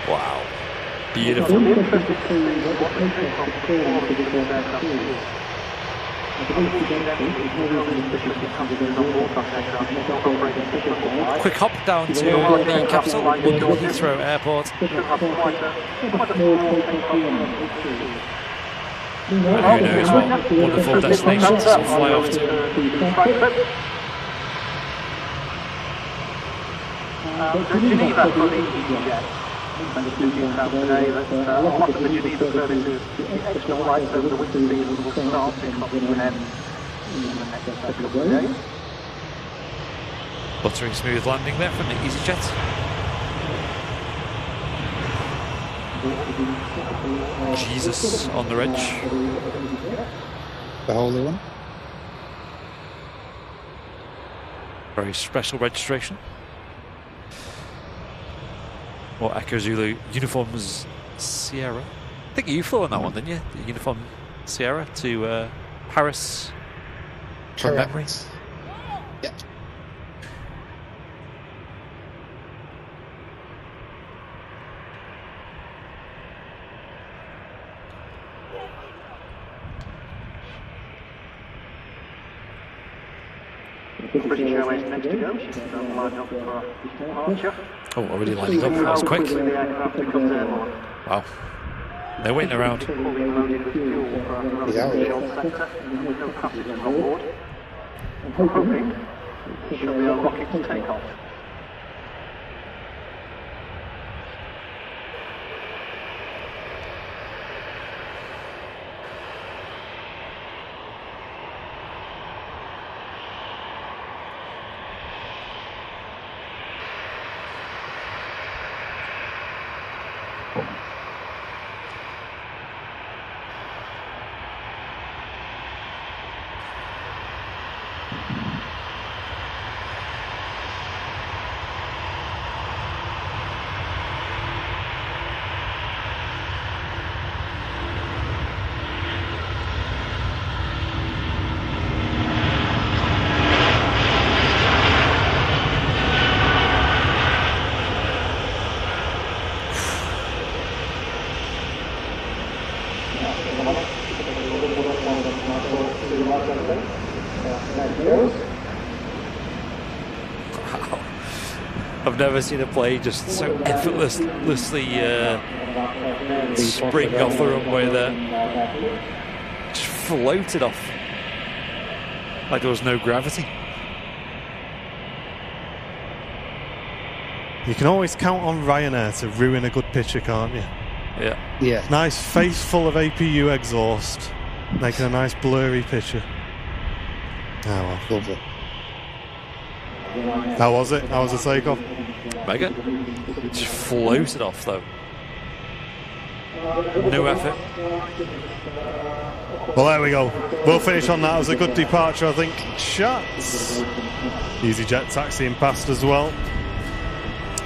S3: Wow. Beautiful. Quick hop down to the capital, London Heathrow Airport. And who knows what wonderful destinations we'll fly off to.
S4: Geneva for the and the studios out today that a lot of the Geneva services, extra flights over the winter season will start to come to an end in the next couple of days.
S3: Buttery smooth landing there from the EasyJet. Jesus on the reg.
S2: The holy one.
S3: Very special registration. Or Echo Zulu Uniforms Sierra. I think you flew on that one, didn't you? The Uniform Sierra to Paris from memory.
S2: Yep.
S4: British Airways next to go. She's lined up for departure.
S3: Oh, already lining up. That was quick.
S4: The aircraft becomes airborne.
S3: Wow. They're waiting around.
S4: Fully loaded with fuel for a relatively short sector with no passengers on board. I'm hoping she'll be our rocket to take off.
S3: I've never seen a plane just so effortlessly spring off the runway there. Just floated off. Like there was no gravity.
S1: You can always count on Ryanair to ruin a good picture, can't you?
S3: Yeah.
S2: Yeah.
S1: Nice face full of APU exhaust, making a nice blurry picture. Oh well.
S2: Lovely.
S1: How was it? How was the takeoff?
S3: Mega. Just floated off though. No effort.
S1: Well, there we go. We'll finish on that. It was a good departure, I think. Chats. EasyJet taxiing past as well.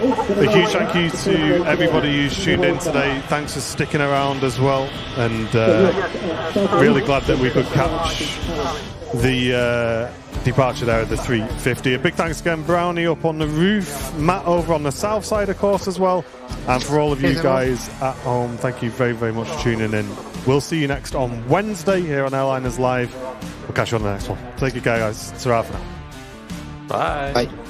S1: A huge thank you to everybody who's tuned in today. Thanks for sticking around as well. And really glad that we could catch the departure there at the 350. A big thanks again, Brownie up on the roof, Matt over on the south side, of course, as well. And for all of you guys at home, thank you very, very much for tuning in. We'll see you next on Wednesday here on Airliners Live. We'll catch you on the next one. Take care, guys. Ta-ra for now.
S3: Bye.
S2: Bye.